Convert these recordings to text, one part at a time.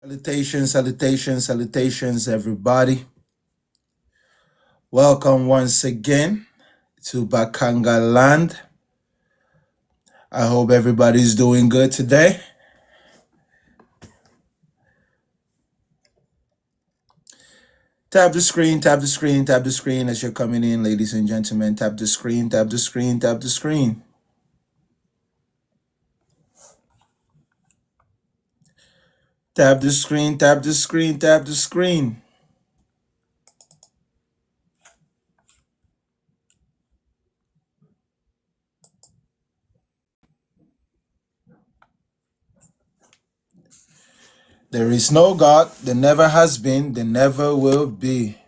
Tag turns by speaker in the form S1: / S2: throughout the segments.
S1: Salutations, salutations, salutations, everybody. Welcome once again to Bakanga Land. I hope everybody's doing good today. Tap the screen, tap the screen, tap the screen as you're coming in, ladies and gentlemen. Tap the screen, tap the screen, tap the screen. Tap the screen, tap the screen, tap the screen. There is no God, there never has been, there never will be.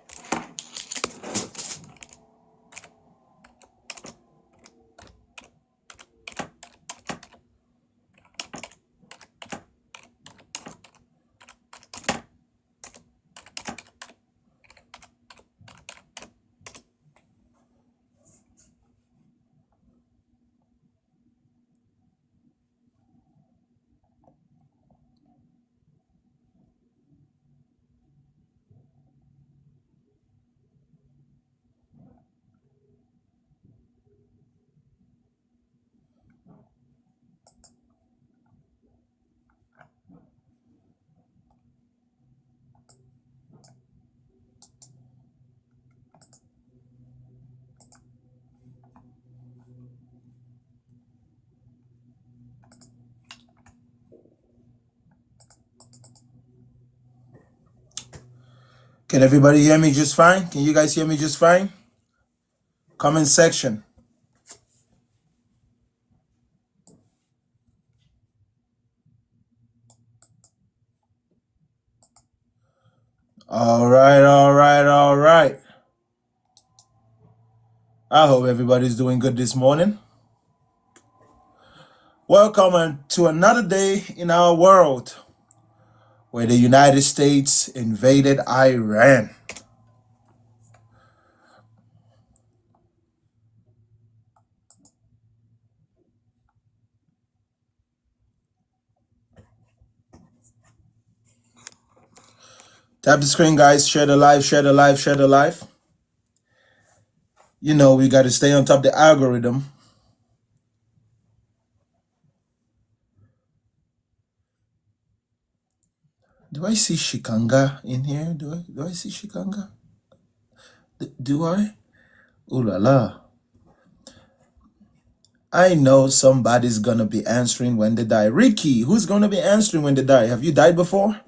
S1: Can everybody hear me just fine? Can you guys hear me just fine? Comment section. All right, all right, all right. I hope everybody's doing good this morning. Welcome to another day in our world where the United States invaded Iran. Tap the screen, guys. Share the live, share the live, share the live. You know, we got to stay on top of the algorithm. Do I see Shikanga in here? Do I see Shikanga? Do I? Ooh la la. I know somebody's gonna be answering when they die. Ricky, who's gonna be answering when they die? Have you died before?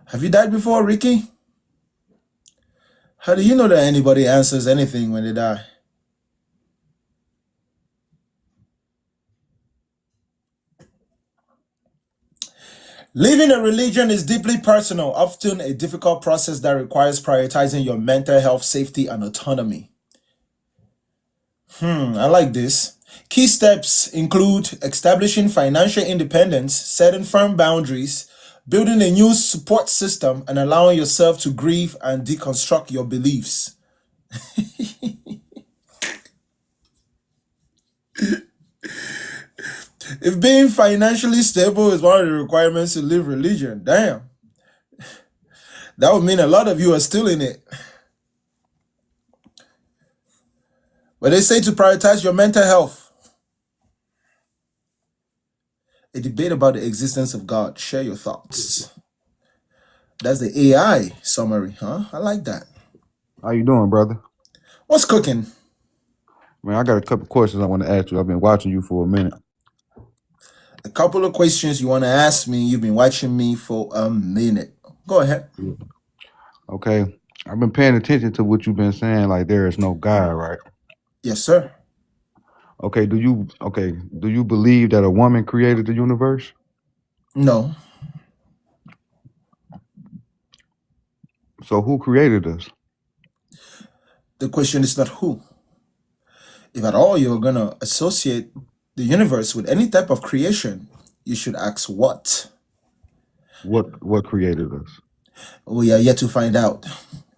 S1: Have you died before, Ricky? How do you know that anybody answers anything when they die? Living a religion is deeply personal, often a difficult process that requires prioritizing your mental health, safety, and autonomy. I like this. Key steps include establishing financial independence, setting firm boundaries, building a new support system, and allowing yourself to grieve and deconstruct your beliefs. If being financially stable is one of the requirements to live religion, damn. That would mean a lot of you are still in it. But they say to prioritize your mental health. A debate about the existence of God. Share your thoughts. That's the AI summary, huh? I like that.
S2: How you doing, brother?
S1: What's cooking?
S2: Man, I got a couple questions I want to ask you. I've been watching you for a minute.
S1: A couple of questions you want to ask me. You've been watching me for a minute. Go ahead.
S2: Okay. I've been paying attention to what you've been saying, like there is no God, right?
S1: Yes, sir.
S2: Okay, do you believe that a woman created the universe?
S1: No.
S2: So who created us?
S1: The question is not who. If at all you're going to associate the universe with any type of creation, you should ask what.
S2: What created us?
S1: We are yet to find out.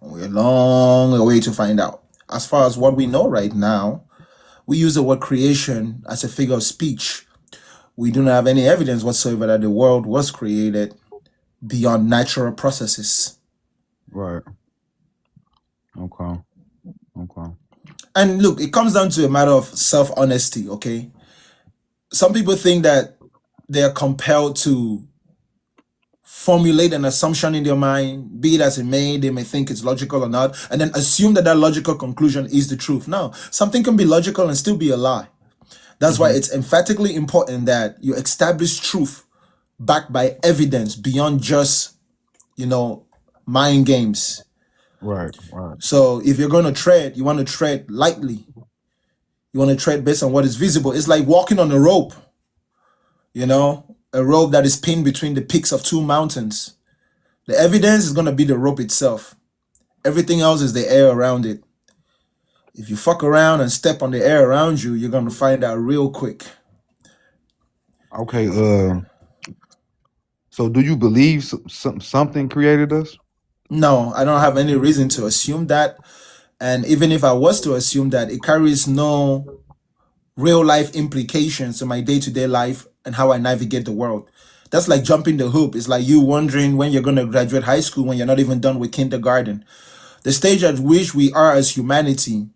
S1: We're a long way to find out. As far as what we know right now, we use the word creation as a figure of speech. We do not have any evidence whatsoever that the world was created beyond natural processes.
S2: Right. Okay. Okay.
S1: And look, it comes down to a matter of self honesty, okay? Some people think that they are compelled to formulate an assumption in their mind, be it as it may, they may think it's logical or not, and then assume that that logical conclusion is the truth. No, something can be logical and still be a lie. That's why it's emphatically important that you establish truth backed by evidence beyond just, mind games.
S2: Right. Right.
S1: So if you're going to tread, you want to tread lightly. You want to tread based on what is visible. It's like walking on a rope, a rope that is pinned between the peaks of two mountains. The evidence is going to be the rope itself. Everything else is the air around it. If you fuck around and step on the air around you, you're going to find out real quick.
S2: Okay. So do you believe something created us?
S1: No, I don't have any reason to assume that. And even if I was to assume that, it carries no real life implications to my day to day life and how I navigate the world. That's like jumping the hoop. It's like you wondering when you're going to graduate high school when you're not even done with kindergarten. The stage at which we are as humanity,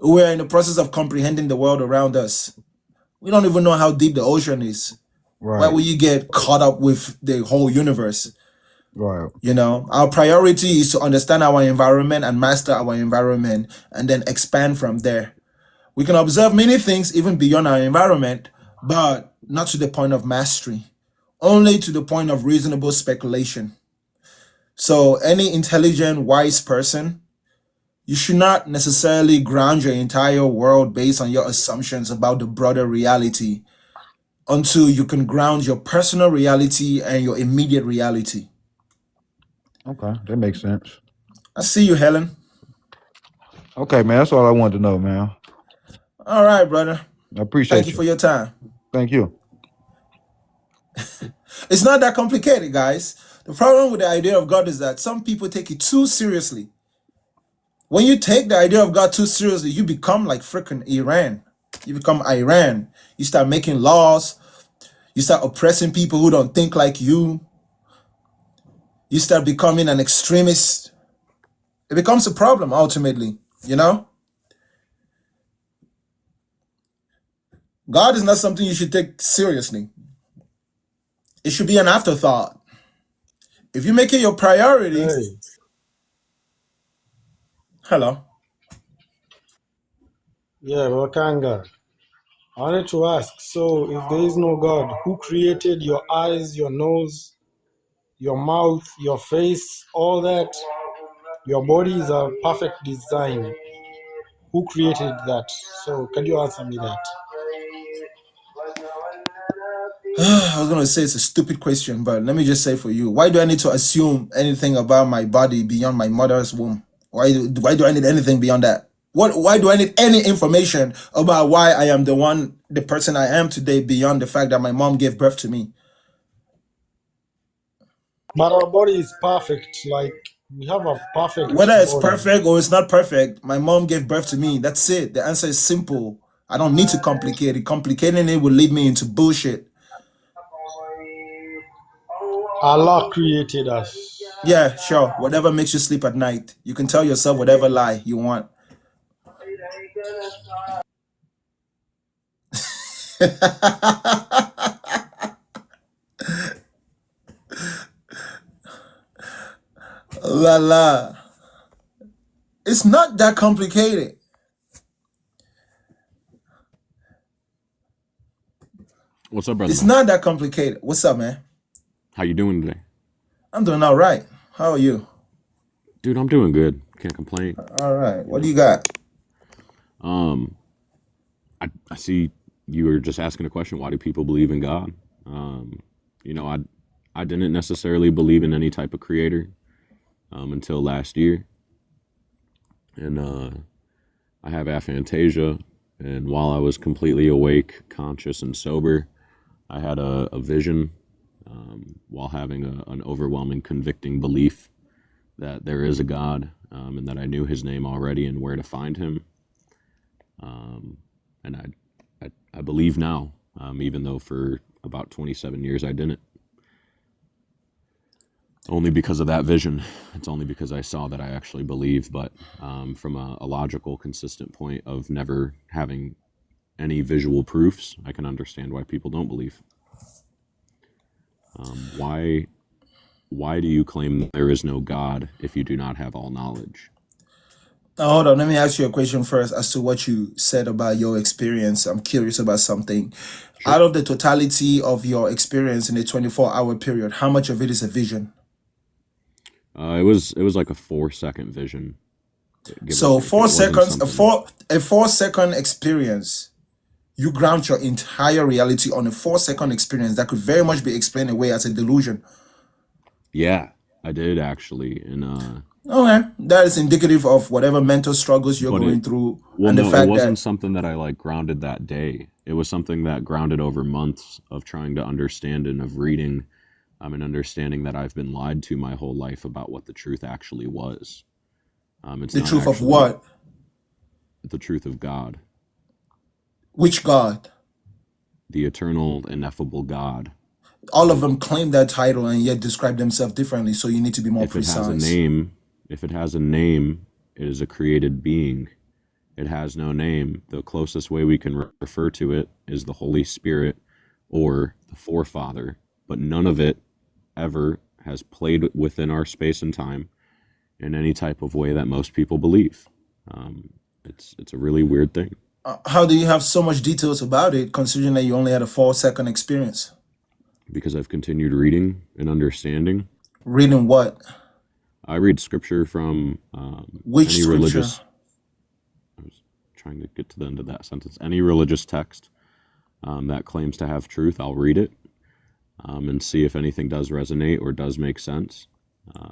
S1: we're in the process of comprehending the world around us. We don't even know how deep the ocean is. Why
S2: Right.
S1: will you get caught up with the whole universe?
S2: Right.
S1: Our priority is to understand our environment and master our environment and then expand from there. We can observe many things even beyond our environment, but not to the point of mastery, only to the point of reasonable speculation. So, any intelligent, wise person, you should not necessarily ground your entire world based on your assumptions about the broader reality until you can ground your personal reality and your immediate reality.
S2: Okay. That makes sense.
S1: I see you, Helen.
S2: Okay, man. That's all I wanted to know, man.
S1: All right, brother.
S2: I
S1: Thank
S2: appreciate
S1: you for
S2: you.
S1: your time.
S2: Thank you.
S1: It's not that complicated, guys. The problem with the idea of God is that some people take it too seriously. When you take the idea of God too seriously, you become like freaking Iran. You become Iran. You start making laws. You start oppressing people who don't think like you. You start becoming an extremist. It becomes a problem ultimately, God is not something you should take seriously. It should be an afterthought. If you make it your priority,
S3: Hey,
S1: hello.
S3: yeah, Wakanga. I wanted to ask, so if there is no God, who created your eyes, your nose, your mouth, your face, all that? Your body is a perfect design. Who created that? So can you answer me that?
S1: I was gonna say it's a stupid question, but let me just say for you, why do I need to assume anything about my body beyond my mother's womb? Why do I need anything beyond that? Why do I need any information about why I am the person I am today beyond the fact that my mom gave birth to me?
S3: But our body is perfect. Like we have a perfect
S1: Whether it's
S3: body.
S1: perfect or it's not perfect, my mom gave birth to me. That's it. The answer is simple. I don't need to complicate it. Complicating it will lead me into bullshit.
S3: Allah created us.
S1: Yeah, sure. Whatever makes you sleep at night. You can tell yourself whatever lie you want. La la. It's not that complicated.
S4: What's up, brother
S1: It's
S4: man?
S1: not that complicated. What's up, man?
S4: How you doing today?
S1: I'm doing all right. How are you?
S4: Dude, I'm doing good. Can't complain.
S1: All right.
S4: You
S1: What do
S4: know.
S1: you got?
S4: I see you were just asking a question. Why do people believe in God? You know, I didn't necessarily believe in any type of creator until last year, and I have aphantasia. And while I was completely awake, conscious, and sober, I had a vision while having an overwhelming, convicting belief that there is a God, and that I knew his name already and where to find him. And I believe now. even though for about 27 years I didn't. Only because of that vision. It's only because I saw that I actually believe, but from a logical, consistent point of never having any visual proofs, I can understand why people don't believe. Why do you claim that there is no God if you do not have all knowledge?
S1: Now, hold on. Let me ask you a question first as to what you said about your experience. I'm curious about something.
S4: Sure.
S1: Out of the totality of your experience in a 24-hour period, how much of it is a vision?
S4: It was like a 4-second vision. give or
S1: So
S4: take. It
S1: 4
S4: wasn't
S1: seconds,
S4: something.
S1: a 4 second experience, you ground your entire reality on a 4 second experience that could very much be explained away as a delusion.
S4: Yeah, I did actually, and
S1: Okay, that is indicative of whatever mental struggles you're
S4: but
S1: going
S4: it
S1: through,
S4: well,
S1: and the
S4: no, it
S1: fact
S4: wasn't
S1: that
S4: something that I like grounded that day. It was something that grounded over months of trying to understand and of reading, and understanding that I've been lied to my whole life about what the truth actually was. It's
S1: the
S4: not
S1: truth of
S4: actually
S1: what?
S4: the truth of God,
S1: Which God?
S4: the eternal, ineffable God.
S1: All of
S4: Right?
S1: them claim that title and yet describe themselves differently. So you need to be more
S4: If it has a
S1: precise.
S4: name, it is a created being. It has no name. The closest way we can refer to it is the Holy Spirit or the Forefather, but none of it ever has played within our space and time in any type of way that most people believe. It's a really weird thing
S1: How do you have so much details about it, considering that you only had a 4 second experience?
S4: because I've continued reading and understanding.
S1: Reading what?
S4: I read scripture from
S1: Which
S4: any
S1: scripture?
S4: religious. I was trying to get to the end of that sentence. Any religious text that claims to have truth, I'll read it and see if anything does resonate or does make sense.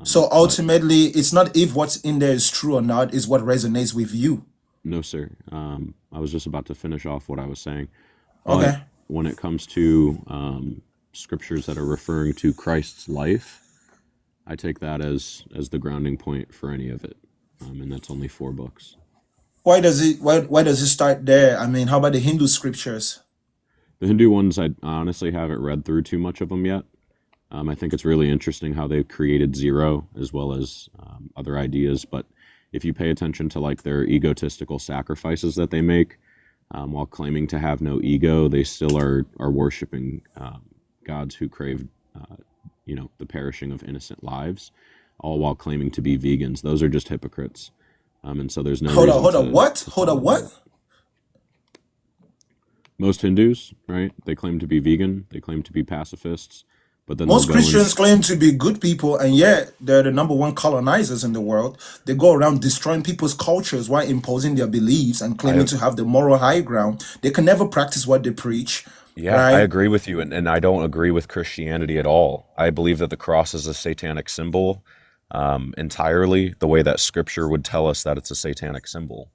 S1: So
S4: But
S1: ultimately, it's not if what's in there is true or not, it's what resonates with you.
S4: no, sir. I was just about to finish off what I was saying. But
S1: Okay.
S4: when it comes to scriptures that are referring to Christ's life, I take that as the grounding point for any of it, and that's only 4 books.
S1: Why does it start there? I mean, how about the Hindu scriptures?
S4: The Hindu ones, I honestly haven't read through too much of them yet. I think it's really interesting how they've created zero as well as other ideas. But if you pay attention to like their egotistical sacrifices that they make, while claiming to have no ego, they still are worshiping gods who crave, the perishing of innocent lives, all while claiming to be vegans. Those are just hypocrites. And so there's no
S1: Hold on,
S4: reason
S1: hold on. What?
S4: to
S1: Hold on,
S4: follow them.
S1: what?
S4: Most Hindus, right? They claim to be vegan. They claim to be pacifists, but then they'll
S1: Most
S4: go and
S1: Christians claim to be good people, and yet they're the number one colonizers in the world. They go around destroying people's cultures while imposing their beliefs and claiming
S5: I
S1: to have the moral high ground. They can never practice what they preach,
S5: Yeah, I
S1: right?
S5: agree with you, and I don't agree with Christianity at all. I believe that the cross is a satanic symbol entirely, the way that Scripture would tell us that it's a satanic symbol.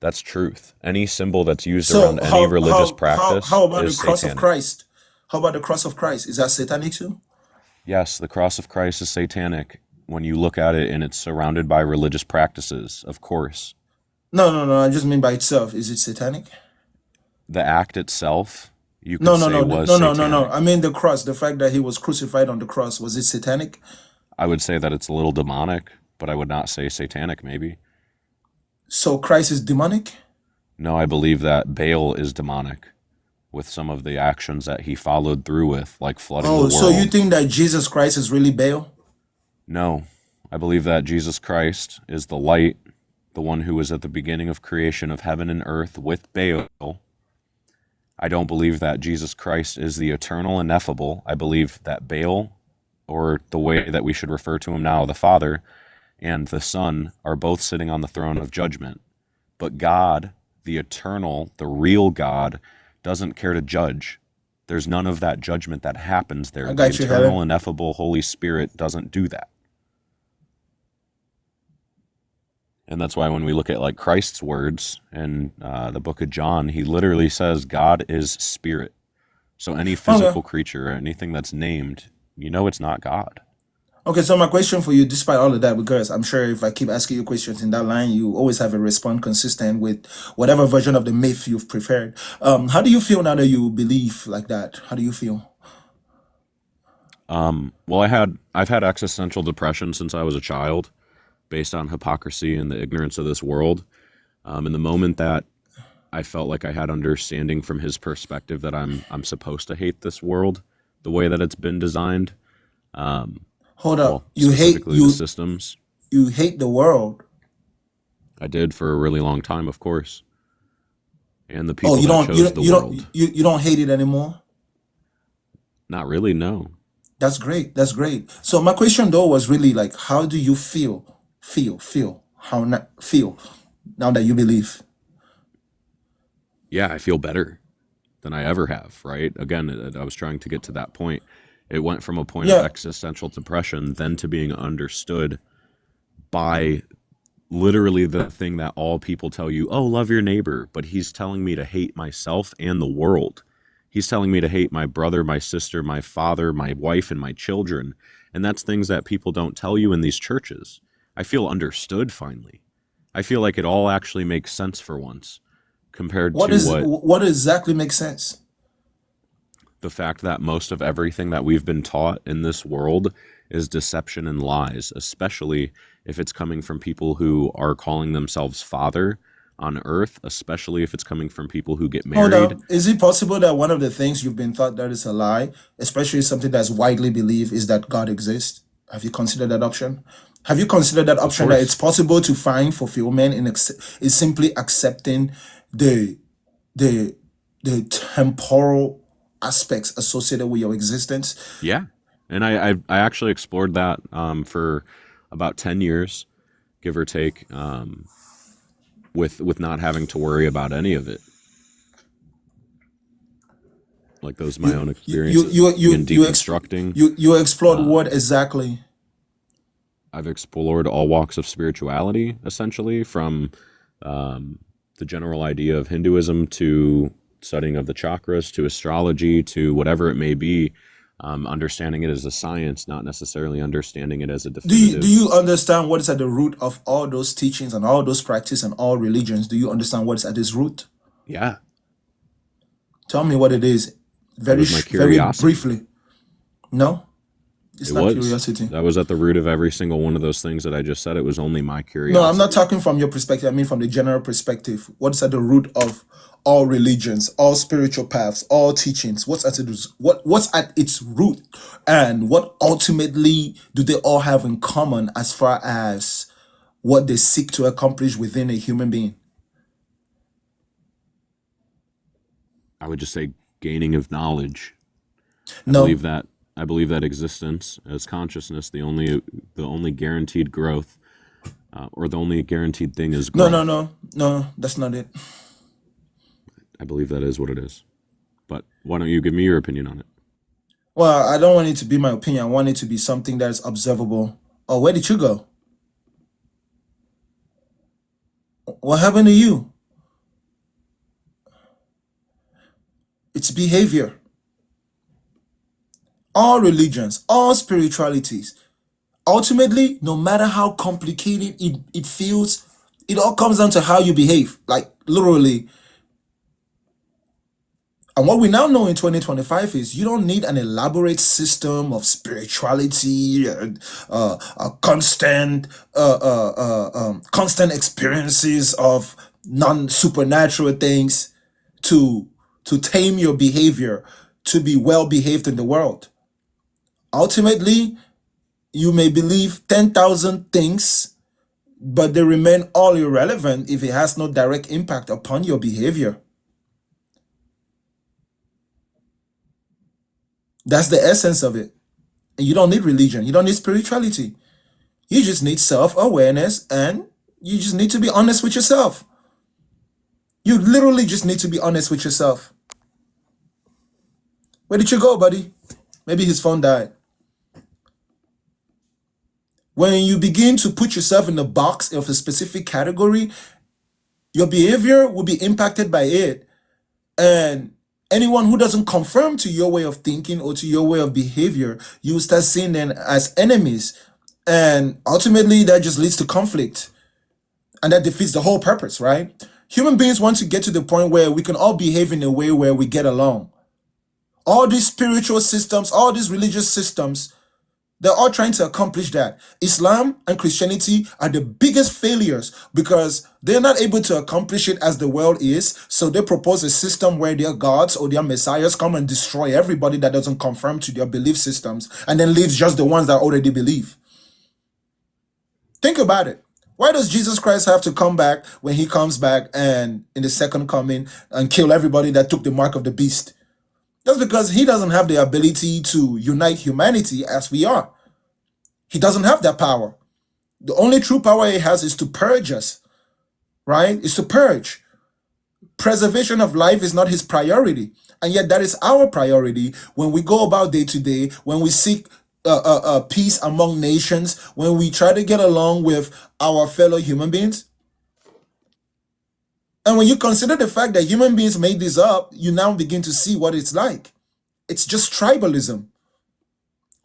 S5: That's truth. Any symbol that's used
S1: So
S5: around any religious
S1: how
S5: practice
S1: about the
S5: is
S1: cross of
S5: satanic.
S1: Christ? How about the cross of Christ? Is that satanic too?
S5: Yes, the cross of Christ is satanic when you look at it and it's surrounded by religious practices, of course.
S1: No. I just mean by itself. Is it satanic?
S5: The act itself, you
S1: No,
S5: could
S1: no,
S5: say,
S1: no,
S5: was
S1: no.
S5: satanic.
S1: I mean the cross, the fact that he was crucified on the cross, was it satanic?
S5: I would say that it's a little demonic, but I would not say satanic, maybe.
S1: So Christ is demonic?
S5: No, I believe that Baal is demonic with some of the actions that he followed through with, like flooding the
S1: Oh, so you
S5: world.
S1: think that Jesus Christ is really Baal?
S5: No, I believe that Jesus Christ is the light, the one who was at the beginning of creation of heaven and earth with Baal. I don't believe that Jesus Christ is the eternal ineffable. I believe that Baal, or the way that we should refer to him now, the Father and the Son, are both sitting on the throne of judgment. But God, the eternal, the real God, doesn't care to judge. There's none of that judgment that happens
S1: I
S5: there. The
S1: got you,
S5: eternal,
S1: Helen.
S5: ineffable Holy Spirit doesn't do that. And that's why when we look at like Christ's words in the book of John, he literally says God is spirit. So any
S1: Okay.
S5: physical creature or anything that's named, it's not God.
S1: Okay, so my question for you, despite all of that, because I'm sure if I keep asking you questions in that line, you always have a response consistent with whatever version of the myth you've preferred. How do you feel now that you believe like that? How do you feel?
S5: Well, I've had existential depression since I was a child, based on hypocrisy and the ignorance of this world. And the moment that I felt like I had understanding from his perspective that I'm supposed to hate this world the way that it's been designed.
S1: Hold
S5: Well,
S1: up. You hate
S5: specifically the systems.
S1: you hate the world.
S5: I did for a really long time, of course, and the
S1: Oh,
S5: people
S1: you
S5: that
S1: don't you
S5: chose
S1: don't
S5: the
S1: you don't
S5: world.
S1: you don't hate it anymore?
S5: Not really, no.
S1: That's great. That's great. So my question though was really like, how do you feel? How not feel now that you believe?
S5: Yeah, I feel better than I ever have, right? Again, I was trying to get to that point. It went from a point of
S1: Yeah.
S5: existential depression then to being understood by literally the thing that all people tell you, oh, love your neighbor. But he's telling me to hate myself and the world. He's telling me to hate my brother, my sister, my father, my wife, and my children. And that's things that people don't tell you in these churches. I feel understood finally. I feel like it all actually makes sense for once compared
S1: What
S5: to
S1: is
S5: what
S1: what exactly makes sense?
S5: the fact that most of everything that we've been taught in this world is deception and lies, especially if it's coming from people who are calling themselves father on earth, especially if it's coming from people who get
S1: Hold
S5: married.
S1: up. Is it possible that one of the things you've been taught that is a lie, especially something that's widely believed, is that God exists? Have you considered that option? Have you considered that
S5: Of
S1: option that it's
S5: course.
S1: possible to find fulfillment in is simply accepting the the the temporal aspects associated with your existence?
S5: Yeah. And I actually explored that for about 10 years, give or take, with not having to worry about any of it. Like those my own experiences in deconstructing.
S1: You explored what exactly?
S5: I've explored all walks of spirituality, essentially, from the general idea of Hinduism to studying of the chakras to astrology to whatever it may be, understanding it as a science, not necessarily understanding it as a
S1: Do
S5: definitive.
S1: you understand what is at the root of all those teachings and all those practices and all religions? Do you understand what is at its root?
S5: Yeah,
S1: Tell me what it is.
S5: it
S1: Very
S5: was my
S1: very
S5: curiosity.
S1: briefly. No, it's
S5: It
S1: not
S5: was.
S1: curiosity.
S5: That was at the root of every single one of those things that I just said. It was only my
S1: No, I'm not
S5: curiosity.
S1: talking from your perspective. I mean from the general perspective. What is at the root of all religions, all spiritual paths, all teachings? What's at its root, and what ultimately do they all have in common as far as what they seek to accomplish within a human being?
S5: I would just say gaining of knowledge. I
S1: No,
S5: believe that I believe that existence as consciousness, the only guaranteed growth, or the only guaranteed thing is
S1: no, no,
S5: growth.
S1: no. That's not it.
S5: I believe that is what it is. But why don't you give me your opinion on it?
S1: Well, I don't want it to be my opinion. I want it to be something that is observable. Oh, where did you go? What happened to you? It's behavior. All religions, all spiritualities, ultimately, no matter how complicated it feels, it all comes down to how you behave. Like literally. And what we now know in 2025 is you don't need an elaborate system of spirituality, constant experiences of non-supernatural things to tame your behavior, to be well behaved in the world. Ultimately, you may believe 10,000 things, but they remain all irrelevant if it has no direct impact upon your behavior. That's the essence of it. And you don't need religion. You don't need spirituality. You just need self-awareness, and you just need to be honest with yourself. You literally just need to be honest with yourself. Where did you go, buddy? Maybe his phone died. When you begin to put yourself in the box of a specific category, your behavior will be impacted by it. And anyone who doesn't conform to your way of thinking or to your way of behavior, you start seeing them as enemies. And ultimately, that just leads to conflict. And that defeats the whole purpose, right? Human beings want to get to the point where we can all behave in a way where we get along. All these spiritual systems, all these religious systems, they're all trying to accomplish that. Islam and Christianity are the biggest failures because they're not able to accomplish it as the world is. So they propose a system where their gods or their messiahs come and destroy everybody that doesn't conform to their belief systems and then leaves just the ones that already believe. Think about it. Why does Jesus Christ have to come back when he comes back and in the second coming and kill everybody that took the mark of the beast? That's because he doesn't have the ability to unite humanity as we are. He doesn't have that power. The only true power he has is to purge us, right? Is to purge. Preservation of life is not his priority. And yet that is our priority when we go about day to day, when we seek peace among nations, when we try to get along with our fellow human beings. And when you consider the fact that human beings made this up, you now begin to see what it's like. It's just tribalism.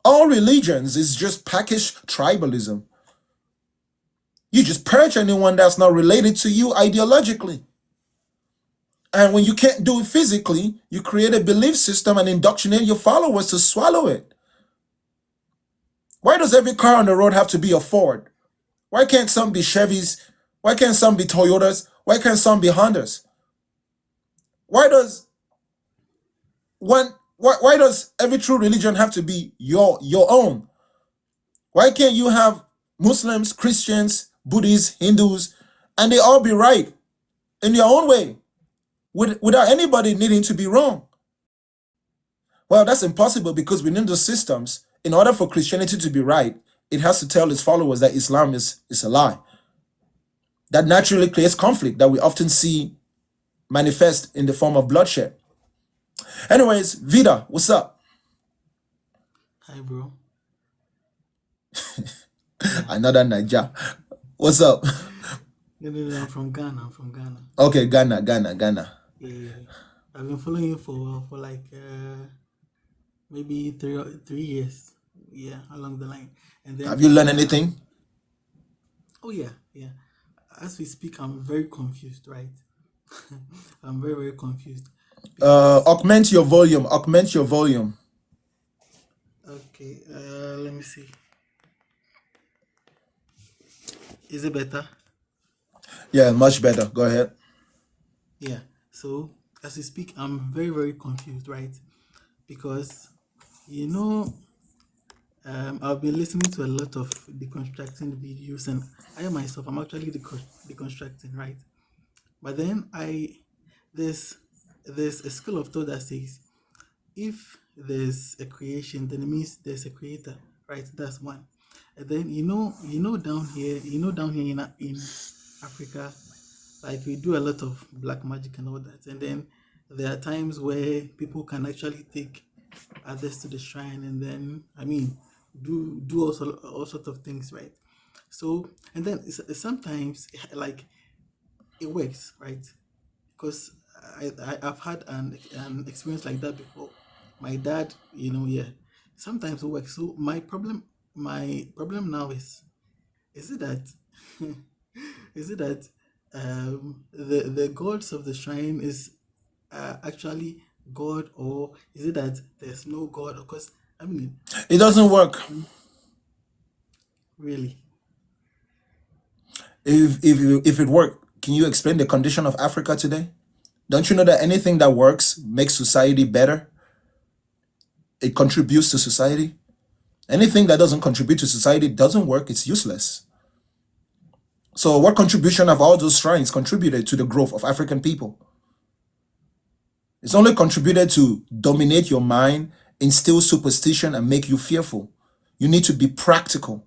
S1: All religions is just packaged tribalism. You just purge anyone that's not related to you ideologically. And when you can't do it physically, you create a belief system and indoctrinate your followers to swallow it. Why does every car on the road have to be a Ford? Why can't some be Chevys? Why can't some be Toyotas? Why can't some be Hondas? Why does every true religion have to be your own? Why can't you have Muslims, Christians, Buddhists, Hindus, and they all be right in their own way without anybody needing to be wrong? Well, that's impossible because within the systems, in order for Christianity to be right, it has to tell its followers that Islam is a lie. That naturally creates conflict that we often see manifest in the form of bloodshed. Anyways, Vida, what's up?
S6: Hi, bro.
S1: Another Niger. What's up?
S6: No, I'm from Ghana. I'm from Ghana.
S1: Okay, Ghana.
S6: Yeah. I've been following you for like maybe 3 years. Yeah, along the line. And then
S1: Have you learned anything?
S6: oh yeah. As we speak, I'm very confused, right? I'm very, very confused. Because
S1: Augment your volume.
S6: okay, let me see. Is it better?
S1: Yeah, much better. Go ahead.
S6: Yeah. So as we speak, I'm very, very confused, right? Because you know, I've been listening to a lot of deconstructing videos, and I myself, I'm actually deconstructing, right? But then there's a school of thought that says if there's a creation, then it means there's a creator, right? That's one. And then down here in Africa, like we do a lot of black magic and all that, and then there are times where people can actually take others to the shrine, and then do all sorts of things, right? So and then sometimes like it works, right? Because I've had an experience like that before. My dad, sometimes it works. So my problem now is it that is it that the gods of the shrine is actually God, or is it that there's no God? Because
S1: It doesn't work.
S6: really,
S1: If it worked, can you explain the condition of Africa today? Don't you know that anything that works makes society better? It contributes to society. Anything that doesn't contribute to society doesn't work. It's useless. So what contribution have all those shrines contributed to the growth of African people? It's only contributed to dominate your mind, instill superstition, and make you fearful. You need to be practical.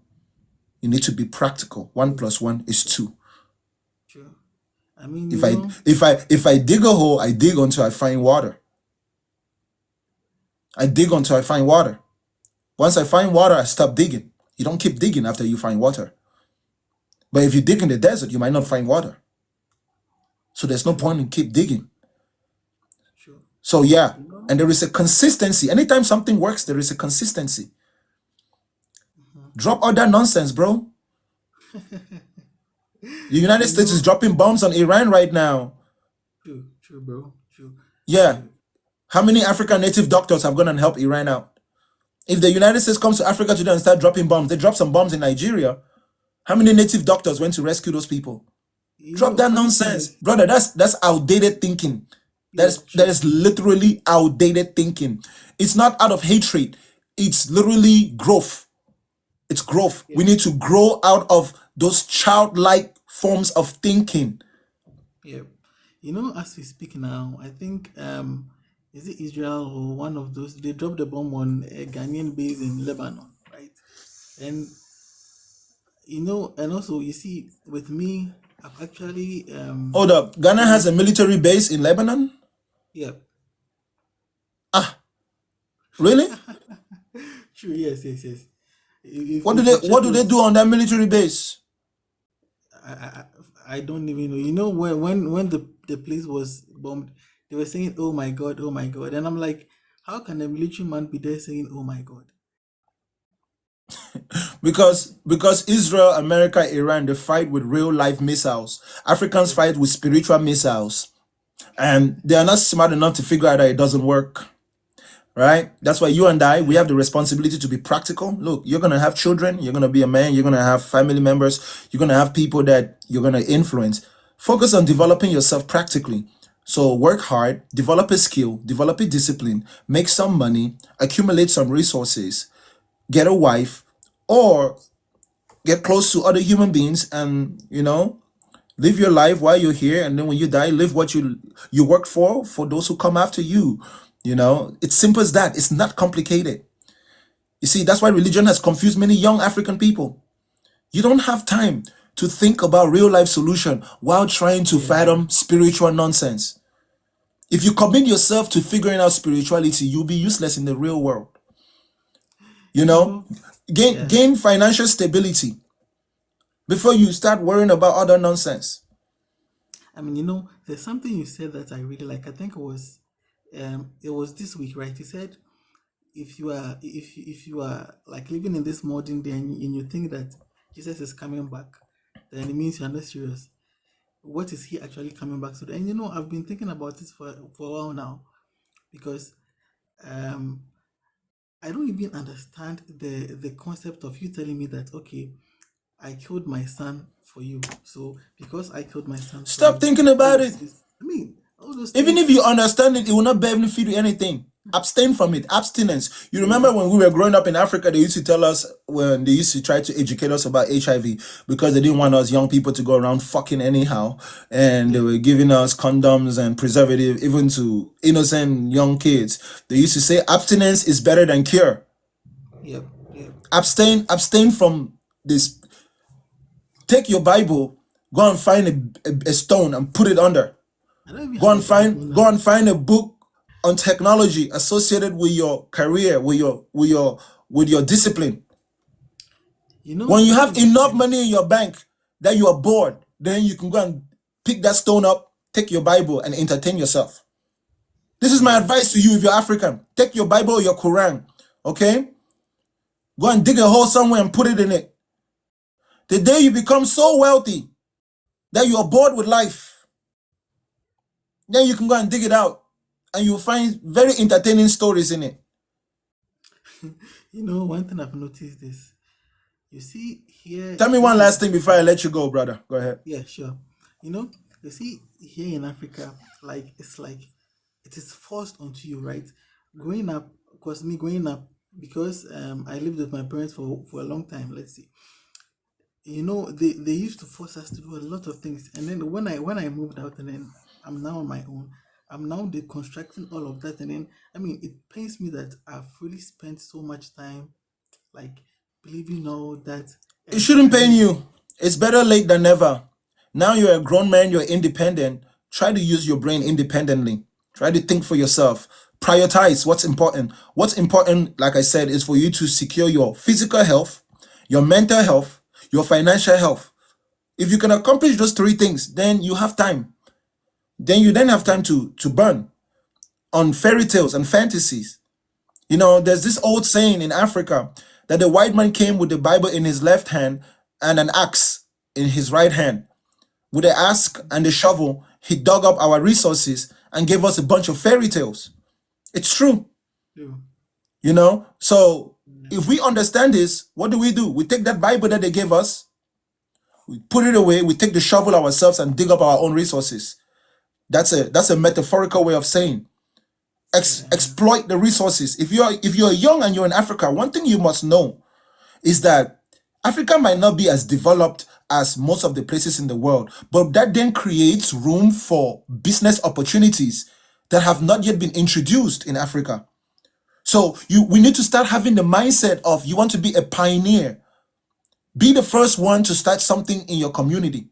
S1: 1 + 1 is 2.
S6: true.
S1: If I dig a hole, I dig until I find water. Once I find water, I stop digging. You don't keep digging after you find water. But if you dig in the desert, you might not find water. So there's no point in keep digging.
S6: Sure.
S1: So yeah,
S6: You know,
S1: and there is a consistency. Anytime something works, there is a consistency. Drop all that nonsense, bro. The United
S6: you
S1: States is
S6: know,
S1: dropping bombs on Iran right now.
S6: true, bro, true.
S1: Yeah.
S6: You,
S1: How many African native doctors have gone and helped Iran out? If the United States comes to Africa today and start dropping bombs, they drop some bombs in Nigeria. How many native doctors went to rescue those people?
S6: you
S1: Drop
S6: know,
S1: that
S6: funny thing
S1: nonsense,
S6: is,
S1: brother. That's outdated thinking.
S6: yeah,
S1: That
S6: true.
S1: is literally outdated thinking. It's not out of hatred. It's literally growth. It's growth.
S6: Yeah,
S1: We need to grow out of those childlike forms of thinking.
S6: yeah. You know, as we speak now, I think is it Israel or one of those? They dropped the bomb on a Ghanaian base in Lebanon, right? And you know, and also you see, with me, I've actually
S1: Hold up. Ghana has
S6: been,
S1: a military base in Lebanon?
S6: yeah,
S1: Ah, really?
S6: true, yes.
S1: What do
S6: If
S1: they
S6: you check
S1: what do they
S6: with,
S1: do on that military base?
S6: I, I, I don't even know. You know, when the place was bombed, they were saying, "Oh my God, oh my God," and I'm like, how can a military man be there saying, "Oh my God"?
S1: Because Israel, America, Iran, they fight with real life missiles. Africans
S6: Yeah,
S1: fight with spiritual missiles. And they are not smart enough to figure out that it doesn't work. Right? That's why you and I, we
S6: yeah,
S1: have the responsibility to be practical. Look, you're gonna have children, you're gonna be a man, you're gonna have family members, you're gonna have people that you're gonna influence. Focus on developing yourself practically. So work hard, develop a skill, develop a discipline, make some money, accumulate some resources, get a wife, or get close to other human beings and live your life while you're here, and then when you die, live what you work for those who come after you. It's simple as that. It's not complicated. You see, that's why religion has confused many young African people. You don't have time to think about real life solution while trying to
S6: yeah.
S1: fathom spiritual nonsense. If you commit yourself to figuring out spirituality, you'll be useless in the real world. you
S6: You
S1: know
S6: know,
S1: gain
S6: yeah.
S1: gain financial stability before you start worrying about other nonsense.
S6: I mean, you know, there's something you said that I really like. I think it was this week, right? You said if you are like living in this modern day and you think that Jesus is coming back, then it means you're not serious. What is he actually coming back to? And you know, I've been thinking about this for a while now because um I don't even understand the concept of you telling me that okay, I killed my son for you. So because I killed my son for
S1: Stop
S6: you,
S1: thinking
S6: all
S1: about
S6: of
S1: it.
S6: this, I mean, all those
S1: Even if
S6: things,
S1: you understand it, it will not benefit you anything. Abstain from it. Abstinence. You
S6: yeah,
S1: remember when we were growing up in Africa, they used to tell us, when they used to try to educate us about HIV, because they didn't want us young people to go around fucking anyhow. And they
S6: yeah,
S1: were giving us condoms and preservative even to innocent young kids. They used to say abstinence is better than cure.
S6: yep, yep.
S1: Abstain from this. Take your Bible, go and find a stone and put it under.
S6: I don't even
S1: Go
S6: have a
S1: and
S6: Bible
S1: find go
S6: now.
S1: and find a book on technology associated with your career, with your discipline. When you
S6: You know,
S1: have
S6: it's the
S1: enough
S6: thing.
S1: money in your bank that you are bored, then you can go and pick that stone up, take your Bible and entertain yourself. This is my
S6: Yeah,
S1: advice to you if you're African. Take your Bible or your Quran, okay? Go and dig a hole somewhere and put it in it. The day you become so wealthy that you are bored with life, then you can go and dig it out and you'll find very entertaining stories in it.
S6: you know, one thing I've noticed is, you see
S1: Tell me
S6: here
S1: one
S6: in
S1: last thing before
S6: Africa.
S1: I let you go, brother. Go ahead.
S6: Yeah, sure. You know, you see here in Africa, like it's like it is forced onto you, right? Growing up, because me growing up, because I lived with my parents for a long time. Let's see, you know, they used to force us to do a lot of things, and then when I moved out, and then I'm now on my own. I'm now deconstructing all of that, and then I mean, it pains me that I've really spent so much time like believing all that,
S1: It
S6: and
S1: shouldn't
S6: I
S1: pain
S6: mean,
S1: you. It's better late than never. Now you're a grown man, you're independent. Try to use your brain independently. Try to think for yourself. Prioritize what's important. What's important, like I said, is for you to secure your physical health, your mental health, your financial health. If you can accomplish those three things, then you have time. Then you have time to burn. on fairy tales and fantasies. You know, there's this old saying in Africa that the white man came with the Bible in his left hand and an axe in his right hand. With the axe and the shovel, he dug up our resources and gave us a bunch of fairy tales. It's true,
S6: True.
S1: you know? So if we understand this, what do? We take that Bible that they gave us, we put it away, we take the shovel ourselves and dig up our own resources. That's a metaphorical way of saying exploit the resources. If you're young and you're in Africa, one thing you must know is that Africa might not be as developed as most of the places in the world, but that then creates room for business opportunities that have not yet been introduced in Africa. So we need to start having the mindset of you want to be a pioneer. Be the first one to start something in your community.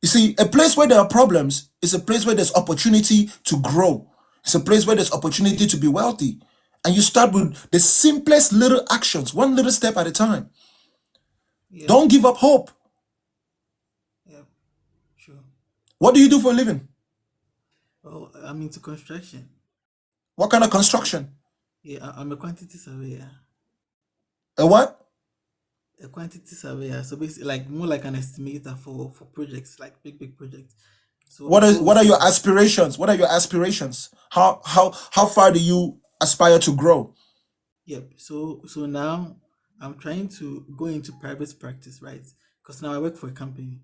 S1: You see, a place where there are problems is a place where there's opportunity to grow. It's a place where there's opportunity to be wealthy. And you start with the simplest little actions, one little step at a time.
S6: Yeah.
S1: Don't give up hope.
S6: Yeah. Sure.
S1: What do you do for a living?
S6: Oh, I'm into construction.
S1: What kind of construction?
S6: Yeah, I'm a quantity surveyor.
S1: A what?
S6: A quantity surveyor. So basically, like more like an estimator for projects, like big projects. So
S1: What are your
S6: so
S1: aspirations? What are your aspirations? How far do you aspire to grow?
S6: yep. So now I'm trying to go into private practice, right? Because now I work for a company.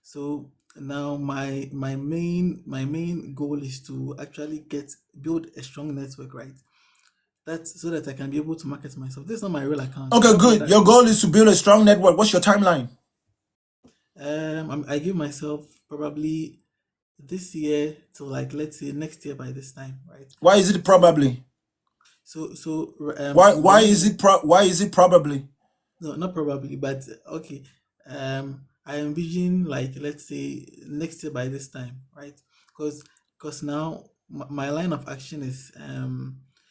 S6: So now my main goal is to actually build a strong network, right? That's so that I can be able to market myself. This is not my real account.
S1: Okay,
S6: Somebody
S1: good.
S6: that
S1: Your goal is to build a strong network. What's your timeline?
S6: I give myself probably this year to, like, let's say next year by this time, right?
S1: Why is it probably?
S6: So
S1: Why is it probably?
S6: no, not probably, but okay. I envision, like, let's say next year by this time, right? Because now my line of action is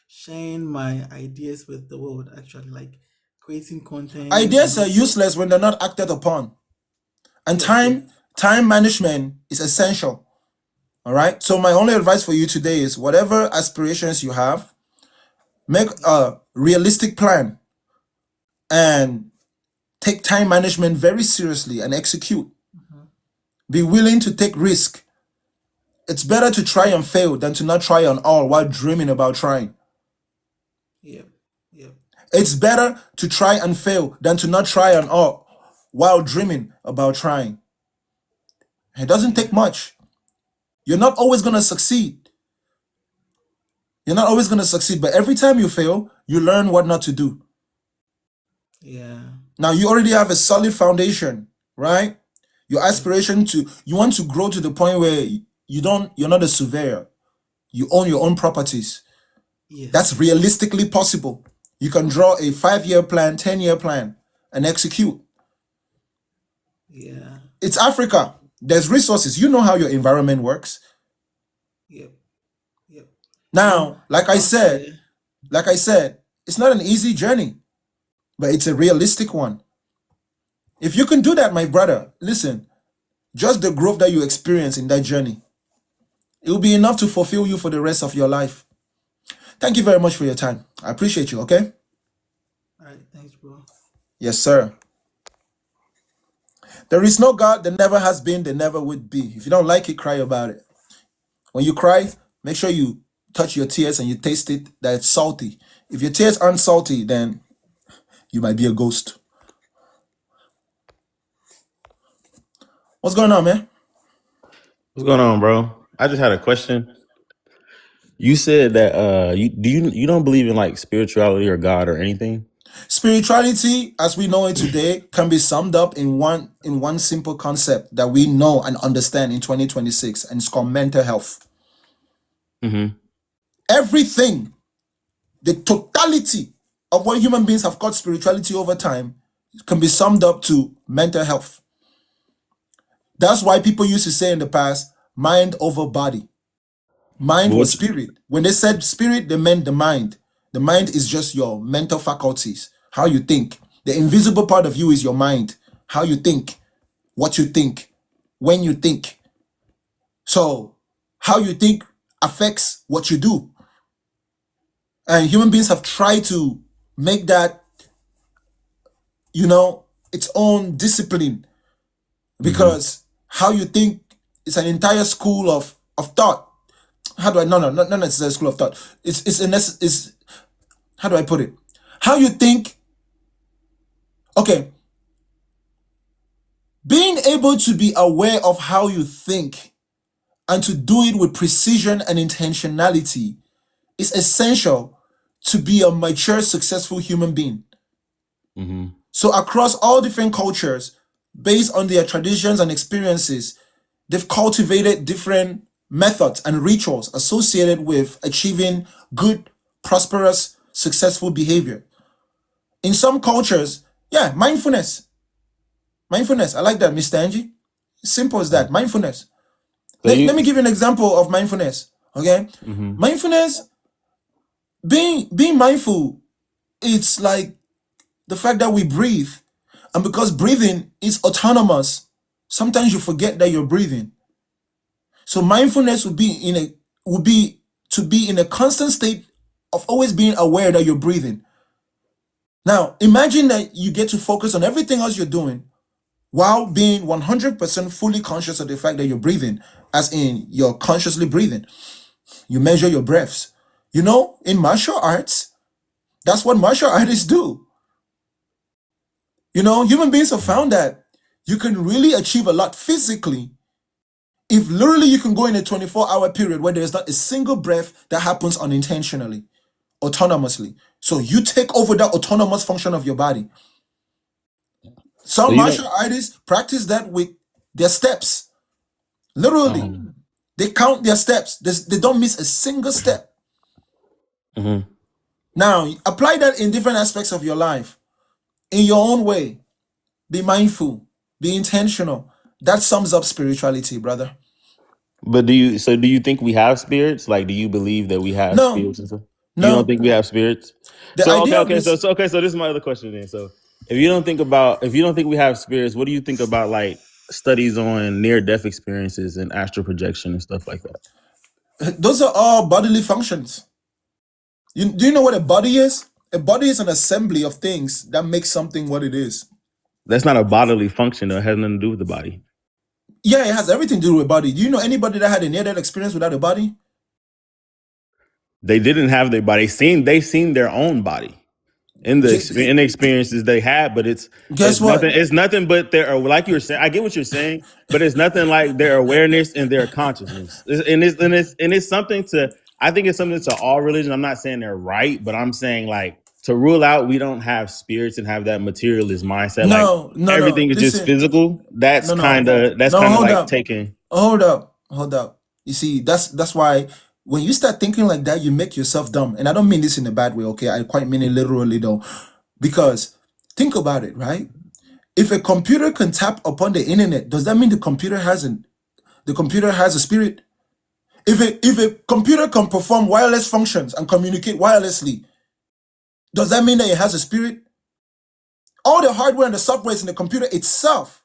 S6: sharing my ideas with the world, actually, like creating content and
S1: Ideas are
S6: also
S1: useless when they're not acted upon. And
S6: yep.
S1: time management is essential. All right. So my only advice for you today is whatever aspirations you have, make a realistic plan and take time management very seriously and execute.
S6: Mhm.
S1: Be willing to take risk. It's better to try and fail than to not try on all while dreaming about trying.
S6: Yep. Yep.
S1: It's better to try and fail than to not try on all while dreaming about trying. It doesn't take much. You're not always going to succeed. You're not always going to succeed, but every time you fail, you learn what not to do.
S6: Yeah.
S1: Now you already have a solid foundation, right? Your aspiration you want to grow to the point where you're not a surveyor. You own your own properties.
S6: Yes.
S1: That's realistically possible. You can draw a 5-year plan, 10-year plan, and execute.
S6: Yeah.
S1: It's Africa. There's resources. You know how your environment works.
S6: Yep. Yep.
S1: Now, like I
S6: Last
S1: said,
S6: year,
S1: it's not an easy journey, but it's a realistic one. If you can do that, my brother, listen, just the growth that you experience in that journey, it will be enough to fulfill you for the rest of your life. Thank you very much for your time. I appreciate you, okay?
S6: all right, thanks, bro.
S1: Yes, sir. There is no God, there never has been, there never would be. If you don't like it, cry about it. When you cry, make sure you touch your tears and you taste it, that it's salty. If your tears aren't salty, then you might be a ghost. What's going on, man?
S7: What's going on, bro? I just had a question. You said that you don't believe in like spirituality or God or anything?
S1: Spirituality, as we know it today, can be summed up in one simple concept that we know and understand in 2026, and it's called mental health.
S7: Mm-hmm.
S1: Everything, the totality of what human beings have called spirituality over time, can be summed up to mental health. That's why people used to say in the past, mind over body. Mind
S7: But
S1: was
S7: what?
S1: spirit. When they said spirit, they meant the mind. The mind is just your mental faculties, how you think. The invisible part of you is your mind, how you think, what you think, when you think. So, how you think affects what you do. And human beings have tried to make that, its own discipline, because how you think is an entire school of thought. How do I, no, not necessarily school of thought. It's how do I put it? How you think, okay, being able to be aware of how you think and to do it with precision and intentionality is essential to be a mature, successful human being.
S7: Mm-hmm.
S1: So across all different cultures, based on their traditions and experiences, they've cultivated different methods and rituals associated with achieving good, prosperous, successful behavior. In some cultures, mindfulness. Mindfulness. I like that, Mr. Angie. Simple as that. Mindfulness.
S7: So
S1: Let me give you an example of mindfulness. Okay?
S7: Mhm.
S1: Mindfulness, being mindful, it's like the fact that we breathe. And because breathing is autonomous, sometimes you forget that you're breathing. So mindfulness would be to be in a constant state of always being aware that you're breathing. Now, imagine that you get to focus on everything else you're doing while being 100% fully conscious of the fact that you're breathing, as in you're consciously breathing. You measure your breaths. In martial arts, that's what martial artists do. Human beings have found that you can really achieve a lot physically if literally you can go in a 24-hour period where there's not a single breath that happens unintentionally, autonomously. So you take over that autonomous function of your body.
S7: So
S1: Some
S7: you don't.
S1: martial artists practice that with their steps. Literally, they count their steps. They don't miss a single step.
S7: Mhm.
S1: Now, apply that in different aspects of your life. In your own way, be mindful, be intentional. That sums up spirituality, brother.
S7: But do you think we have spirits? Like, do you believe that we have
S1: No,
S7: spirits and stuff? You don't
S1: no.
S7: think we have spirits?
S1: The
S7: So
S1: idea of
S7: okay.
S1: this,
S7: So this is my other question then. So if you don't think we have spirits, what do you think about like studies on near death experiences and astral projection and stuff like that?
S1: those are all bodily functions. Do you know what a body is? A body is an assembly of things that make something what it is.
S7: That's not a bodily function. That has nothing to do with the body.
S1: Yeah, it has everything to do with body. Do you know anybody that had a near-death experience without a body?
S7: They didn't have their body. They seen their own body in the experiences they had, but it's
S1: Guess what?
S7: nothing but their, like you were saying. I get what you're saying, but it's nothing like their awareness and their consciousness. It's something to. I think it's something to all religion. I'm not saying they're right, but I'm saying like to rule out we don't have spirits and have that materialist mindset. Like
S1: No.
S7: everything is just
S1: Listen.
S7: physical. That's
S1: No.
S7: kind of
S1: Hold
S7: like
S1: up.
S7: taking.
S1: Hold up. You see, that's why when you start thinking like that, you make yourself dumb. And I don't mean this in a bad way, okay? I quite mean it literally though. Because think about it, right? If a computer can tap upon the internet, does that mean the computer has a spirit? If a computer can perform wireless functions and communicate wirelessly, does that mean that it has a spirit? All the hardware and the software is in the computer itself.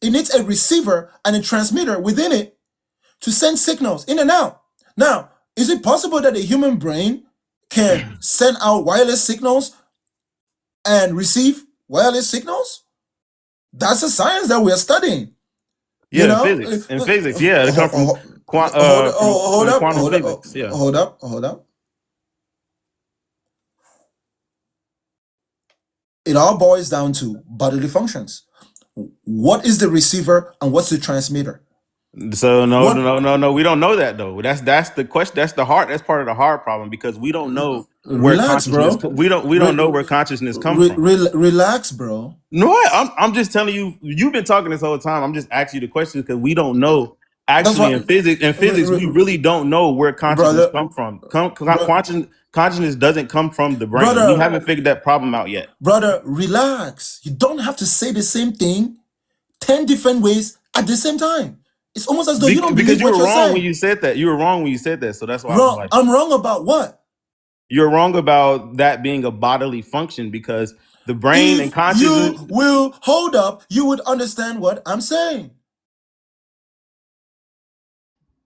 S1: It needs a receiver and a transmitter within it to send signals in and out. Now, is it possible that a human brain can send out wireless signals and receive wireless signals? That's a science that we're studying.
S7: Yeah, in physics, yeah, they come from quantum physics. Yeah,
S1: hold up. It all boils down to bodily functions. What is the receiver and what's the transmitter?
S7: So no,
S1: What-
S7: we don't know that though. That's the question. That's part of the hard problem because we don't know where
S1: Relax,
S7: consciousness.
S1: bro.
S7: We don't know where consciousness comes from.
S1: Relax, bro.
S7: No, I'm just telling you. You've been talking this whole time. I'm just asking you the question because we don't know.
S1: That's
S7: Actually,
S1: what-
S7: in physics, we really don't know where consciousness
S1: Brother.
S7: come from. Consciousness doesn't come from the brain.
S1: Brother.
S7: We haven't figured that problem out yet.
S1: Brother, relax. You don't have to say the same thing 10 different ways at the same time. It's almost as though you don't
S7: Because
S1: believe
S7: you
S1: what
S7: were
S1: you're
S7: wrong
S1: saying.
S7: when you said that. You were wrong when you said that. So that's why
S1: Wrong. I'm wrong about what?
S7: you're wrong about that being a bodily function because the brain and
S1: If
S7: consciousness.
S1: you will hold up, you would understand what I'm saying.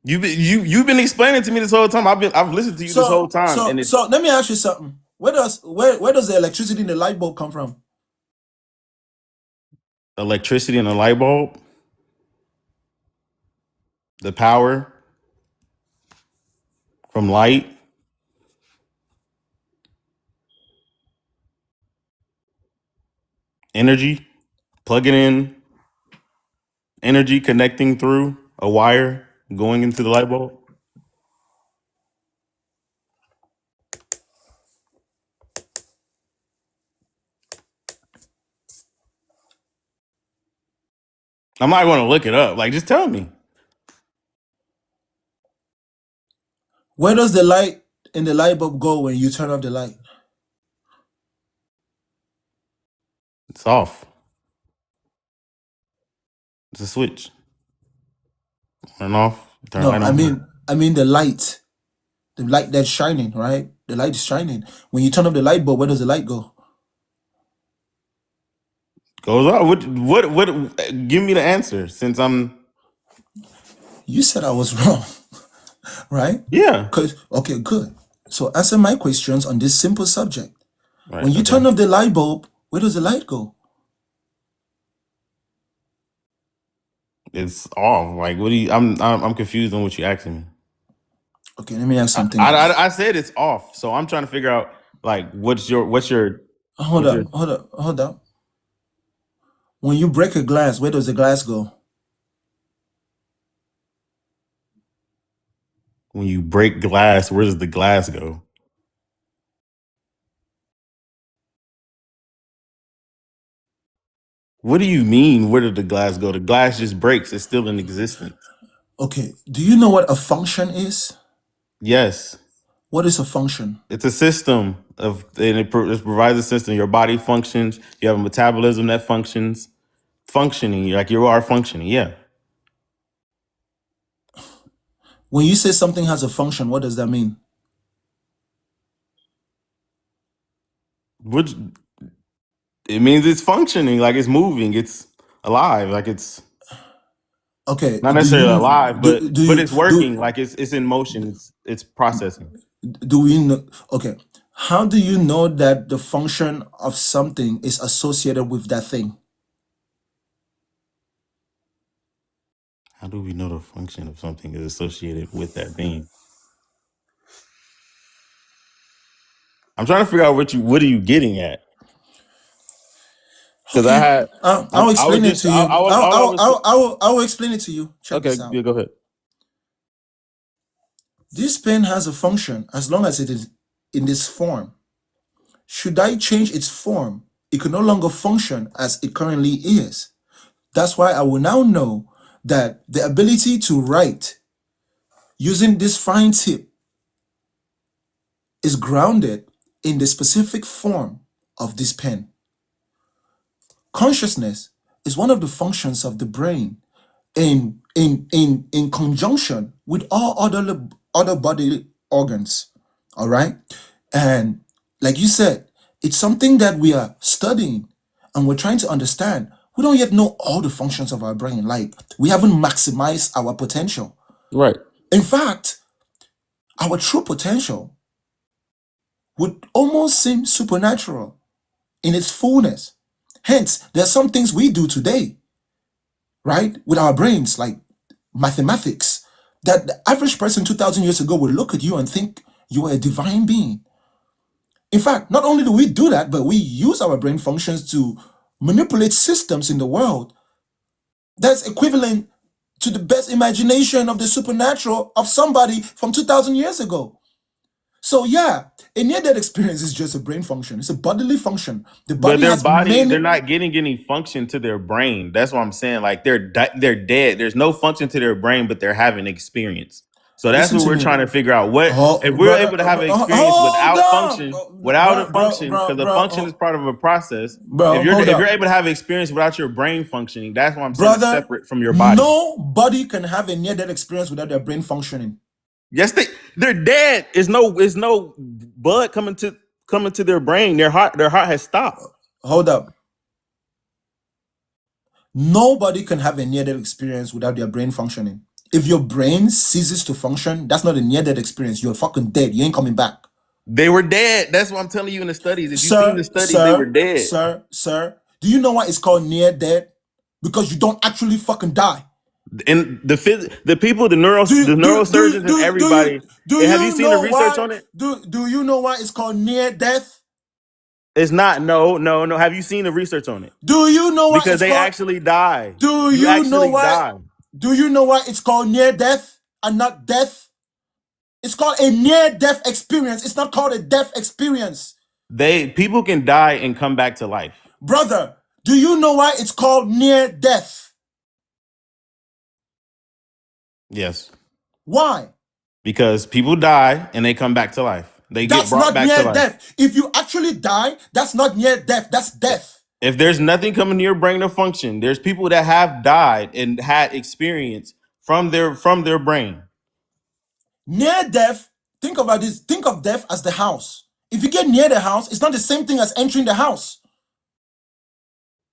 S7: You've been explaining to me this whole time. I've listened to you this whole time, and it's
S1: So let me ask you something. Where does the electricity in the light bulb come from?
S7: electricity in a light bulb, the power from light. Energy, plug it in, energy connecting through a wire going into the light bulb. I'm not going to look it up. Like, just tell me.
S1: Where does the light in the light bulb go when you turn off the light?
S7: It's off. It's a switch. Turn off. Turn
S1: No,
S7: light on.
S1: I mean the light that's shining, right? The light is shining. When you turn off the light bulb, where does the light go?
S7: Goes off. What? Give me the answer. Since I'm.
S1: You said I was wrong, right?
S7: Yeah.
S1: Okay, good. So answer my questions on this simple subject.
S7: Right.
S1: When you
S7: Okay.
S1: turn off the light bulb, where does the light go?
S7: It's off. Like, what do you? I'm confused on what you're asking me.
S1: Okay, let me ask something else.
S7: I said it's off, so I'm trying to figure out like what's your
S1: Hold up. When you break a glass, where does the glass go?
S7: when you break glass, where does the glass go? What do you mean? Where did the glass go? The glass just breaks. It's still in existence.
S1: Okay, do you know what a function is?
S7: Yes,
S1: What is a function?
S7: it's a system of, and it provides a system. Your body functions. You have a metabolism that functions. Functioning, like you are functioning. Yeah.
S1: When you say something has a function, what does that mean?
S7: Which it means it's functioning, like it's moving, it's alive, like it's
S1: Okay,
S7: not
S1: do
S7: necessarily
S1: you
S7: alive,
S1: do
S7: but
S1: do you
S7: it's working,
S1: do
S7: like it's in motion, it's processing.
S1: do we know? Okay, how do you know that the function of something is associated with that thing?
S7: How do we know the function of something is associated with that thing? I'm trying to figure out what are you getting at? Because I
S1: Okay,
S7: had
S1: I'll
S7: I would
S1: explain it
S7: just
S1: to you.
S7: I would all I was
S1: I will explain it to you. Check
S7: okay,
S1: this out.
S7: yeah, go ahead.
S1: This pen has a function as long as it is in this form. Should I change its form, it can no longer function as it currently is. That's why I will now know that the ability to write using this fine tip is grounded in the specific form of this pen. Consciousness is one of the functions of the brain in conjunction with all other body organs. All right? And like you said, it's something that we are studying and we're trying to understand. We don't yet know all the functions of our brain. Like we haven't maximized our potential.
S7: Right.
S1: In fact, our true potential would almost seem supernatural in its fullness. Hence, there are some things we do today, right, with our brains, like mathematics, that the average person 2,000 years ago would look at you and think you are a divine being. In fact, not only do we do that, but we use our brain functions to manipulate systems in the world that's equivalent to the best imagination of the supernatural of somebody from 2,000 years ago. So yeah, a near-death experience is just a brain function. It's a bodily function. The
S7: But
S1: body
S7: their
S1: has
S7: body, they're
S1: many.
S7: not getting any function to their brain. That's what I'm saying. Like they're dead. There's no function to their brain, but they're having experience. So that's
S1: Listen
S7: what
S1: to
S7: we're
S1: me.
S7: trying to figure out. What if
S1: Oh,
S7: we're able to have an experience
S1: hold on,
S7: without a function, because a function is
S1: bro,
S7: part of a process.
S1: bro, hold
S7: If you're
S1: up,
S7: able to have experience without your brain functioning, that's what I'm saying. It's
S1: brother.
S7: separate from your body.
S1: Nobody can have a near-death experience without their brain functioning.
S7: Yes, they're dead. There's no blood coming to their brain. Their heart has stopped.
S1: Hold up. Nobody can have a near-death experience without their brain functioning. If your brain ceases to function, that's not a near-death experience. You're fucking dead. You ain't coming back.
S7: They were dead. That's what I'm telling you in the studies. If you seen the
S1: Sir,
S7: studies, they were
S1: sir,
S7: dead.
S1: sir. Do you know why it's called near-death? Because you don't actually fucking die.
S7: And the people, the
S1: Do you
S7: neurosurgeons and everybody. Have you seen the research on it?
S1: Do you know why it's called near-death?
S7: It's not. No. Have you seen the research on it?
S1: Do you know why
S7: Because
S1: it's
S7: they
S1: called?
S7: actually die.
S1: Do
S7: You
S1: you know
S7: actually
S1: why?
S7: die.
S1: Do you know why it's called near-death and not death? It's called a near-death experience. It's not called a death experience.
S7: People can die and come back to life.
S1: Brother, do you know why it's called near death?
S7: Yes.
S1: Why?
S7: Because people die and they come back to life. They get
S1: That's
S7: brought
S1: not
S7: back to
S1: near
S7: life.
S1: death. If you actually die, that's not near death. That's death.
S7: If there's nothing coming to your brain to function, there's people that have died and had experience from their brain.
S1: Near death, think about this. Think of death as the house. If you get near the house, it's not the same thing as entering the house.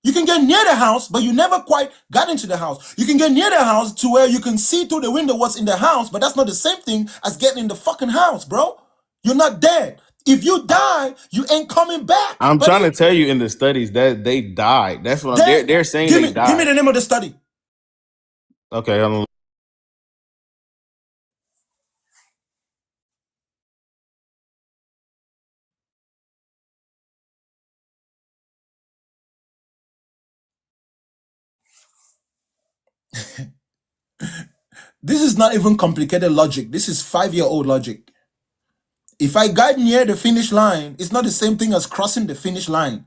S1: You can get near the house, but you never quite got into the house. You can get near the house to where you can see through the window what's in the house, but that's not the same thing as getting in the fucking house, bro. You're not dead. If you die, you ain't coming back.
S7: I'm
S1: But
S7: trying to tell you in the studies that they died. That's what
S1: then,
S7: they're saying.
S1: give
S7: They
S1: me
S7: died.
S1: the name of the study.
S7: Okay, I don't.
S1: This is not even complicated logic. This is 5-year-old logic. If I got near the finish line, it's not the same thing as crossing the finish line.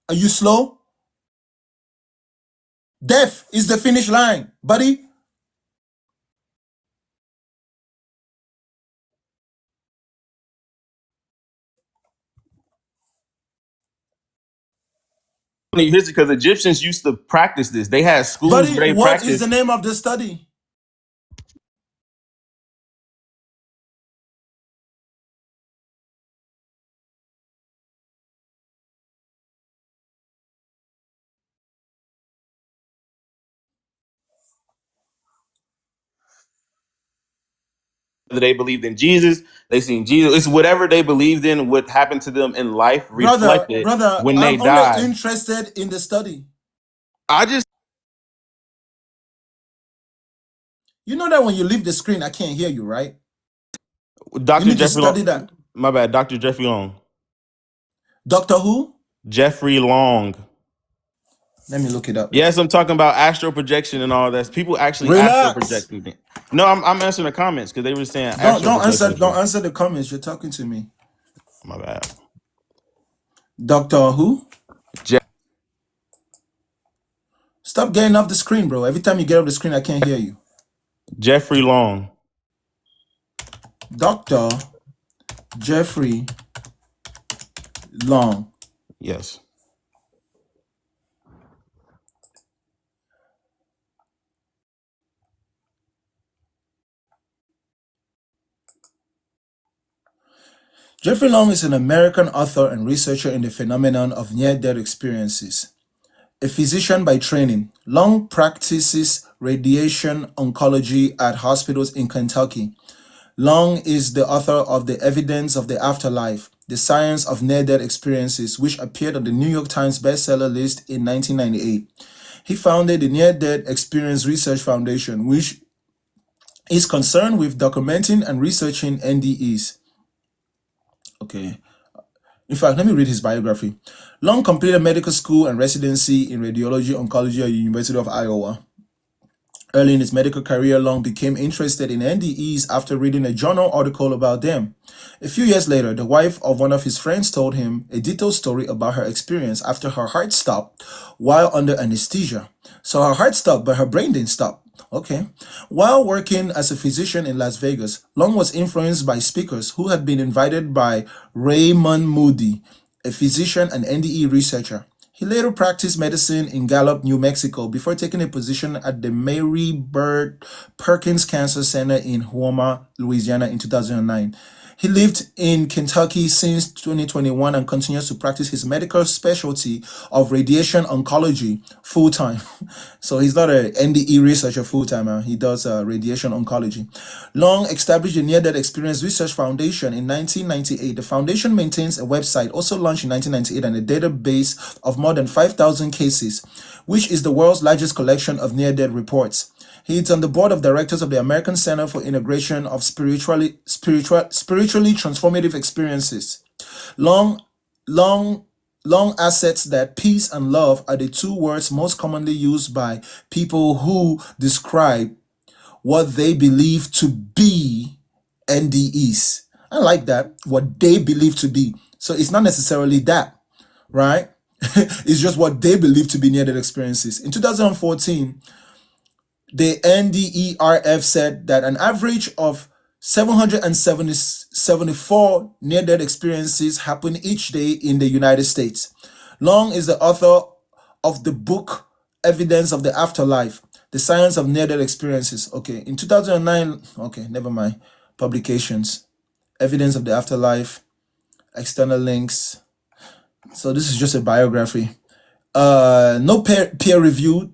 S1: Are you slow? Death is the finish line, buddy.
S7: Because Egyptians used to practice this. They had schools where
S1: Buddy,
S7: they
S1: what is
S7: practiced.
S1: the name of the study?
S7: They believed in Jesus. They seen Jesus. It's whatever they believed in. What happened to them in life reflected
S1: Brother,
S7: when they
S1: I'm only
S7: died.
S1: interested in the study.
S7: I just
S1: You know that when you leave the screen, I can't hear you, right? You
S7: Dr.
S1: need to
S7: Jeffrey
S1: study
S7: Long.
S1: that.
S7: My bad, Dr. Jeffrey Long.
S1: Doctor who?
S7: Jeffrey Long.
S1: Let me look it up.
S7: Yes, I'm talking about astral projection and all that. People actually astral
S1: Relax.
S7: projecting. No, I'm answering the comments because they were saying astral
S1: Don't
S7: projection.
S1: answer the comments. You're talking to me.
S7: My bad.
S1: Doctor who?
S7: Je-
S1: Stop getting off the screen, bro. Every time you get off the screen, I can't hear you.
S7: Jeffrey Long.
S1: Dr. Jeffrey Long.
S7: Yes.
S1: Jeffrey Long is an American author and researcher in the phenomenon of near-death experiences. A physician by training, Long practices radiation oncology at hospitals in Kentucky. Long is the author of The Evidence of the Afterlife, The Science of Near-Death Experiences, which appeared on the New York Times bestseller list in 1998. He founded the Near-Death Experience Research Foundation, which is concerned with documenting and researching NDEs. Okay. In fact, let me read his biography. Long completed medical school and residency in radiology oncology at the University of Iowa. Early in his medical career, Long became interested in NDEs after reading a journal article about them. A few years later, the wife of one of his friends told him a detailed story about her experience after her heart stopped while under anesthesia. So her heart stopped, but her brain didn't stop. Okay. While working as a physician in Las Vegas, Long was influenced by speakers who had been invited by Raymond Moody, a physician and NDE researcher. He later practiced medicine in Gallup, New Mexico, before taking a position at the Mary Bird Perkins Cancer Center in Houma, Louisiana in 2009. He lived in Kentucky since 2021 and continues to practice his medical specialty of radiation oncology full time. So he's not a NDE researcher full time. He does radiation oncology. Long established the Near Death Experience Research Foundation in 1998. The foundation maintains a website, also launched in 1998, and a database of more than 5,000 cases, which is the world's largest collection of near-death reports. He is on the board of directors of the American Center for Integration of Spiritually Transformative Experiences. Long assets that peace and love are the two words most commonly used by people who describe what they believe to be NDEs. I like that, what they believe to be. So it's not necessarily that, right? It's just what they believe to be near-death experiences. In 2014, the NDERF said that an average of 774 near-death experiences happen each day in the United States. Long is the author of the book Evidence of the Afterlife, The Science of Near-Death Experiences. Okay, in 2009, okay, never mind. Publications, Evidence of the Afterlife, external links. So this is just a biography. No peer-reviewed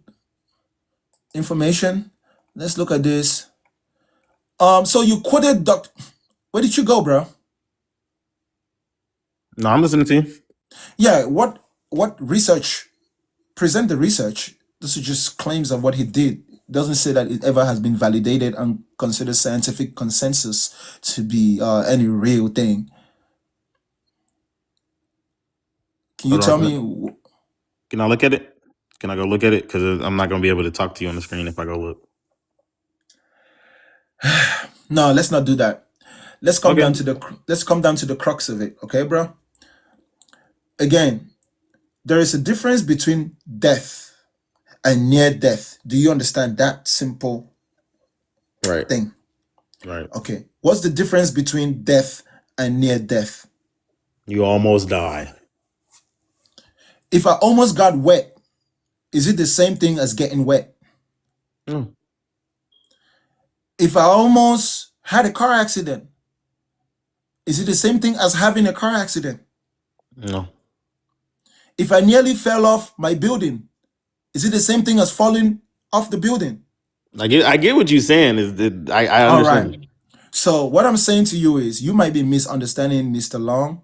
S1: information. Let's look at this. So you quoted where did you go, bro?
S7: No, I'm listening to you.
S1: Yeah, what research? Present the research. This is just claims of what he did. Doesn't say that it ever has been validated and considered scientific consensus to be any real thing. Can you
S7: Hold
S1: tell
S7: on.
S1: me?
S7: Can I look at it? Can I go look at it? Because I'm not going to be able to talk to you on the screen if I go look.
S1: No, let's not do that. Let's come
S7: Okay.
S1: down to the crux of it, okay, bro? Again, there is a difference between death and near death. Do you understand that simple
S7: Right.
S1: thing?
S7: Right.
S1: Okay. What's the difference between death and near death?
S7: You almost died.
S1: If I almost got wet, is it the same thing as getting wet?
S7: Mm.
S1: If I almost had a car accident, is it the same thing as having a car accident?
S7: No.
S1: If I nearly fell off my building, is it the same thing as falling off the building?
S7: I get what you're saying. Is that I
S1: All
S7: understand.
S1: right. So what I'm saying to you is you might be misunderstanding Mr. Long,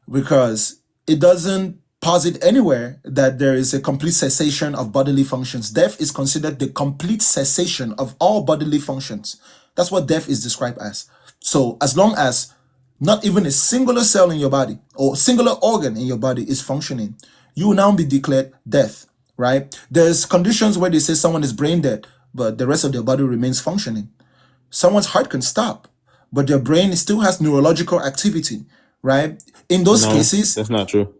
S1: because it doesn't posit anywhere that there is a complete cessation of bodily functions. Death is considered the complete cessation of all bodily functions. That's what death is described as. So as long as not even a singular cell in your body or singular organ in your body is functioning, you will now be declared death, right? There's conditions where they say someone is brain dead, but the rest of their body remains functioning. Someone's heart can stop, but their brain still has neurological activity, right? In those
S7: No,
S1: cases,
S7: that's not true.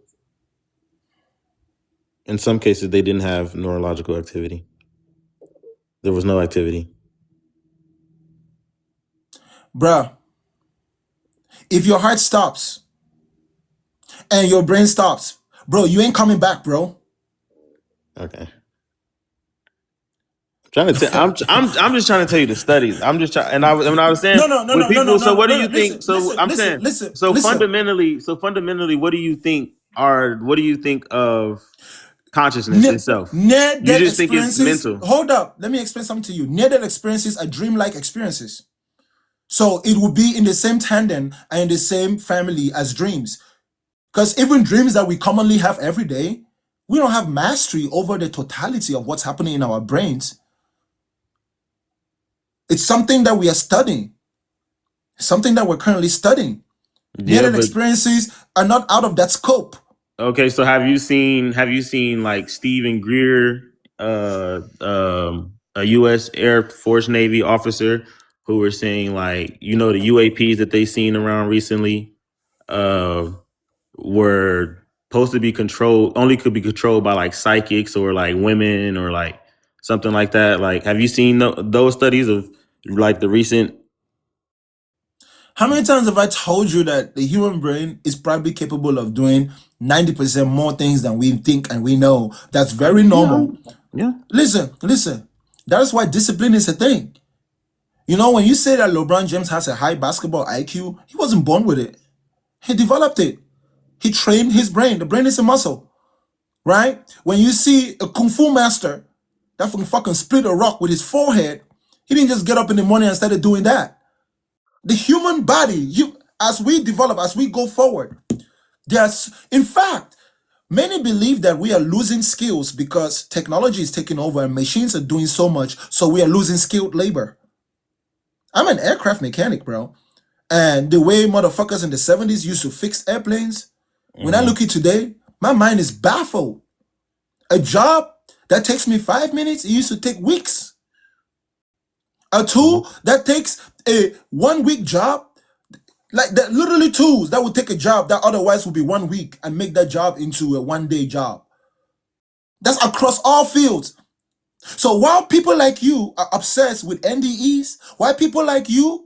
S7: In some cases, they didn't have neurological activity. There was no activity.
S1: bruh, if your heart stops and your brain stops, bro, you ain't coming back, bro.
S7: Okay. I'm just trying to tell you the studies. I'm just trying, and I was saying when people. So what do you think? So I'm saying. So fundamentally, what do you think of consciousness itself? You
S1: Near-death
S7: just think it's
S1: experiences.
S7: mental.
S1: Hold up, let me explain something to you. Near-death experiences are dreamlike experiences. So it will be in the same tandem and in the same family as dreams. Because even dreams that we commonly have every day, we don't have mastery over the totality of what's happening in our brains. It's something that we are studying, something that we're currently studying.
S7: Yeah,
S1: Near-death
S7: but
S1: experiences are not out of that scope.
S7: okay. So have you seen like Stephen Greer, a U.S. Air Force Navy officer, who were saying like, the UAPs that they seen around recently, were supposed to be could be controlled by like psychics or like women or like something like that. Like, have you seen those studies of like the recent?
S1: How many times have I told you that the human brain is probably capable of doing 90% more things than we think and we know? That's very normal.
S7: Yeah.
S1: Listen. That's why discipline is a thing. You know, when you say that LeBron James has a high basketball IQ, he wasn't born with it. He developed it. He trained his brain. The brain is a muscle, right? When you see a kung fu master that fucking split a rock with his forehead, he didn't just get up in the morning and started doing that. The human body, as we develop, as we go forward, in fact, many believe that we are losing skills because technology is taking over and machines are doing so much, so we are losing skilled labor. I'm an aircraft mechanic, bro. And the way motherfuckers in the 70s used to fix airplanes, when I look at today, my mind is baffled. A job that takes me 5 minutes, it used to take weeks. A tool that takes a 1 week job, like that, literally tools that would take a job that otherwise would be 1 week and make that job into a 1 day job. That's across all fields. So while people like you are obsessed with NDEs, while people like you,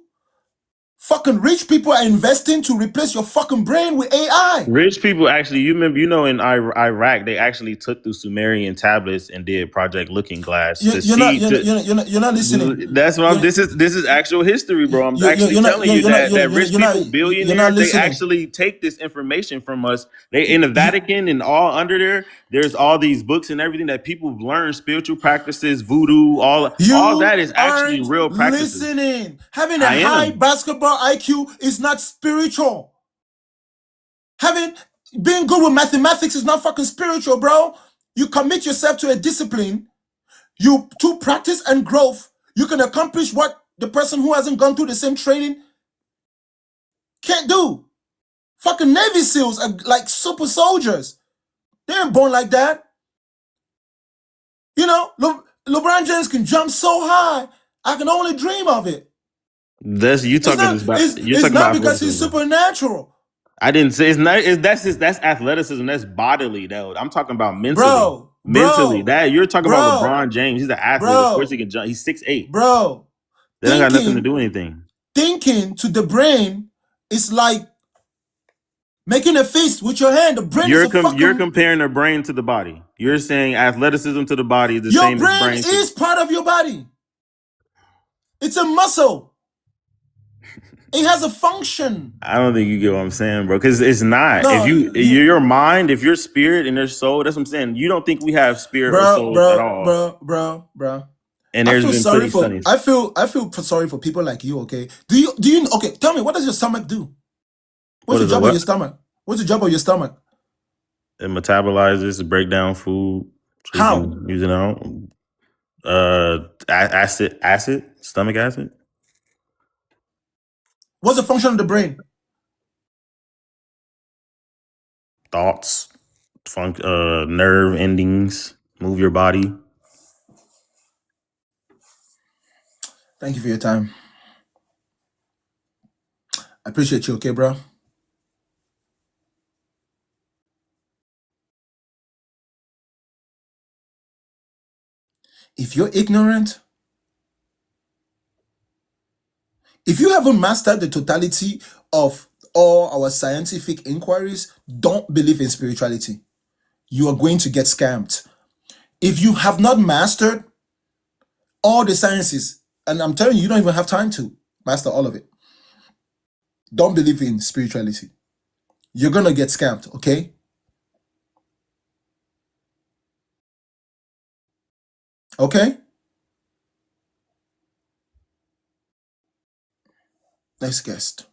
S1: fucking rich people are investing to replace your fucking brain with AI.
S7: Rich people actually, you remember, you know, in Iraq, they actually took the Sumerian tablets and did Project Looking Glass
S1: You're not listening.
S7: That's what this is actual history, bro. I'm actually telling you that rich people, billionaires, they actually take this information from us. They in the Vatican and all under there. There's all these books and everything that people have learned, spiritual practices, voodoo, all that is actually real practices.
S1: Listening, having a high basketball IQ is not spiritual. Being good with mathematics is not fucking spiritual, bro. You commit yourself to a discipline. You to practice and growth. You can accomplish what the person who hasn't gone through the same training can't do. Fucking Navy SEALs are like super soldiers. They ain't born like that. You know, LeBron James can jump so high. I can only dream of it.
S7: That's you talking about.
S1: It's not because he's supernatural.
S7: I didn't say it's not. That's athleticism. That's bodily, though. I'm talking about mentally.
S1: Bro,
S7: that you're talking about LeBron James. He's an athlete. Of course he can jump. He's 6'8".
S1: Bro,
S7: that ain't got nothing to do with anything.
S1: Thinking to the brain is like making a fist with your hand. The brain
S7: you're comparing the brain to the body. You're saying athleticism to the body is the same as brain.
S1: Your brain is part of your body. It's a muscle. It has a function.
S7: I don't think you get what I'm saying, bro. Because it's not. No, if your mind, if your spirit and your soul, that's what I'm saying. You don't think we have spirit or soul at all,
S1: bro.
S7: And there's been studies.
S1: I feel sorry for people like you. Okay, do you? Okay, tell me, what does your stomach do? What's the job of your stomach? What's the job of your stomach?
S7: It metabolizes, break down food.
S1: So how?
S7: Use it out. Acid, stomach acid.
S1: What's the function of the brain?
S7: Thoughts, nerve endings, move your body.
S1: Thank you for your time. I appreciate you, okay, bro? If you're ignorant, if you haven't mastered the totality of all our scientific inquiries, don't believe in spirituality. You are going to get scammed. If you have not mastered all the sciences, and I'm telling you, you don't even have time to master all of it, don't believe in spirituality. You're going to get scammed, okay? Okay? Next guest.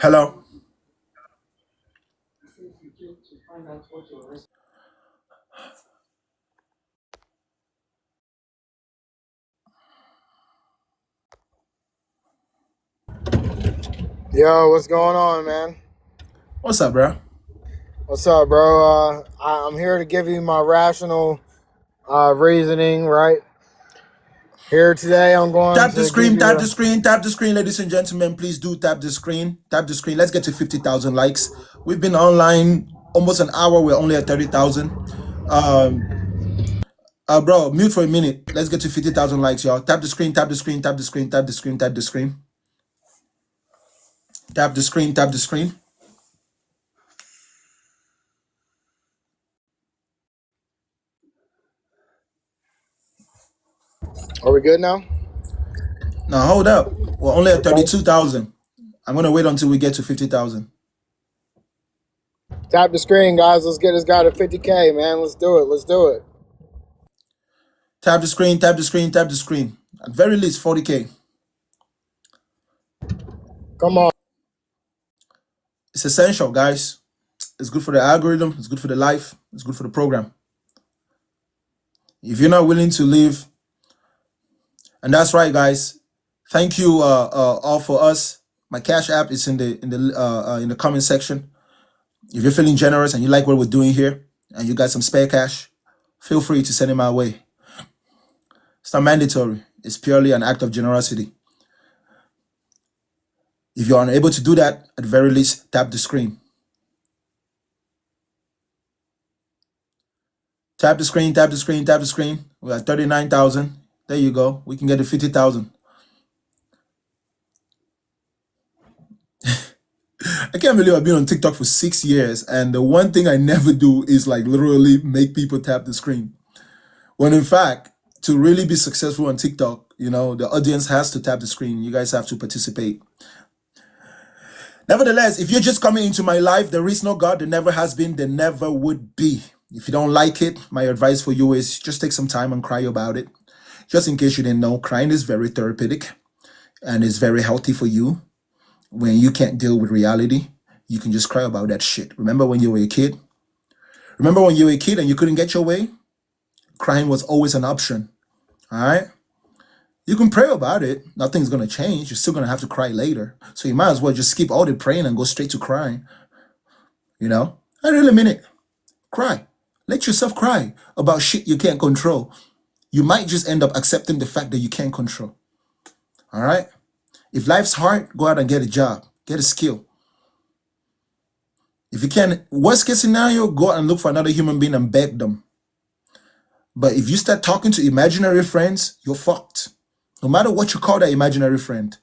S1: Hello.
S8: Yo, what's going on, man?
S1: What's up, bro?
S8: What's up, bro? I'm here to give you my rational reasoning, right? Here today, I'm going
S1: to tap the screen, ladies and gentlemen. Please do tap the screen. Tap the screen. Let's get to 50,000 likes. We've been online almost an hour. We're only at 30,000. Bro, mute for a minute. Let's get to 50,000 likes, y'all. Tap the screen, tap the screen, tap the screen, tap the screen, tap the screen. Tap the screen, tap the screen.
S8: Are we good now?
S1: Now hold up. We're only at 32,000. I'm gonna wait until we get to 50,000.
S8: Tap the screen, guys. Let's get this guy to 50K, man. Let's do it. Let's do it.
S1: Tap the screen, tap the screen, tap the screen. At very least 40K.
S8: Come on.
S1: It's essential, guys. It's good for the algorithm. It's good for the life. It's good for the program. If you're not willing to live, and that's right, guys. Thank you all for us. My Cash App is in the comment section. If you're feeling generous and you like what we're doing here, and you got some spare cash, feel free to send it my way. It's not mandatory. It's purely an act of generosity. If you're unable to do that, at the very least, tap the screen. Tap the screen, tap the screen, tap the screen. We're at 39,000. There you go. We can get to 50,000. I can't believe I've been on TikTok for 6 years, and the one thing I never do is like literally make people tap the screen. When in fact, to really be successful on TikTok, you know, the audience has to tap the screen. You guys have to participate. Nevertheless, if you're just coming into my life, there is no God, there never has been, there never would be. If you don't like it, my advice for you is just take some time and cry about it. Just in case you didn't know, crying is very therapeutic and it's very healthy for you. When you can't deal with reality, you can just cry about that shit. Remember when you were a kid? Remember when you were a kid and you couldn't get your way? Crying was always an option. All right? You can pray about it. Nothing's going to change. You're still going to have to cry later. So you might as well just skip all the praying and go straight to crying. You know? I really mean it. Cry. Let yourself cry about shit you can't control. You might just end up accepting the fact that you can't control. All right? If life's hard, go out and get a job. Get a skill. If you can, worst case scenario, go out and look for another human being and beg them. But if you start talking to imaginary friends, you're fucked. No matter what you call that imaginary friend.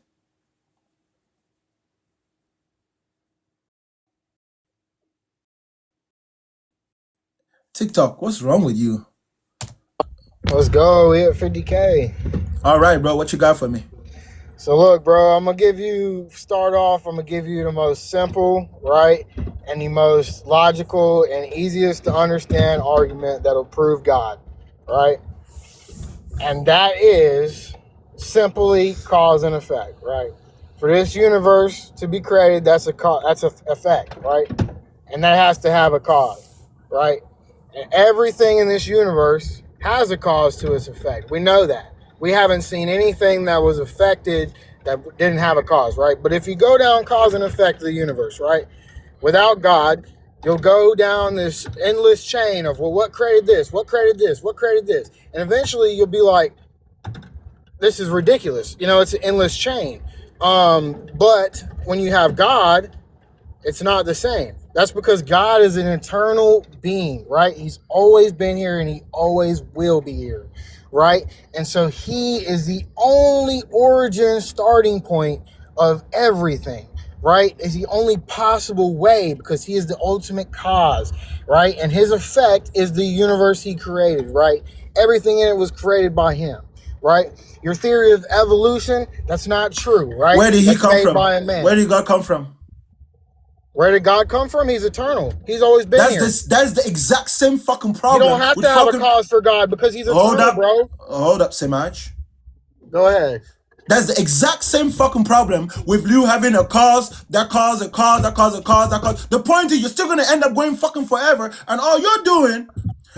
S1: TikTok, what's wrong with you?
S8: Let's go. We at 50K.
S1: All right, bro. What you got for me?
S8: So look, bro, I'm going to start off, I'm going to give you the most simple, right, and the most logical and easiest to understand argument that'll prove God, right? And that is simply cause and effect, right? For this universe to be created, that's an effect, right? And that has to have a cause, right? And everything in this universe has a cause to its effect. We know that. We haven't seen anything that was affected that didn't have a cause, right? But if you go down cause and effect of the universe, right? Without God, you'll go down this endless chain of, well, what created this? What created this? What created this? And eventually you'll be like, this is ridiculous. You know, it's an endless chain. But when you have God, it's not the same. That's because God is an eternal being, right? He's always been here and he always will be here, right? And so he is the only origin starting point of everything, right? Is the only possible way because he is the ultimate cause, right? And his effect is the universe he created, right? Everything in it was created by him, right? Your theory of evolution, that's not true, right?
S1: Where did he
S8: That's
S1: come
S8: made
S1: from?
S8: by a man.
S1: Where did God come from?
S8: Where did God come from? He's eternal. He's always been here.
S1: That's the exact same fucking
S8: You
S1: problem.
S8: don't have
S1: with
S8: to have a
S1: fucking-
S8: cause for God because he's
S1: Hold
S8: eternal,
S1: up,
S8: bro.
S1: Hold up, Semaj.
S8: Go ahead.
S1: That's the exact same fucking problem with you having a cause, that cause, a cause, that cause, a cause, that cause. The point is you're still gonna end up going fucking forever, and all you're doing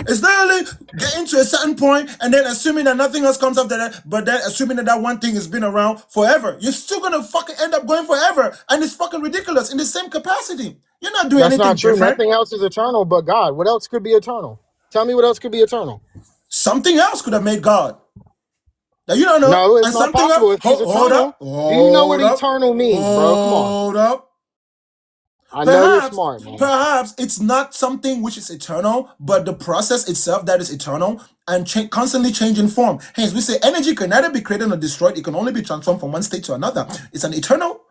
S1: is literally getting to a certain point and then assuming that nothing else comes after that, but then assuming that that one thing has been around forever. You're still gonna fucking end up going forever, and it's fucking ridiculous in the same capacity. You're not doing
S8: That's
S1: anything
S8: not true.
S1: different.
S8: Nothing else is eternal but God. What else could be eternal? Tell me what else could be eternal.
S1: Something else could have made God. Now you don't know.
S8: No, it's
S1: and
S8: not
S1: something
S8: possible
S1: else.
S8: if he's eternal. Do you know what eternal means, bro? Come on.
S1: Hold up.
S8: I know you're smart, man.
S1: Perhaps it's not something which is eternal, but the process itself that is eternal and constantly changing form. Hence, we say energy can neither be created nor destroyed. It can only be transformed from one state to another. It's an eternal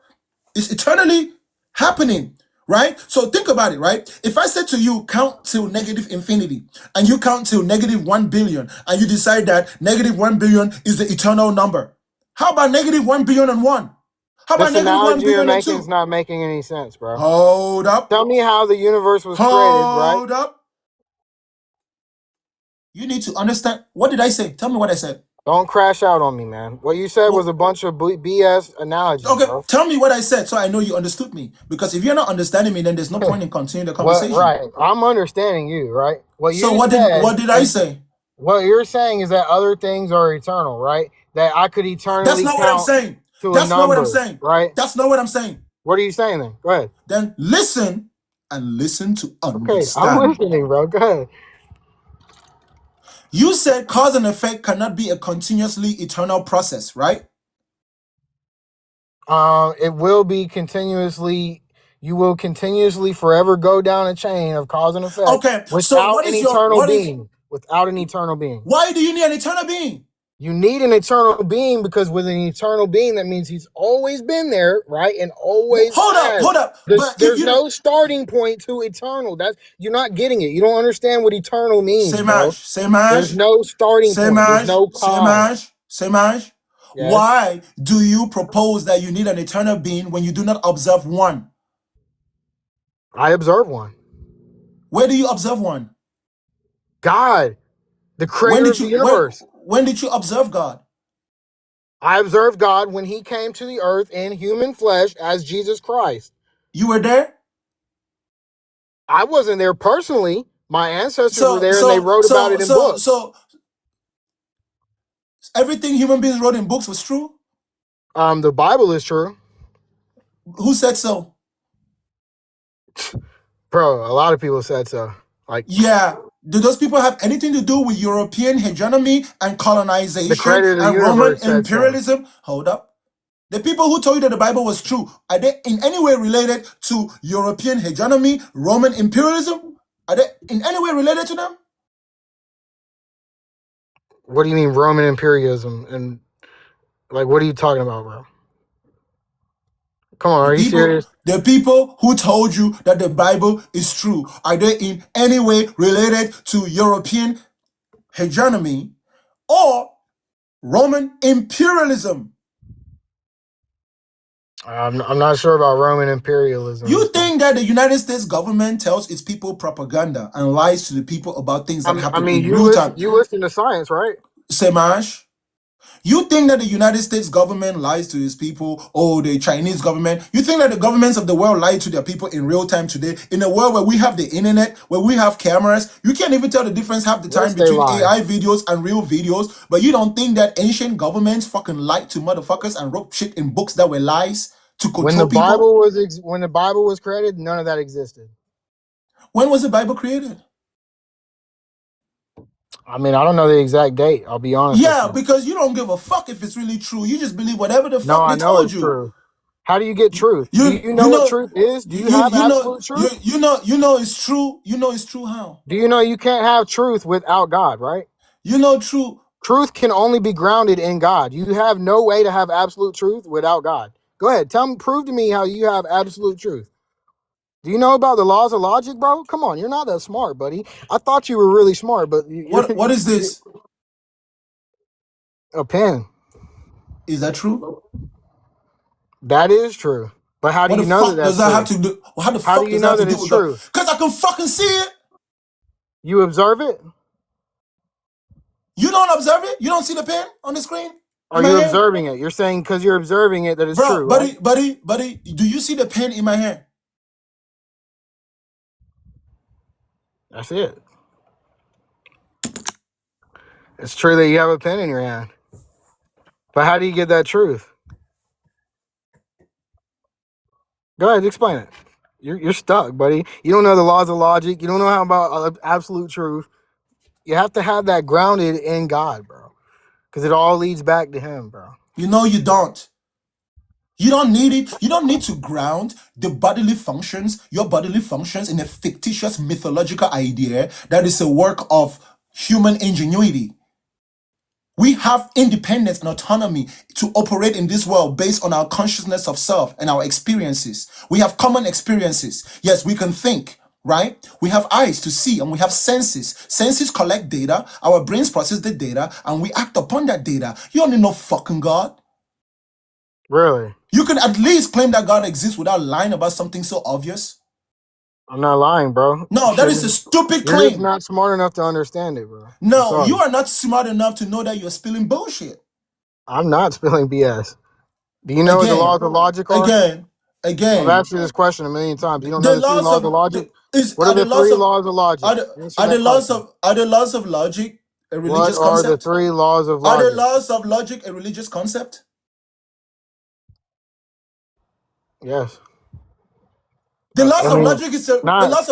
S1: It's eternally happening, right? So think about it, right? If I said to you, count till negative infinity, and you count till negative 1 billion, and you decide that negative 1 billion is the eternal number, how about negative 1 billion and 1? How about
S8: This
S1: negative 1
S8: analogy you're
S1: billion and
S8: making is
S1: 2?
S8: not making any sense, bro.
S1: Hold up.
S8: Tell me how the universe was created, right?
S1: Hold up. You need to understand. What did I say? Tell me what I said.
S8: Don't crash out on me, man. What you said was
S1: Well,
S8: a bunch of BS analogies,
S1: okay,
S8: bro.
S1: tell me what I said so I know you understood me. Because if you're not understanding me, then there's no point in continuing the
S8: What?
S1: conversation.
S8: Right. I'm understanding you, right? What
S1: So
S8: you
S1: what
S8: said,
S1: did I say?
S8: what you're saying is that other things are eternal, right? That I could
S1: That's
S8: eternally
S1: not what I'm
S8: count
S1: saying.
S8: to a
S1: That's not what I'm
S8: number,
S1: saying.
S8: right?
S1: That's not what I'm saying.
S8: What are you saying then? Go ahead.
S1: Then listen and listen to
S8: Okay, I'm
S1: understand.
S8: listening, bro. Go ahead.
S1: You said cause and effect cannot be a continuously eternal process, right?
S8: It will be continuously. You will continuously forever go down a chain of cause and effect
S1: Okay, so
S8: without an eternal being. Without an eternal being.
S1: Why do you need an eternal being?
S8: You need an eternal being because with an eternal being, that means he's always been there, right? And always
S1: Hold up. But if
S8: There's
S1: you
S8: no starting point to eternal. That's you're not getting it. You don't understand what eternal means, bro. There's no starting point. There's no cause. Yes.
S1: Why do you propose that you need an eternal being when you do not observe one?
S8: I observe one.
S1: Where do you observe one?
S8: God, the creator of the universe.
S1: When did you observe God?
S8: I observed God when he came to the earth in human flesh as Jesus Christ.
S1: You were there?
S8: I wasn't there personally. My ancestors were there and they wrote about it in books.
S1: So everything human beings wrote in books was true?
S8: The Bible is true.
S1: Who said so?
S8: Bro, a lot of people said so.
S1: Yeah. Do those people have anything to do with European hegemony and colonization and Roman imperialism? Hold up. The people who told you that the Bible was true, are they in any way related to European hegemony, Roman imperialism? Are they in any way related to them?
S8: What do you mean Roman imperialism? And what are you talking about, bro? Come on, are you serious?
S1: The people who told you that the Bible is true, are they in any way related to European hegemony or Roman imperialism?
S8: I'm not sure about Roman imperialism.
S1: You think that the United States government tells its people propaganda and lies to the people about things that happen in real time?
S8: You listen to science, right?
S1: Semash, you think that the United States government lies to its people, or the Chinese government? You think that the governments of the world lie to their people in real time today? In a world where we have the internet, where we have cameras, you can't even tell the difference half the time between AI videos and real videos. But you don't think that ancient governments fucking lied to motherfuckers and wrote shit in books that were lies to control people?
S8: When the Bible was created, none of that existed.
S1: When was the Bible created?
S8: I mean, I don't know the exact date. I'll be honest.
S1: Yeah, because you don't give a fuck if it's really true. You just believe whatever the fuck they told you.
S8: True. How do you get truth? Do you know what truth is? Do you have absolute truth?
S1: You know it's true. You know it's true how?
S8: Do you know you can't have truth without God, right?
S1: You know true.
S8: Truth can only be grounded in God. You have no way to have absolute truth without God. Go ahead. Prove to me how you have absolute truth. Do you know about the laws of logic, bro? Come on, you're not that smart, buddy. I thought you were really smart, but
S1: what is this?
S8: A pen.
S1: Is that true?
S8: That is true. But how do you know that that's true?
S1: Have to do? How the fuck
S8: do you know that it's true?
S1: Because I can fucking see it.
S8: You observe it?
S1: You don't observe it? You don't see the pen on the screen?
S8: Are you observing it? You're saying because you're observing it that it's true, right?
S1: Buddy, do you see the pen in my hand?
S8: That's it. It's true that you have a pen in your hand. But how do you get that truth? Go ahead, explain it. You're stuck, buddy. You don't know the laws of logic. You don't know how about absolute truth. You have to have that grounded in God, bro. Because it all leads back to him, bro.
S1: You know you don't. You don't need it. You don't need to ground the bodily functions, your bodily functions, in a fictitious mythological idea that is a work of human ingenuity. We have independence and autonomy to operate in this world based on our consciousness of self and our experiences. We have common experiences. Yes, we can think, right? We have eyes to see and we have senses. Senses collect data, our brains process the data, and we act upon that data. You don't need no fucking God.
S8: Really?
S1: You can at least claim that God exists without lying about something so obvious.
S8: I'm not lying, bro.
S1: No, that is a stupid
S8: You're just
S1: claim.
S8: not smart enough to understand it, bro. I'm
S1: No,
S8: sorry.
S1: you are not smart enough to know that you're spilling bullshit.
S8: I'm not spilling BS. Do you know what the
S1: Again,
S8: laws of logic are?
S1: again,
S8: I've
S1: again.
S8: asked you this question a million times. You don't know
S1: The
S8: the three
S1: laws
S8: laws of
S1: of
S8: logic?
S1: are the laws
S8: three
S1: of
S8: laws of logic? Answer
S1: are the
S8: that
S1: laws
S8: question.
S1: of logic a
S8: What
S1: religious
S8: are the
S1: concept?
S8: three laws of
S1: Are the
S8: logic?
S1: laws of logic a religious concept?
S8: Yes.
S1: The laws
S8: I
S1: of
S8: mean,
S1: logic is a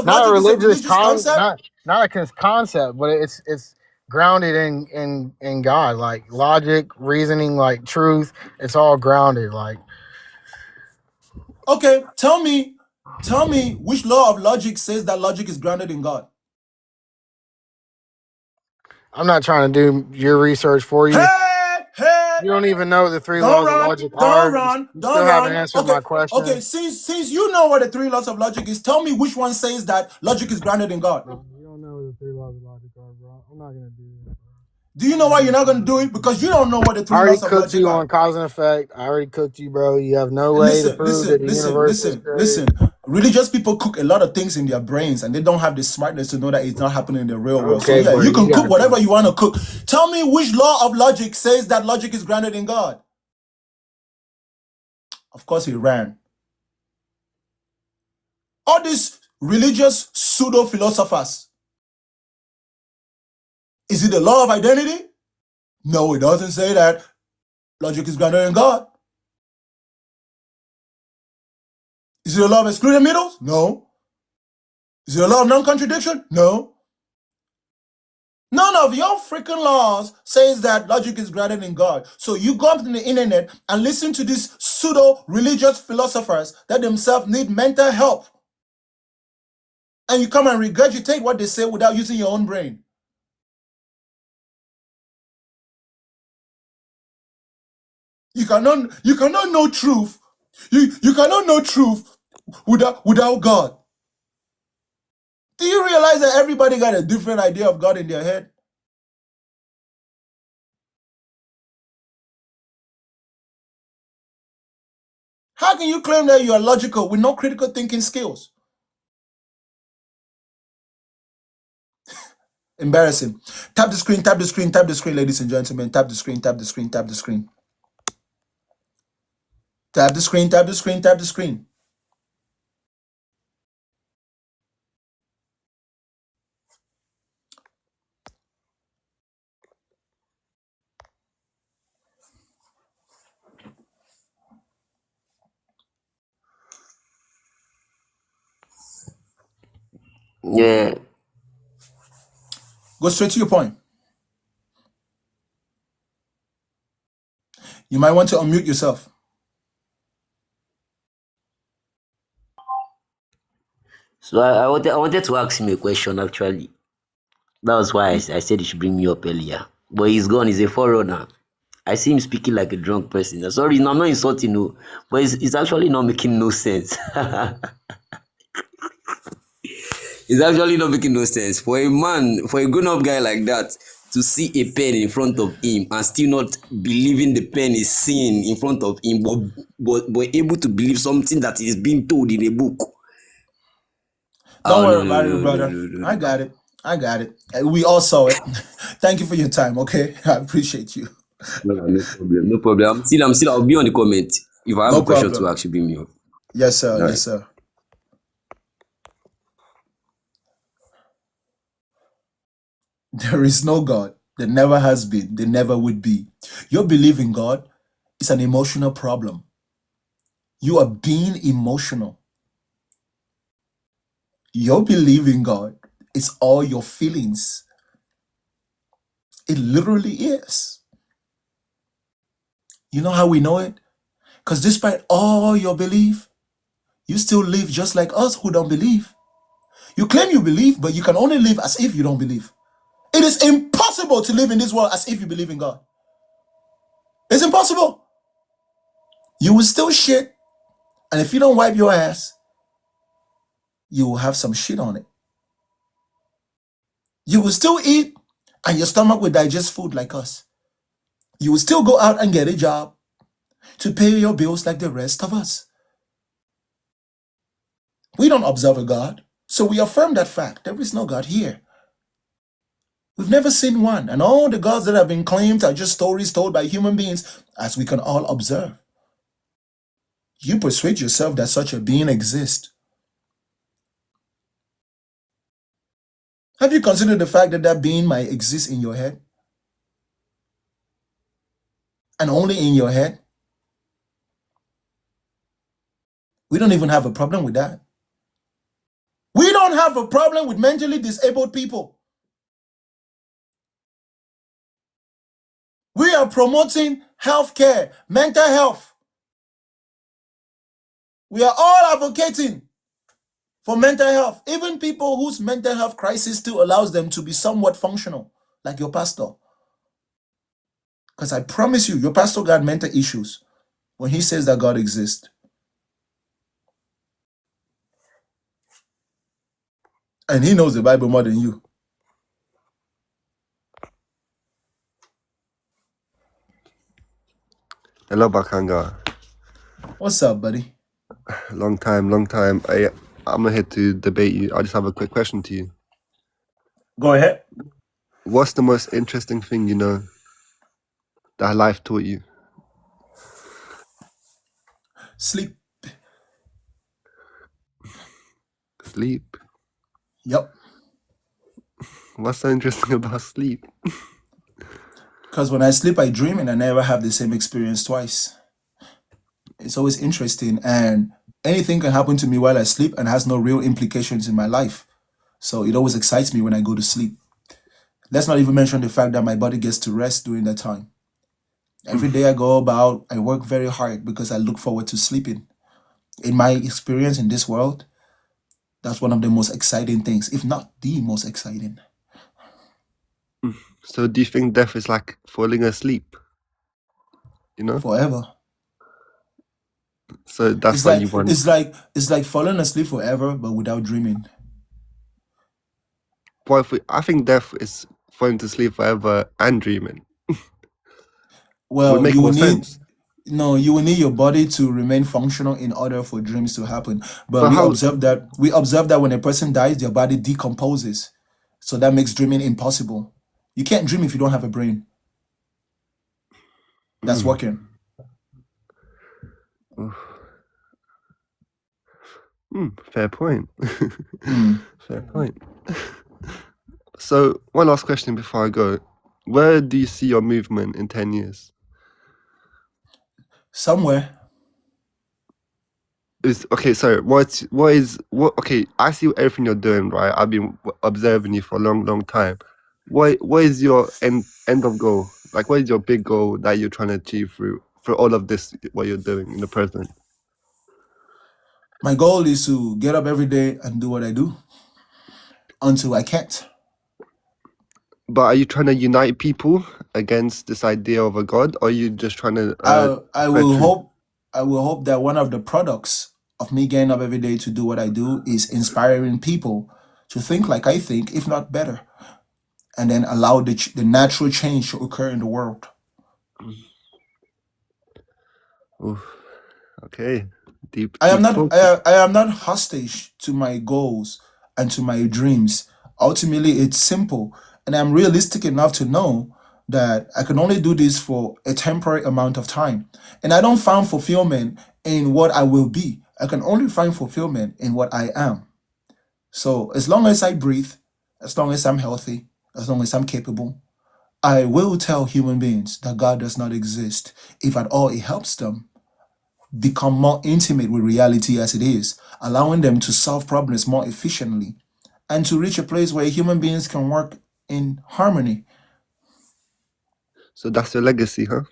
S8: not a
S1: religious
S8: religious
S1: concept.
S8: not a concept, but it's grounded in God, like logic, reasoning, like truth. It's all grounded. Like,
S1: Okay, tell me which law of logic says that logic is grounded in God.
S8: I'm not trying to do your research for you.
S1: Hey,
S8: You don't even know what the three
S1: don't
S8: laws of
S1: run,
S8: logic
S1: don't
S8: are.
S1: run,
S8: You
S1: don't
S8: still haven't
S1: run.
S8: answered my question.
S1: Okay. Since you know what the three laws of logic is, tell me which one says that logic is grounded in God.
S8: You don't know what the three laws of logic are, bro. I'm not gonna do that.
S1: Do you know why you're not going to do it? Because you don't know what the
S8: I
S1: three
S8: already
S1: laws of
S8: cooked
S1: logic
S8: you
S1: are.
S8: on cause and effect. I already cooked you, bro. You have no way to prove that the universe was created.
S1: Religious people cook a lot of things in their brains and they don't have the smartness to know that it's not happening in the real world. So
S8: Okay,
S1: yeah,
S8: but
S1: you can
S8: you
S1: cook
S8: got
S1: whatever you want to cook. Tell me which law of logic says that logic is grounded in God. Of course, he ran. All these religious pseudo-philosophers. Is it the law of identity? No, it doesn't say that logic is grounded in God. Is it the law of excluded middles? No. Is it the law of non-contradiction? No. None of your freaking laws says that logic is grounded in God. So you go up to the internet and listen to these pseudo-religious philosophers that themselves need mental help. And you come and regurgitate what they say without using your own brain. You cannot know truth. You cannot know truth without God. Do you realize that everybody got a different idea of God in their head? How can you claim that you are logical with no critical thinking skills? Embarrassing. Tap the screen, tap the screen, tap the screen, ladies and gentlemen. Tap the screen, tap the screen, tap the screen. Tap the screen, tap the screen, tap the screen.
S9: Yeah.
S1: Go straight to your point. You might want to unmute yourself.
S9: So I wanted to ask him a question actually. That was why I said he should bring me up earlier. But he's gone. He's a forerunner. I see him speaking like a drunk person. Sorry, I'm not insulting you, but it's actually not making no sense. It's actually not making no sense for a man, for a grown-up guy like that, to see a pen in front of him and still not believing the pen is seen in front of him, but able to believe something that is being told in a book.
S1: Don't worry about it, brother. No. I got it. I got it. We all saw it. Thank you for your time, okay? I appreciate you.
S9: No problem. No problem. I'll be on the comment. If I have
S1: No
S9: a question
S1: problem.
S9: to ask, you bring me up.
S1: Yes, sir.
S9: All
S1: Yes,
S9: right.
S1: sir. There is no God. There never has been. There never would be. Your belief in God is an emotional problem. You are being emotional. Your belief in God is all your feelings. It literally is. You know how we know it? Because despite all your belief, you still live just like us who don't believe. You claim you believe, but you can only live as if you don't believe. It is impossible to live in this world as if you believe in God. It's impossible. You will still shit, and if you don't wipe your ass, you will have some shit on it. You will still eat, and your stomach will digest food like us. You will still go out and get a job to pay your bills like the rest of us. We don't observe a God, so we affirm that fact. There is no God here. We've never seen one, and all the gods that have been claimed are just stories told by human beings, as we can all observe. You persuade yourself that such a being exists. Have you considered the fact that that being might exist in your head? And only in your head? We don't even have a problem with that. We don't have a problem with mentally disabled people. We are promoting healthcare, mental health. We are all advocating for mental health. Even people whose mental health crisis still allows them to be somewhat functional, like your pastor. Because I promise you, your pastor got mental issues when he says that God exists. And he knows the Bible more than you.
S10: Hello, Bakanga.
S1: What's up, buddy?
S10: Long time, long time. I'm not here to debate you. I just have a quick question to you.
S1: Go ahead.
S10: What's the most interesting thing you know that life taught you?
S1: Sleep.
S10: Sleep.
S1: Yep.
S10: What's so interesting about sleep?
S1: Because when I sleep, I dream and I never have the same experience twice. It's always interesting, and anything can happen to me while I sleep and has no real implications in my life. So it always excites me when I go to sleep. Let's not even mention the fact that my body gets to rest during that time. Every day I go about, I work very hard because I look forward to sleeping. In my experience in this world, that's one of the most exciting things, if not the most exciting.
S10: So do you think death is like falling asleep? You know?
S1: Forever.
S10: So that's
S1: It's
S10: why
S1: like
S10: you want.
S1: it's like falling asleep forever, but without dreaming.
S10: Well, I think death is falling to sleep forever and dreaming. Would
S1: Well,
S10: make
S1: you will
S10: more
S1: need
S10: sense.
S1: you will need your body to remain functional in order for dreams to happen. But
S10: But
S1: we
S10: how?
S1: observe that when a person dies, their body decomposes. So that makes dreaming impossible. You can't dream if you don't have a brain that's
S10: Mm,
S1: working.
S10: fair point.
S1: Mm.
S10: Fair point. So one last question before I go. Where do you see your movement in 10 years?
S1: Somewhere.
S10: Okay, so what okay, I see everything you're doing, right? I've been observing you for a long time. What is your end of goal? Like, what is your big goal that you're trying to achieve through all of this, what you're doing in the present?
S1: My goal is to get up every day and do what I do until I can't.
S10: But are you trying to unite people against this idea of a god, or are you just trying to
S1: I
S10: spread
S1: will
S10: truth?
S1: hope that one of the products of me getting up every day to do what I do is inspiring people to think like I think, if not better, and then allow the natural change to occur in the world.
S10: Oof. Okay, deep
S1: I am not
S10: talk.
S1: I am not hostage to my goals and to my dreams. Ultimately, it's simple, and I'm realistic enough to know that I can only do this for a temporary amount of time. And I don't find fulfillment in what I will be. I can only find fulfillment in what I am. So as long as I breathe, as long as I'm healthy, as long as I'm capable, I will tell human beings that God does not exist. If at all it helps them become more intimate with reality as it is, allowing them to solve problems more efficiently and to reach a place where human beings can work in harmony.
S10: So that's your legacy, huh?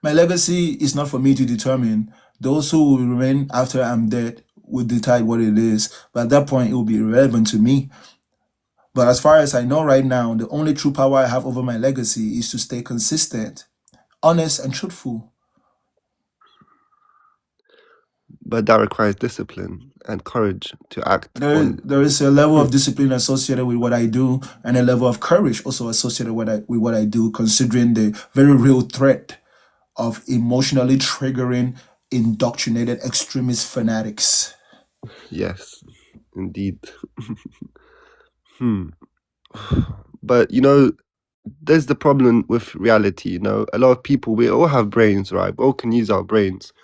S1: My legacy is not for me to determine. Those who will remain after I'm dead will decide what it is. But at that point, it will be irrelevant to me. But as far as I know right now, the only true power I have over my legacy is to stay consistent honest, and truthful.
S10: But that requires discipline and courage to act on.
S1: There is a level of discipline associated with what I do, and a level of courage also associated with what I do, considering the very real threat of emotionally triggering indoctrinated extremist fanatics.
S10: Yes, indeed. But you know, there's the problem with reality. You know, a lot of people, we all have brains, right? We all can use our brains.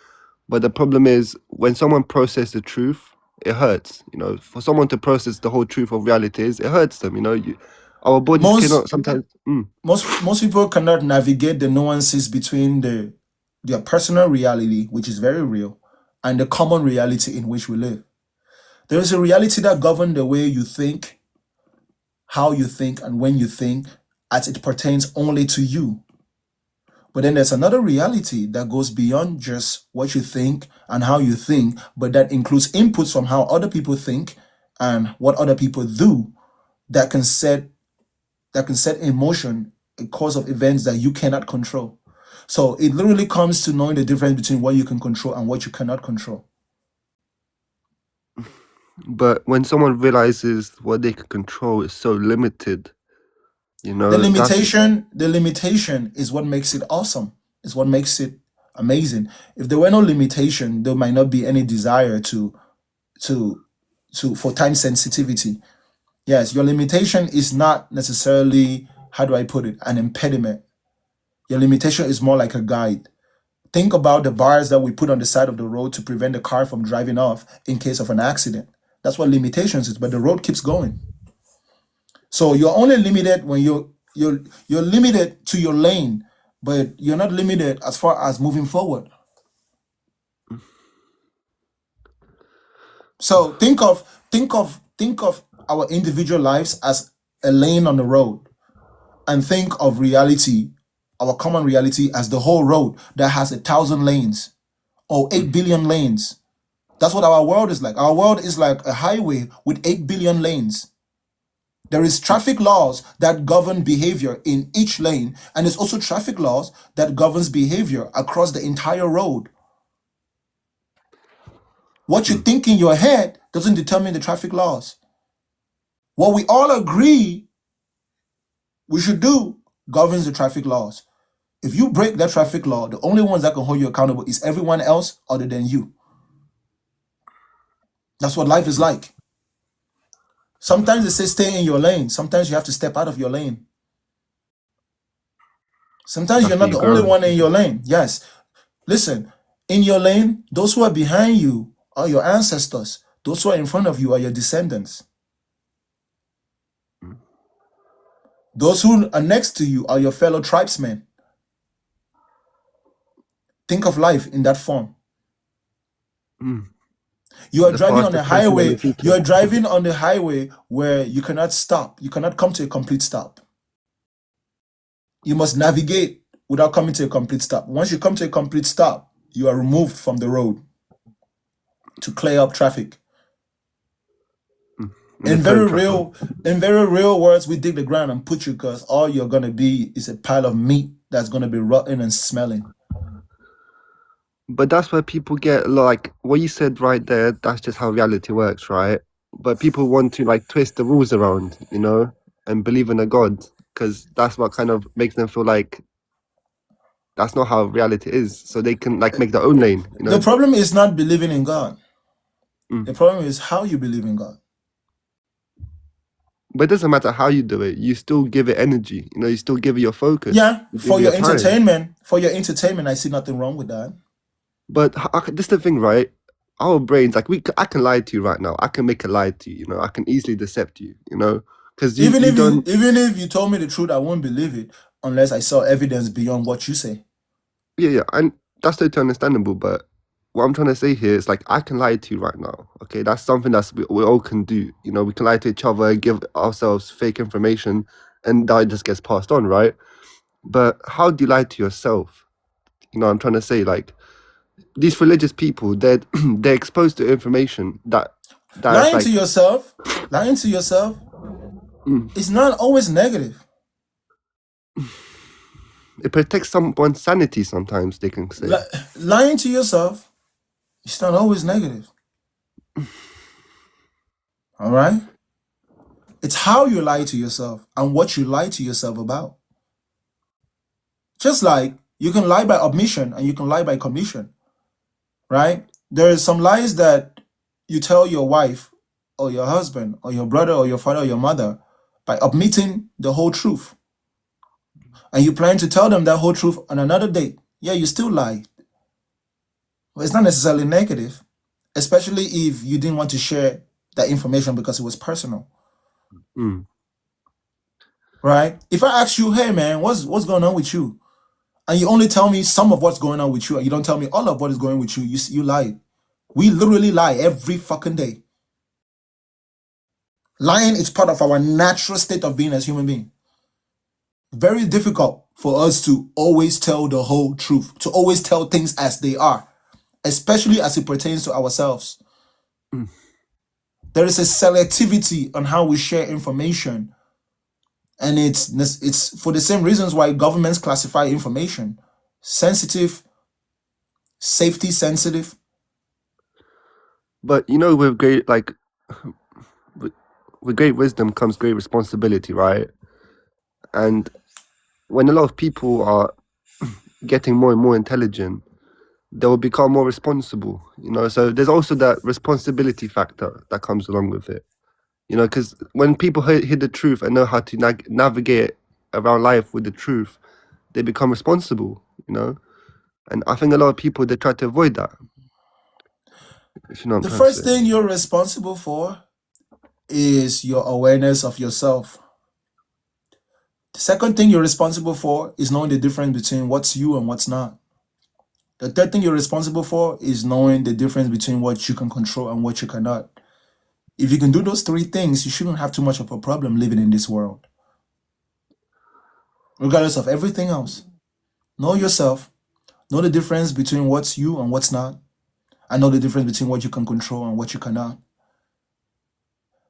S10: But the problem is when someone processes the truth, it hurts. You know, for someone to process the whole truth of reality, it hurts them. You know, our bodies cannot sometimes.
S1: Most people cannot navigate the nuances between their personal reality, which is very real, and the common reality in which we live. There is a reality that governs the way you think, how you think, and when you think, as it pertains only to you. But then there's another reality that goes beyond just what you think and how you think, but that includes inputs from how other people think and what other people do that can set in motion a course of events that you cannot control. So it literally comes to knowing the difference between what you can control and what you cannot control.
S10: But when someone realizes what they can control is so limited, you know,
S1: The limitation is what makes it awesome. Is what makes it amazing. If there were no limitation, there might not be any desire for time sensitivity. Yes, your limitation is not necessarily, how do I put it, an impediment. Your limitation is more like a guide. Think about the bars that we put on the side of the road to prevent the car from driving off in case of an accident. That's what limitations is, but the road keeps going. So you're only limited when you're limited to your lane, but you're not limited as far as moving forward. So think of our individual lives as a lane on the road, and think of reality, our common reality, as the whole road that has 1,000 lanes or 8 billion lanes. That's what our world is like. Our world is like a highway with 8 billion lanes. There is traffic laws that govern behavior in each lane, and there's also traffic laws that governs behavior across the entire road. What you think in your head doesn't determine the traffic laws. What we all agree we should do governs the traffic laws. If you break that traffic law, the only ones that can hold you accountable is everyone else other than you. That's what life is like. Sometimes they say stay in your lane. Sometimes you have to step out of your lane. Sometimes you're not the only one in your lane. Yes. Listen, in your lane, those who are behind you are your ancestors. Those who are in front of you are your descendants. Those who are next to you are your fellow tribesmen. Think of life in that form. You are driving on a highway. You are driving on the highway where you cannot stop. You cannot come to a complete stop. You must navigate without coming to a complete stop. Once you come to a complete stop, you are removed from the road to clear up traffic. In very real words, we dig the ground and put you, because all you're gonna be is a pile of meat that's gonna be rotten and smelling.
S10: But that's where people get, like what you said right there, that's just how reality works, right? But people want to like twist the rules around, you know, and believe in a God, because that's what kind of makes them feel like that's not how reality is. So they can like make their own lane, you know.
S1: The problem is not believing in God. The problem is how you believe in God.
S10: But it doesn't matter how you do it. You still give it energy. You know, you still give it your focus.
S1: Yeah, for your
S10: time.
S1: entertainment. For your entertainment, I see nothing wrong with that.
S10: But this is the thing, right? Our brains, like I can lie to you right now. I can make a lie to you. You know, I can easily decept you. You know, because
S1: even if you told me the truth, I won't believe it unless I saw evidence beyond what you say.
S10: Yeah, and that's totally understandable. But what I'm trying to say here is like I can lie to you right now. Okay, that's something that we all can do. You know, we can lie to each other, give ourselves fake information, and that just gets passed on, right? But how do you lie to yourself? You know, I'm trying to say like these religious people, they're exposed to information that
S1: lying
S10: like,
S1: to yourself is not always negative.
S10: It protects someone's sanity. Sometimes they can say.
S1: Lying to yourself is not always negative. All right? It's how you lie to yourself and what you lie to yourself about. Just like you can lie by omission and you can lie by commission, right? There are some lies that you tell your wife or your husband or your brother or your father or your mother by omitting the whole truth. And you plan to tell them that whole truth on another date. Yeah, you still lie. But it's not necessarily negative, especially if you didn't want to share that information because it was personal,
S10: Mm.
S1: right? If I ask you, hey man, what's going on with you? And you only tell me some of what's going on with you, and you don't tell me all of what is going with you, you lied. We literally lie every fucking day. Lying is part of our natural state of being as human beings. Very difficult for us to always tell the whole truth, to always tell things as they are, especially as it pertains to ourselves.
S10: Mm.
S1: There is a selectivity on how we share information, and it's for the same reasons why governments classify information: sensitive, safety sensitive.
S10: But you know, with great with great wisdom comes great responsibility, right? And when a lot of people are getting more and more intelligent, they will become more responsible. You know, so there's also that responsibility factor that comes along with it. You know, because when people hear the truth and know how to navigate around life with the truth, they become responsible. You know, and I think a lot of people they try to avoid that. If you know what
S1: The
S10: I'm trying to
S1: first
S10: say.
S1: thing you're responsible for is your awareness of yourself. The second thing you're responsible for is knowing the difference between what's you and what's not. The third thing you're responsible for is knowing the difference between what you can control and what you cannot. If you can do those three things, you shouldn't have too much of a problem living in this world, regardless of everything else. Know yourself, know the difference between what's you and what's not, and know the difference between what you can control and what you cannot,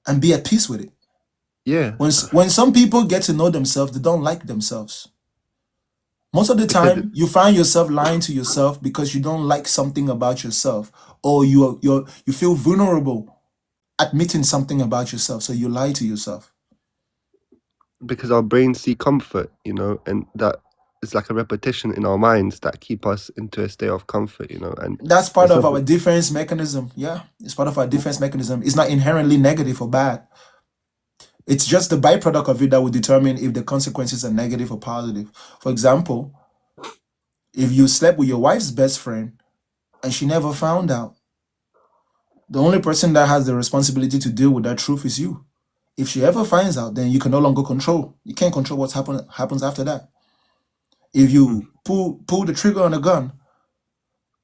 S1: and be at peace with it.
S10: Yeah,
S1: When some people get to know themselves, they don't like themselves. Most of the
S10: because
S1: time, you find yourself lying to yourself because you don't like something about yourself, or you feel vulnerable admitting something about yourself, so you lie to yourself.
S10: because our brains see comfort, you know, and that it's like a repetition in our minds that keep us into a state of comfort, you know, and
S1: That's part
S10: it's
S1: of
S10: not.
S1: our defense mechanism. Yeah, it's part of our defense mechanism. It's not inherently negative or bad. It's just the byproduct of it that will determine if the consequences are negative or positive. For example, if you slept with your wife's best friend and she never found out, the only person that has the responsibility to deal with that truth is you. If she ever finds out, then you can no longer control. You can't control what's happens after that. If you pull the trigger on a gun,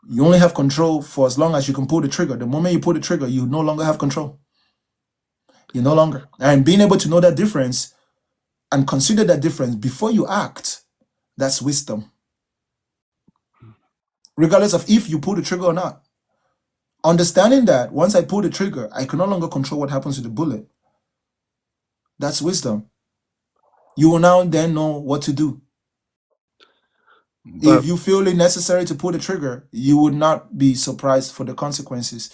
S1: you only have control for as long as you can pull the trigger. The moment you pull the trigger, you no longer have control. You no longer. And being able to know that difference and consider that difference before you act, that's wisdom. Regardless of if you pull the trigger or not. Understanding that once I pull the trigger, I can no longer control what happens to the bullet. That's wisdom. You will now then know what to do.
S10: But
S1: If you feel it necessary to pull the trigger, you would not be surprised for the consequences.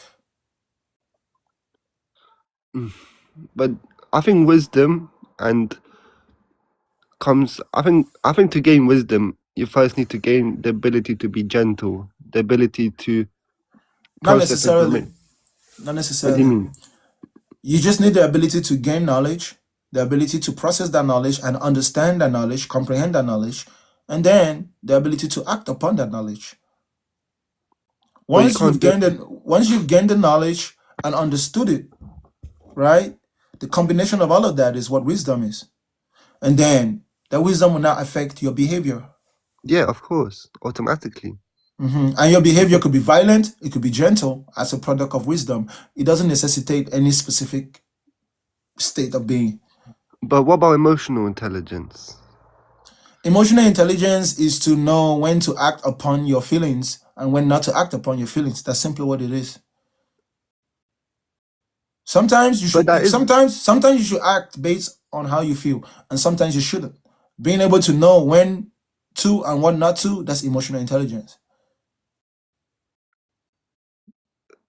S10: but I think wisdom and comes. I think to gain wisdom, you first need to gain the ability to be gentle, the ability to
S1: Not
S10: process
S1: necessarily.
S10: information.
S1: Not
S10: What do you
S1: necessarily.
S10: mean?
S1: You just need the ability to gain knowledge, the ability to process that knowledge and understand that knowledge, comprehend that knowledge, and then the ability to act upon that knowledge.
S10: But you
S1: Once you've
S10: can't do.
S1: gained the knowledge and understood it, right? The combination of all of that is what wisdom is. And then that wisdom will now affect your behavior.
S10: Yeah, of course, automatically.
S1: And your behavior could be violent, it could be gentle as a product of wisdom. It doesn't necessitate any specific state of being.
S10: But what about emotional intelligence?
S1: Emotional intelligence is to know when to act upon your feelings and when not to act upon your feelings. That's simply what it is. Sometimes you
S10: But that
S1: should
S10: is
S1: sometimes you should act based on how you feel, and sometimes you shouldn't. Being able to know when to and what not to, that's emotional intelligence.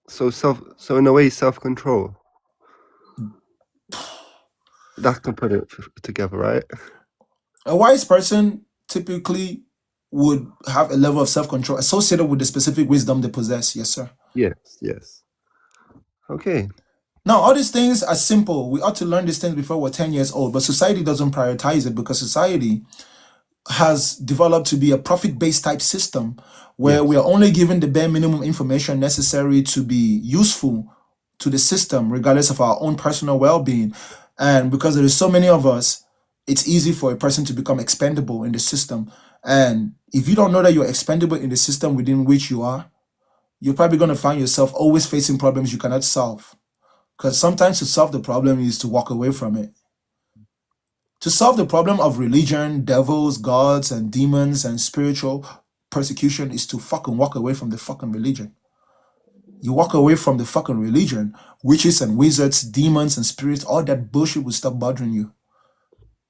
S10: So in a way, self-control. That can put it together, right?
S1: A wise person typically would have a level of self-control associated with the specific wisdom they possess. Yes, sir.
S10: Yes. Okay.
S1: Now, all these things are simple. We ought to learn these things before we're 10 years old, but society doesn't prioritize it because society has developed to be a profit-based type system where
S10: Yes.
S1: we are only given the bare minimum information necessary to be useful to the system, regardless of our own personal well-being. And because there is so many of us, it's easy for a person to become expendable in the system. And if you don't know that you're expendable in the system within which you are, you're probably going to find yourself always facing problems you cannot solve. Because sometimes to solve the problem is to walk away from it. To solve the problem of religion, devils, gods, and demons, and spiritual persecution is to fucking walk away from the fucking religion. You walk away from the fucking religion, witches and wizards, demons and spirits, all that bullshit will stop bothering you.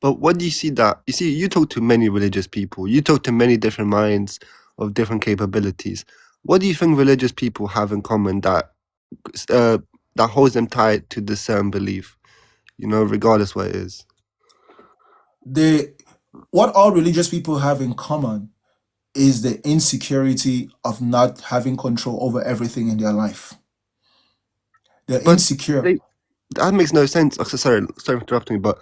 S10: But what do you see that you talk to many religious people, you talk to many different minds of different capabilities. What do you think religious people have in common that holds them tied to the certain belief, regardless what it is?
S1: What all religious people have in common is the insecurity of not having control over everything in their life. They're
S10: But
S1: insecure.
S10: that makes no sense. Oh, sorry for interrupting, but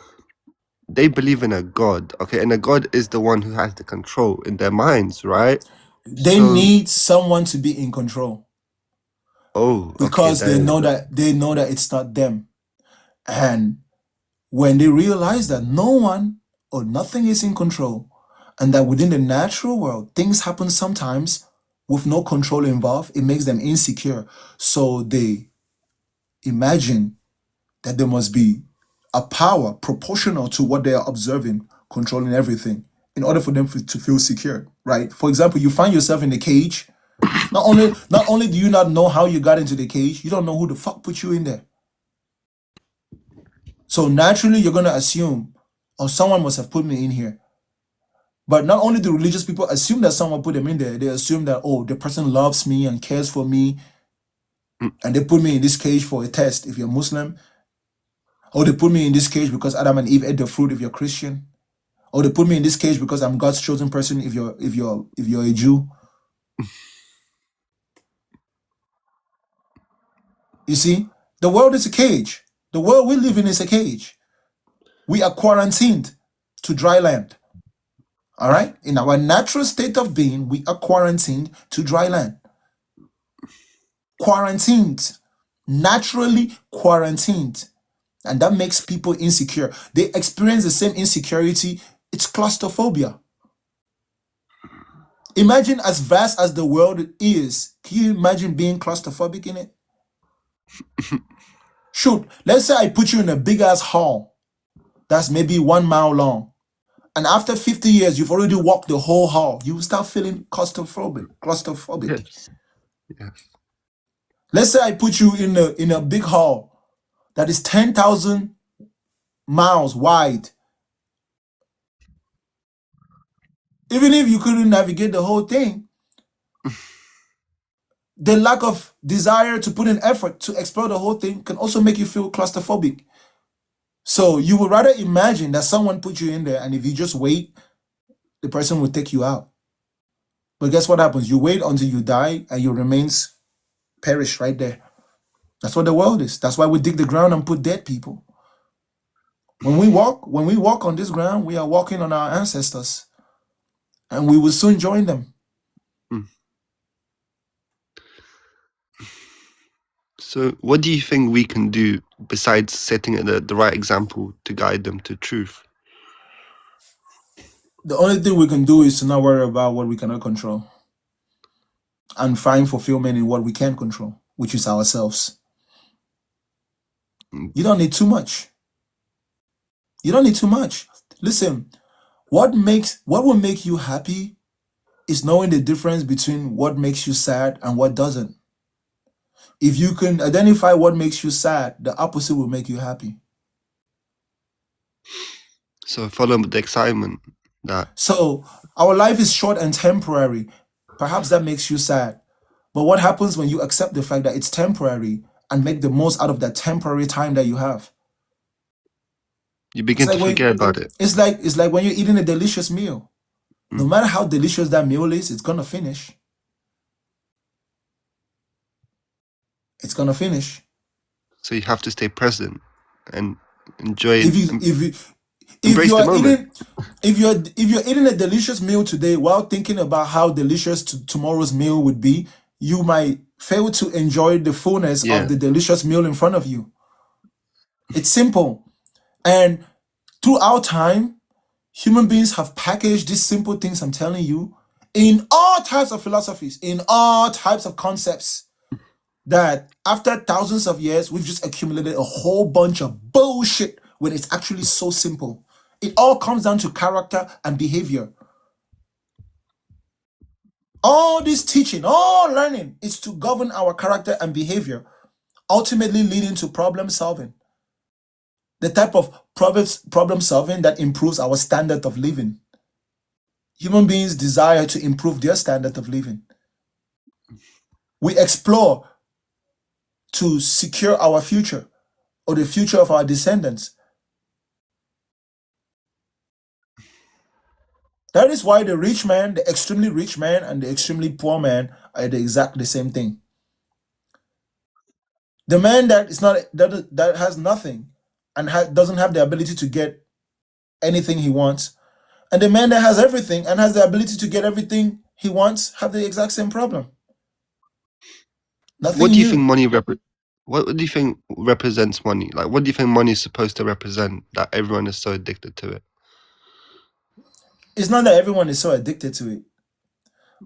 S10: they believe in a god, okay, and a god is the one who has the control in their minds, right?
S1: They
S10: So-
S1: need someone to be in control
S10: Oh,
S1: because
S10: okay,
S1: they know that it's not them. And when they realize that no one or nothing is in control, and that within the natural world, things happen sometimes with no control involved, it makes them insecure. So they imagine that there must be a power proportional to what they are observing, controlling everything, in order for them to feel secure, right? For example, you find yourself in a cage. Not only do you not know how you got into the cage, you don't know who the fuck put you in there. So naturally, you're going to assume, oh, someone must have put me in here. But not only do religious people assume that someone put them in there, they assume that, oh, the person loves me and cares for me, and they put me in this cage for a test if you're Muslim. Or they put me in this cage because Adam and Eve ate the fruit if you're Christian. Or they put me in this cage because I'm God's chosen person if you're a Jew. You see, the world is a cage. The world we live in is a cage. We are quarantined to dry land. All right? In our natural state of being, we are quarantined to dry land. Quarantined. Naturally quarantined. And that makes people insecure. They experience the same insecurity. It's claustrophobia. Imagine as vast as the world is. Can you imagine being claustrophobic in it? Shoot, let's say I put you in a big ass hall that's maybe 1 mile long. And after 50 years, you've already walked the whole hall. You will start feeling claustrophobic.
S10: Yes.
S1: Let's say I put you in a big hall that is 10,000 miles wide. Even if you couldn't navigate the whole thing, the lack of desire to put in effort to explore the whole thing can also make you feel claustrophobic. So you would rather imagine that someone put you in there, and if you just wait, the person will take you out. But guess what happens? You wait until you die and your remains perish right there. That's what the world is. That's why we dig the ground and put dead people. When we walk on this ground, we are walking on our ancestors, and we will soon join them.
S10: So what do you think we can do besides setting the right example to guide them to truth?
S1: The only thing we can do is to not worry about what we cannot control and find fulfillment in what we can control, which is ourselves. You don't need too much. You don't need too much. Listen, what will make you happy is knowing the difference between what makes you sad and what doesn't. If you can identify what makes you sad, the opposite will make you happy.
S10: So follow the excitement. That
S1: So our life is short and temporary. Perhaps that makes you sad. But what happens when you accept the fact that it's temporary and make the most out of that temporary time that you have?
S10: you
S1: It's
S10: begin
S1: like
S10: to forget about it.
S1: it's like when you're eating a delicious meal. No
S10: Mm.
S1: matter how delicious that meal is, it's gonna finish. It's gonna finish.
S10: So you have to stay present and enjoy
S1: If you
S10: em-
S1: if you if
S10: embrace
S1: you
S10: the
S1: are
S10: moment.
S1: eating if you're eating a delicious meal today while thinking about how delicious tomorrow's meal would be, you might fail to enjoy the fullness of
S10: Yeah.
S1: the delicious meal in front of you. It's simple. And throughout time, human beings have packaged these simple things I'm telling you in all types of philosophies, in all types of concepts, that after thousands of years, we've just accumulated a whole bunch of bullshit when it's actually so simple. It all comes down to character and behavior. All this teaching, all learning is to govern our character and behavior, ultimately leading to problem solving. The type of problem solving that improves our standard of living. Human beings desire to improve their standard of living. We explore to secure our future or the future of our descendants. That is why the rich man, the extremely rich man, and the extremely poor man are exactly the same thing. The man that is not that has nothing and doesn't have the ability to get anything he wants, and the man that has everything and has the ability to get everything he wants have the exact same problem.
S10: What
S1: Nothing
S10: do you think
S1: new.
S10: money what do you think represents money? Like what do you think money is supposed to represent that everyone is so addicted to it?
S1: It's not that everyone is so addicted to it.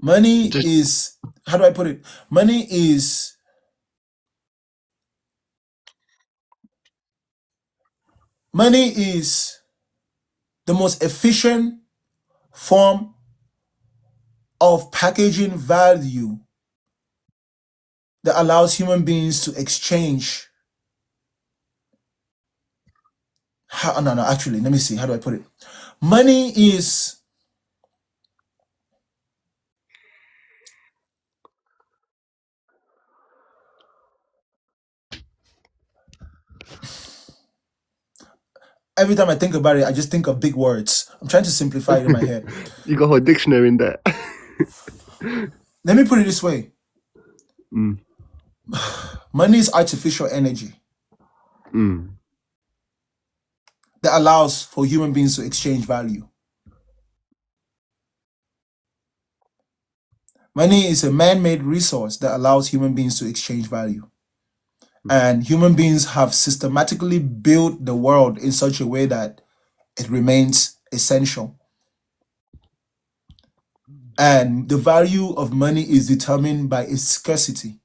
S1: Money
S10: Just
S1: is, how do I put it? Money is the most efficient form of packaging value that allows human beings to exchange. No, actually, let me see. How do I put it? Money is every time I think about it, I just think of big words. I'm trying to simplify it in my head.
S10: you got a whole dictionary in there.
S1: Let me put it this way.
S10: Mm.
S1: Money is artificial energy
S10: Mm.
S1: that allows for human beings to exchange value. Money is a man-made resource that allows human beings to exchange value. And human beings have systematically built the world in such a way that it remains essential. And the value of money is determined by its scarcity.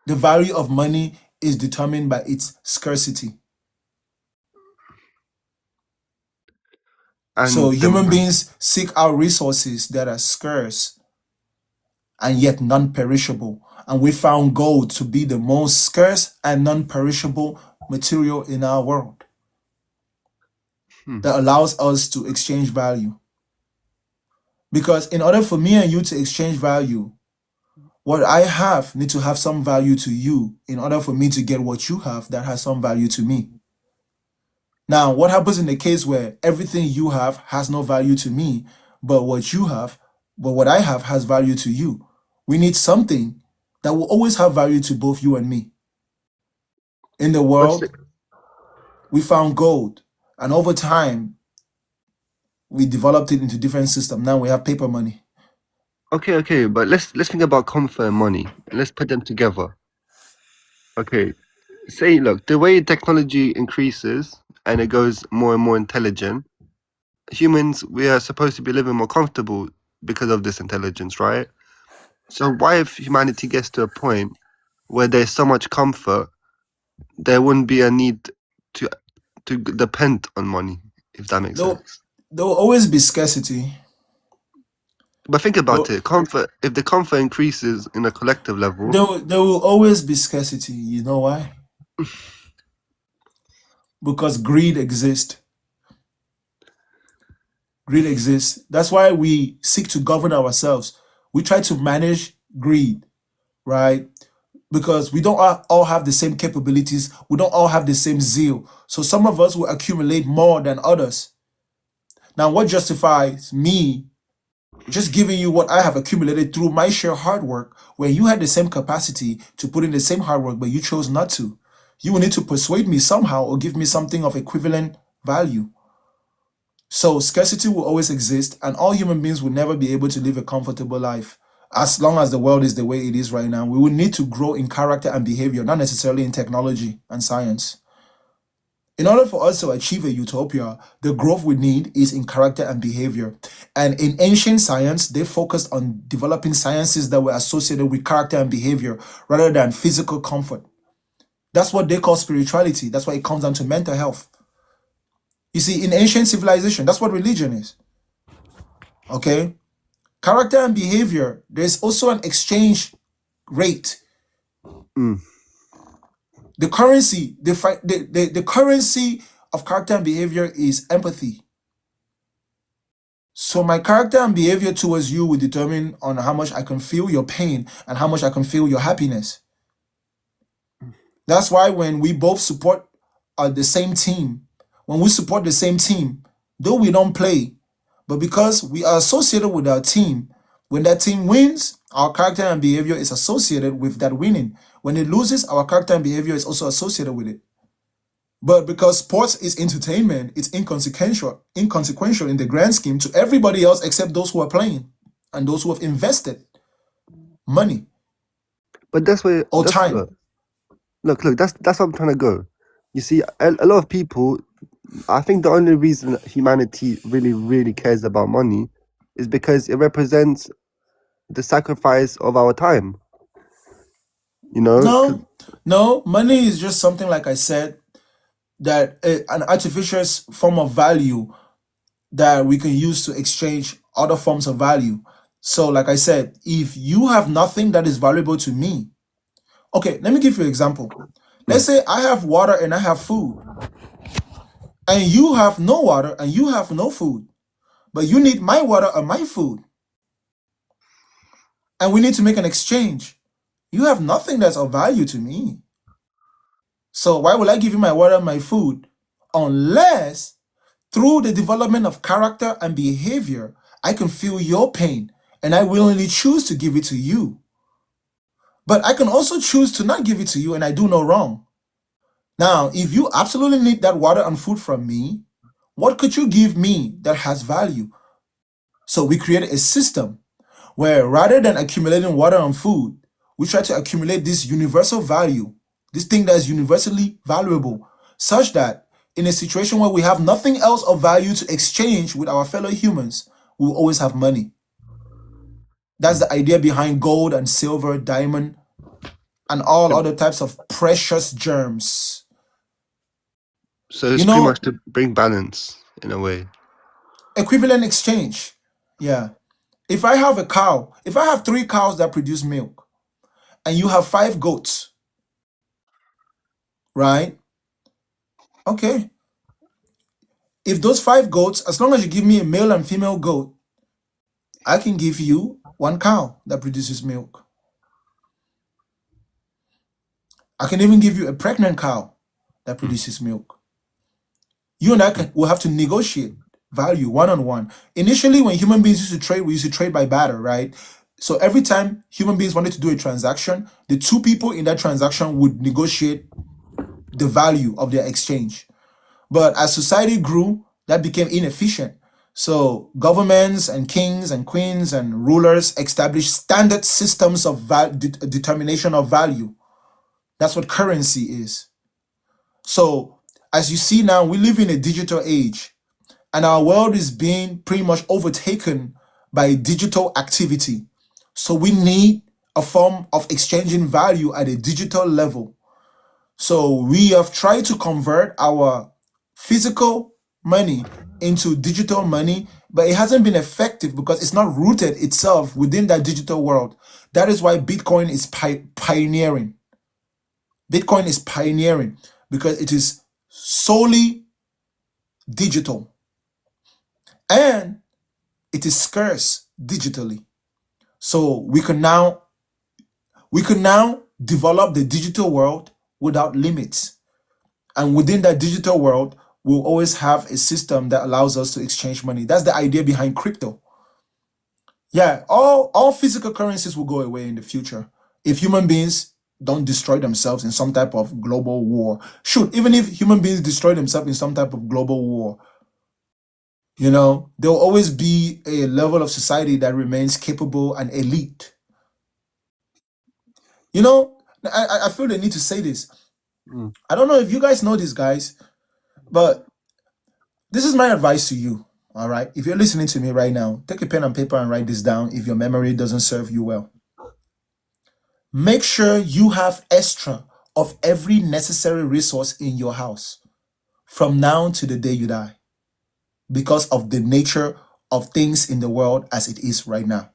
S1: The value of money is determined by its scarcity. So
S10: And
S1: human beings seek out resources that are scarce and yet non-perishable. And we found gold to be the most scarce and non-perishable material in our world that allows us to exchange value. Because in order for me and you to exchange value, what I have need to have some value to you in order for me to get what you have that has some value to me. Now, what happens in the case where everything you have has no value to me, but what I have has value to you? We need something that will always have value to both you and me. In the
S10: what's the,
S1: world, we found gold, and over time, we developed it into different systems. Now we have paper money.
S10: okay, but let's think about comfort and money. Let's put them together. Okay. Say look, the way technology increases and it goes more and more intelligent, humans we are supposed to be living more comfortable because of this intelligence, right? So why if humanity gets to a point where there's so much comfort, there wouldn't be a need to depend on money, if that makes sense.
S1: There will always be scarcity.
S10: But think about
S1: There,
S10: it, comfort if the comfort increases in a collective level,
S1: there will always be scarcity. You know why? Because greed exists. greed exists. That's why we seek to govern ourselves. We try to manage greed, right? Because we don't all have the same capabilities. We don't all have the same zeal. So some of us will accumulate more than others. Now, what justifies me just giving you what I have accumulated through my sheer hard work, where you had the same capacity to put in the same hard work, but you chose not to? You will need to persuade me somehow or give me something of equivalent value. So scarcity will always exist, and all human beings will never be able to live a comfortable life. As long as the world is the way it is right now, we will need to grow in character and behavior, not necessarily in technology and science. In order for us to achieve a utopia, the growth we need is in character and behavior. And in ancient science, they focused on developing sciences that were associated with character and behavior rather than physical comfort. That's what they call spirituality. That's why it comes down to mental health. You see, in ancient civilization, that's what religion is. Okay? Character and behavior, there's also an exchange rate.
S10: Mm.
S1: The currency, the currency of character and behavior is empathy. So my character and behavior towards you will determine on how much I can feel your pain and how much I can feel your happiness. That's why when we both support the same team, when we support the same team, though we don't play, but because we are associated with our team, when that team wins, our character and behavior is associated with that winning. When it loses, our character and behavior is also associated with it. But because sports is entertainment, it's inconsequential in the grand scheme to everybody else except those who are playing and those who have invested money
S10: But that's where
S1: or
S10: that's
S1: time.
S10: look. That's what I'm trying to go. You see, a lot of people. I think the only reason humanity really cares about money is because it represents the sacrifice of our time. You know, 'cause-
S1: No, money is just something, like I said, that an artificial form of value that we can use to exchange other forms of value. So, like I said, if you have nothing that is valuable to me, okay, let me give you an example. Let's say I have water and I have food, and you have no water and you have no food, but you need my water and my food, and we need to make an exchange. You have nothing that's of value to me. So why will I give you my water and my food unless through the development of character and behavior, I can feel your pain and I willingly choose to give it to you. But I can also choose to not give it to you and I do no wrong. Now, if you absolutely need that water and food from me, what could you give me that has value? So we created a system where rather than accumulating water and food, we try to accumulate this universal value, this thing that is universally valuable, such that in a situation where we have nothing else of value to exchange with our fellow humans, we will always have money. That's the idea behind gold and silver, diamond, and all other types of precious germs.
S10: so it's
S1: You
S10: pretty
S1: know,
S10: much to bring balance in a way.
S1: equivalent exchange. Yeah. If I have a cow, if I have 3 cows that produce milk, and you have 5 goats, right? Okay. If those 5 goats, as long as you give me a male and female goat, I can give you 1 cow that produces milk. I can even give you a pregnant cow that produces milk. You and I will have to negotiate value one-on-one. Initially, when human beings used to trade, we used to trade by barter, right? So every time human beings wanted to do a transaction, the 2 people in that transaction would negotiate the value of their exchange. But as society grew, that became inefficient. So governments and kings and queens and rulers established standard systems of determination of value. That's what currency is. So as you see now, we live in a digital age, and our world is being pretty much overtaken by digital activity. So we need a form of exchanging value at a digital level. So we have tried to convert our physical money into digital money, but it hasn't been effective because it's not rooted itself within that digital world. That is why Bitcoin is pioneering. Bitcoin is pioneering because it is solely digital. And it is scarce digitally. So we can now develop the digital world without limits. And within that digital world, we'll always have a system that allows us to exchange money. That's the idea behind crypto. Yeah, all physical currencies will go away in the future if human beings don't destroy themselves in some type of global war. Shoot, even if human beings destroy themselves in some type of global war, there'll always be a level of society that remains capable and elite. I feel the need to say this.
S10: Mm.
S1: I don't know if you guys know this, guys, but this is my advice to you. All right. If you're listening to me right now, take a pen and paper and write this down if your memory doesn't serve you well. Make sure you have extra of every necessary resource in your house from now to the day you die, because of the nature of things in the world as it is right now.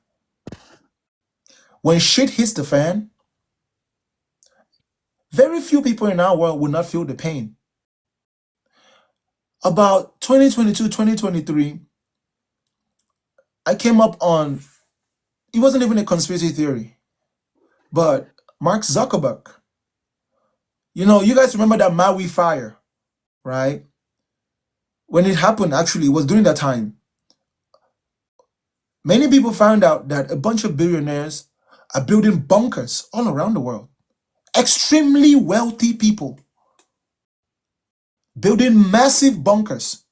S1: When shit hits the fan, very few people in our world will not feel the pain. About 2022, 2023, I came up on, it wasn't even a conspiracy theory, but Mark Zuckerberg. You guys remember that Maui fire, right? When it happened, actually, it was during that time. Many people found out that a bunch of billionaires are building bunkers all around the world. Extremely wealthy people building massive bunkers.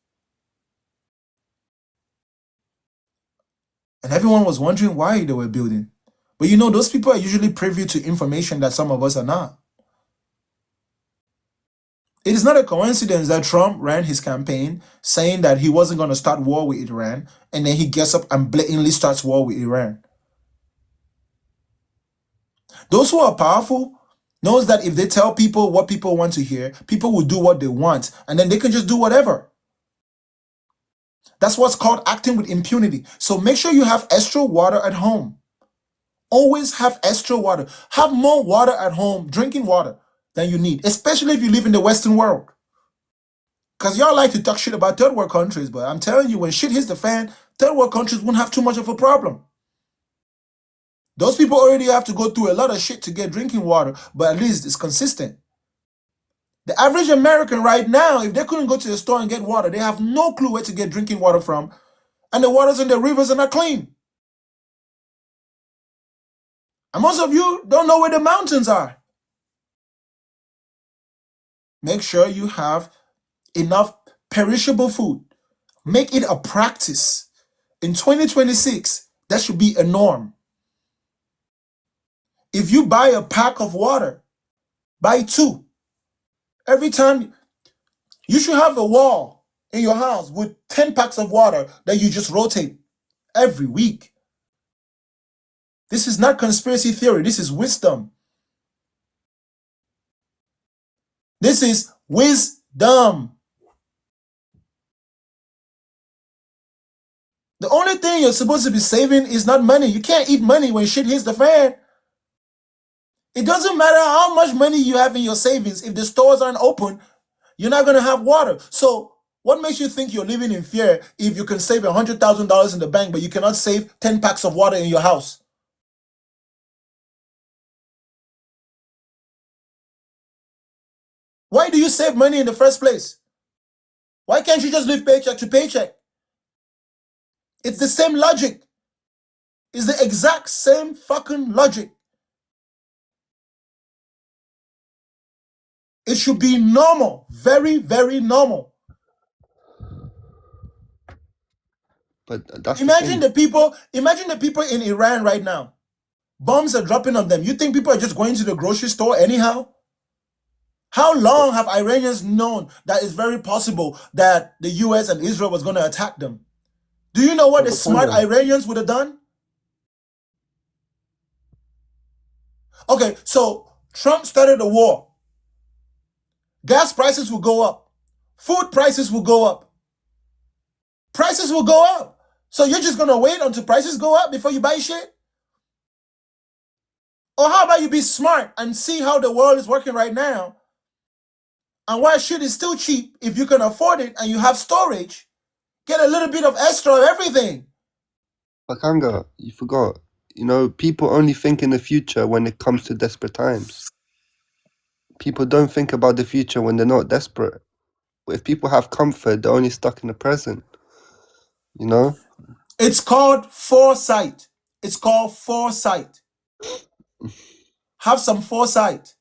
S1: And everyone was wondering why they were building. But those people are usually privy to information that some of us are not. It is not a coincidence that Trump ran his campaign saying that he wasn't going to start war with Iran, and then he gets up and blatantly starts war with Iran. Those who are powerful knows that if they tell people what people want to hear, people will do what they want, and then they can just do whatever. That's what's called acting with impunity. So make sure you have extra water at home. Always have extra water. Have more water at home, drinking water, than you need, especially if you live in the Western world. Because y'all like to talk shit about third world countries, but I'm telling you, when shit hits the fan, third world countries won't have too much of a problem. Those people already have to go through a lot of shit to get drinking water, but at least it's consistent. The average American right now, if they couldn't go to the store and get water, they have no clue where to get drinking water from, and the waters in the rivers are not clean. And most of you don't know where the mountains are. Make sure you have enough perishable food. Make it a practice. In 2026, that should be a norm. If you buy a pack of water, buy 2. Every time, you should have a wall in your house with 10 packs of water that you just rotate every week. This is not conspiracy theory. This is wisdom. This is wisdom. The only thing you're supposed to be saving is not money. You can't eat money when shit hits the fan. It doesn't matter how much money you have in your savings. If the stores aren't open, you're not going to have water. So what makes you think you're living in fear if you can save $100,000 in the bank, but you cannot save 10 packs of water in your house? Why do you save money in the first place? Why can't you just live paycheck to paycheck? It's the same logic. It's the exact same fucking logic. It should be normal. Very, very normal.
S10: But that's
S1: Imagine
S10: the thing.
S1: imagine the people in Iran right now. Bombs are dropping on them. You think people are just going to the grocery store anyhow? How long have Iranians known that it's very possible that the US and Israel was going to attack them? Do you know what
S10: But
S1: the smart
S10: Tonga,
S1: Iranians would have done? Okay, so Trump started a war. Gas prices will go up. Food prices will go up. Prices will go up. So you're just going to wait until prices go up before you buy shit? Or how about you be smart and see how the world is working right now, and why shit is still cheap if you can afford it and you have storage? Get a little bit of extra of everything.
S10: Bakanga, you forgot. You know, people only think in the future when it comes to desperate times. People don't think about the future when they're not desperate. If people have comfort, they're only stuck in the present. You know?
S1: It's called foresight. It's called foresight. Have some foresight.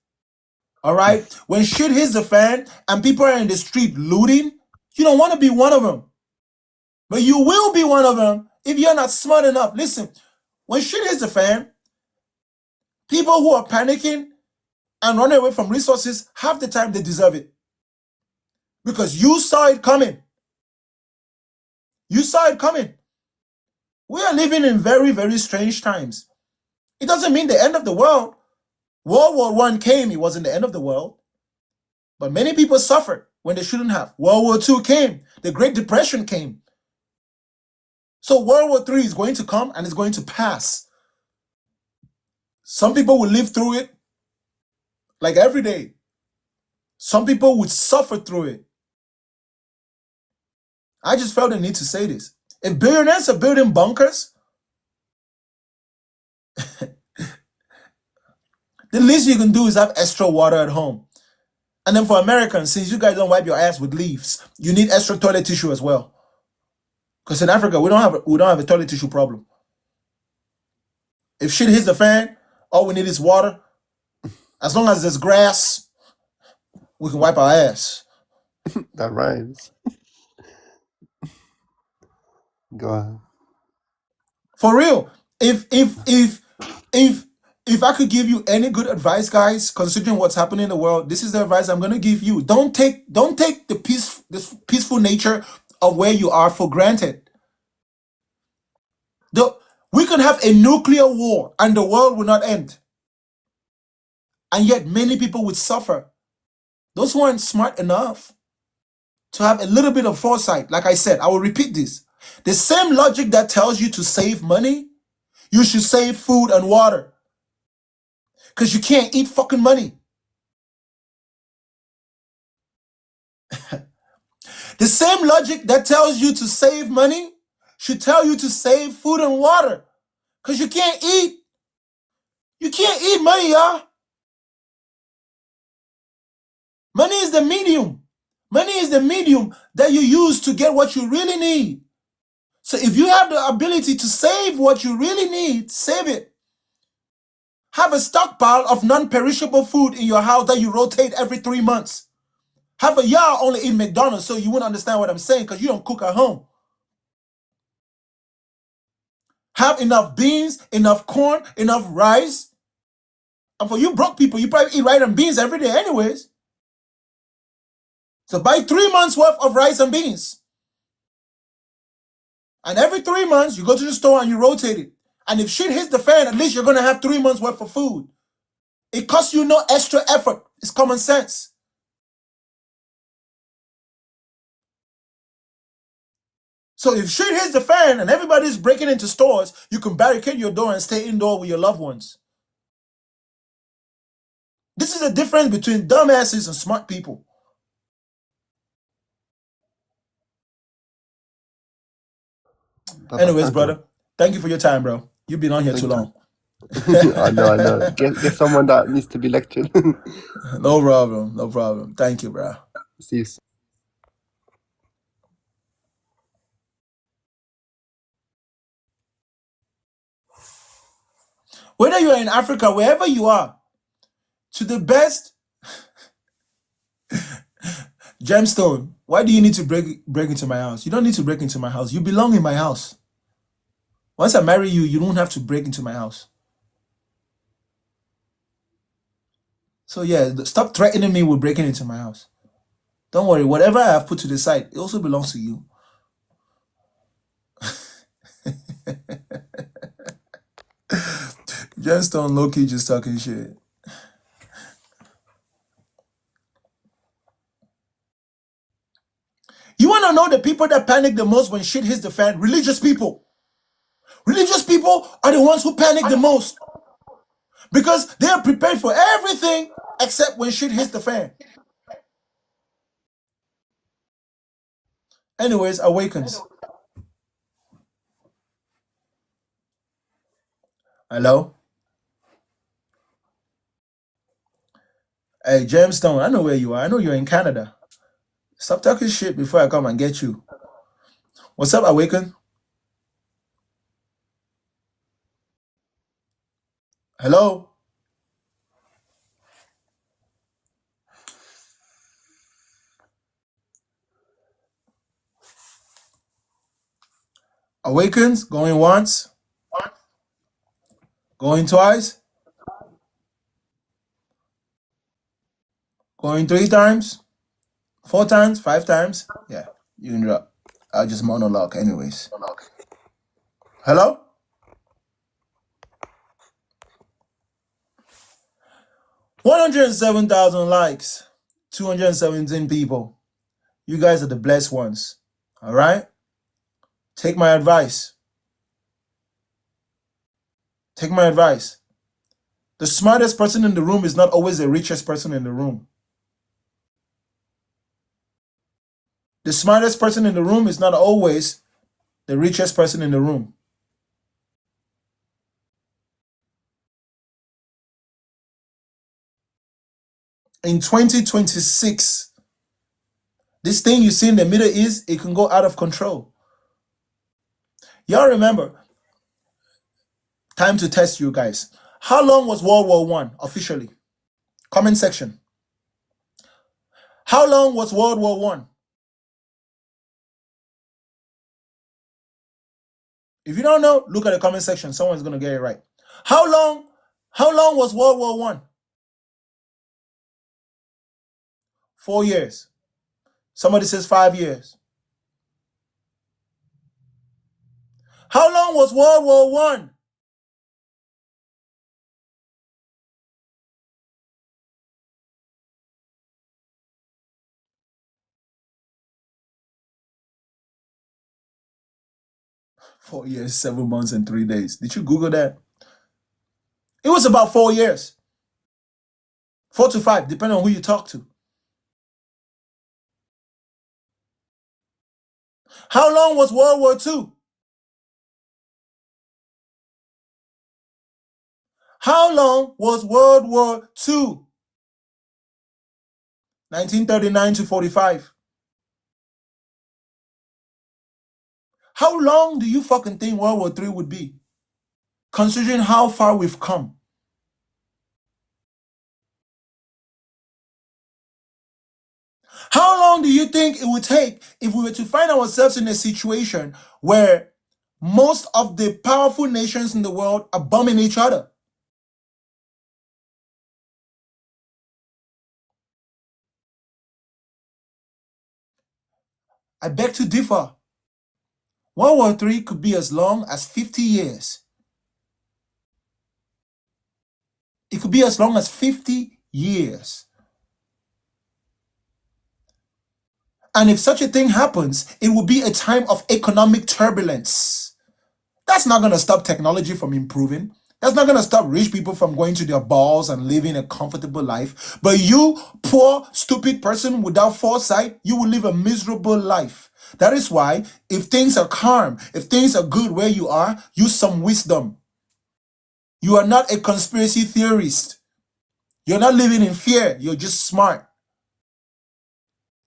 S1: All right? When shit hits the fan and people are in the street looting, you don't want to be one of them. But you will be one of them if you're not smart enough. Listen, when shit hits the fan, people who are panicking and running away from resources, half the time they deserve it. Because you saw it coming. You saw it coming. We are living in very, very strange times. It doesn't mean the end of the world. World War I came, it wasn't the end of the world. But many people suffered when they shouldn't have. World War II came. The Great Depression came. So World War III is going to come and it's going to pass. Some people will live through it like every day. Some people would suffer through it. I just felt the need to say this. If billionaires are building bunkers, the least you can do is have extra water at home. And then for Americans, since you guys don't wipe your ass with leaves, you need extra toilet tissue as well. Because in Africa, we don't have a toilet tissue problem. If shit hits the fan, all we need is water. As long as there's grass, we can wipe our ass.
S10: That rhymes. Go ahead.
S1: For real. If I could give you any good advice, guys, considering what's happening in the world, this is the advice I'm gonna give you. Don't take the peaceful nature of where you are for granted. We could have a nuclear war and the world will not end. And yet many people would suffer. Those who aren't smart enough to have a little bit of foresight, like I said, I will repeat this. The same logic that tells you to save money, you should save food and water. Because you can't eat fucking money. The same logic that tells you to save money should tell you to save food and water. Because you can't eat. You can't eat money, y'all. Money is the medium. Money is the medium that you use to get what you really need. So if you have the ability to save what you really need, save it. Have a stockpile of non-perishable food in your house that you rotate every 3 months. Half of y'all only eat McDonald's, so you wouldn't understand what I'm saying because you don't cook at home. Have enough beans, enough corn, enough rice. And for you broke people, you probably eat rice and beans every day anyways. So buy 3 months worth of rice and beans. And every 3 months, you go to the store and you rotate it. And if shit hits the fan, at least you're going to have 3 months worth of food. It costs you no extra effort. It's common sense. So if shit hits the fan and everybody's breaking into stores, you can barricade your door and stay indoor with your loved ones. This is the difference between dumbasses and smart people.
S10: But
S1: Anyways,
S10: Bakanga,
S1: brother, thank you for your time, bro. You've been on here too
S10: thank you.
S1: long.
S10: I know. Get someone that needs to be lectured.
S1: No problem. No problem. Thank you, bro.
S10: See you soon.
S1: Whether you're in Africa, wherever you are, to the best gemstone, why do you need to break into my house? You don't need to break into my house. You belong in my house. Once I marry you, you don't have to break into my house. So yeah, stop threatening me with breaking into my house. Don't worry, whatever I have put to the side, it also belongs to you. Gemstone low-key just talking shit. You want to know the people that panic the most when shit hits the fan? Religious people. Religious people are the ones who panic the most. Because they are prepared for everything except when shit hits the fan. Anyways, Awakens. Hello? Hey, Gemstone, I know where you are. I know you're in Canada. Stop talking shit before I come and get you. What's up, Awaken? Hello? Awakens? Going once? Going twice? Going 3 times? 4 times? 5 times? Yeah, you can drop. I'll just monologue anyways. Hello? 107,000 likes. 217 people. You guys are the blessed ones. All right? Take my advice. Take my advice. The smartest person in the room is not always the richest person in the room. The smartest person in the room is not always the richest person in the room. In 2026, this thing you see in the Middle East, it can go out of control. Y'all remember, time to test you guys. How long was World War I officially? Comment section. How long was World War I? If you don't know, look at the comment section. Someone's going to get it right. How long was World War I? 4 years. Somebody says 5 years. How long was World War I? Four years, 7 months, and 3 days. Did you Google that? It was about 4 years. 4 to 5, depending on who you talk to. How long was World War II? How long was World War II? 1939 to 45. How long do you fucking think World War III would be? Considering how far we've come. How long do you think it would take if we were to find ourselves in a situation where most of the powerful nations in the world are bombing each other? I beg to differ. World War III could be as long as 50 years. It could be as long as 50 years. And if such a thing happens, it will be a time of economic turbulence. That's not going to stop technology from improving. That's not going to stop rich people from going to their balls and living a comfortable life. But you, poor, stupid person without foresight, you will live a miserable life. That is why, if things are calm, if things are good where you are, use some wisdom. You are not a conspiracy theorist. You're not living in fear. You're just smart.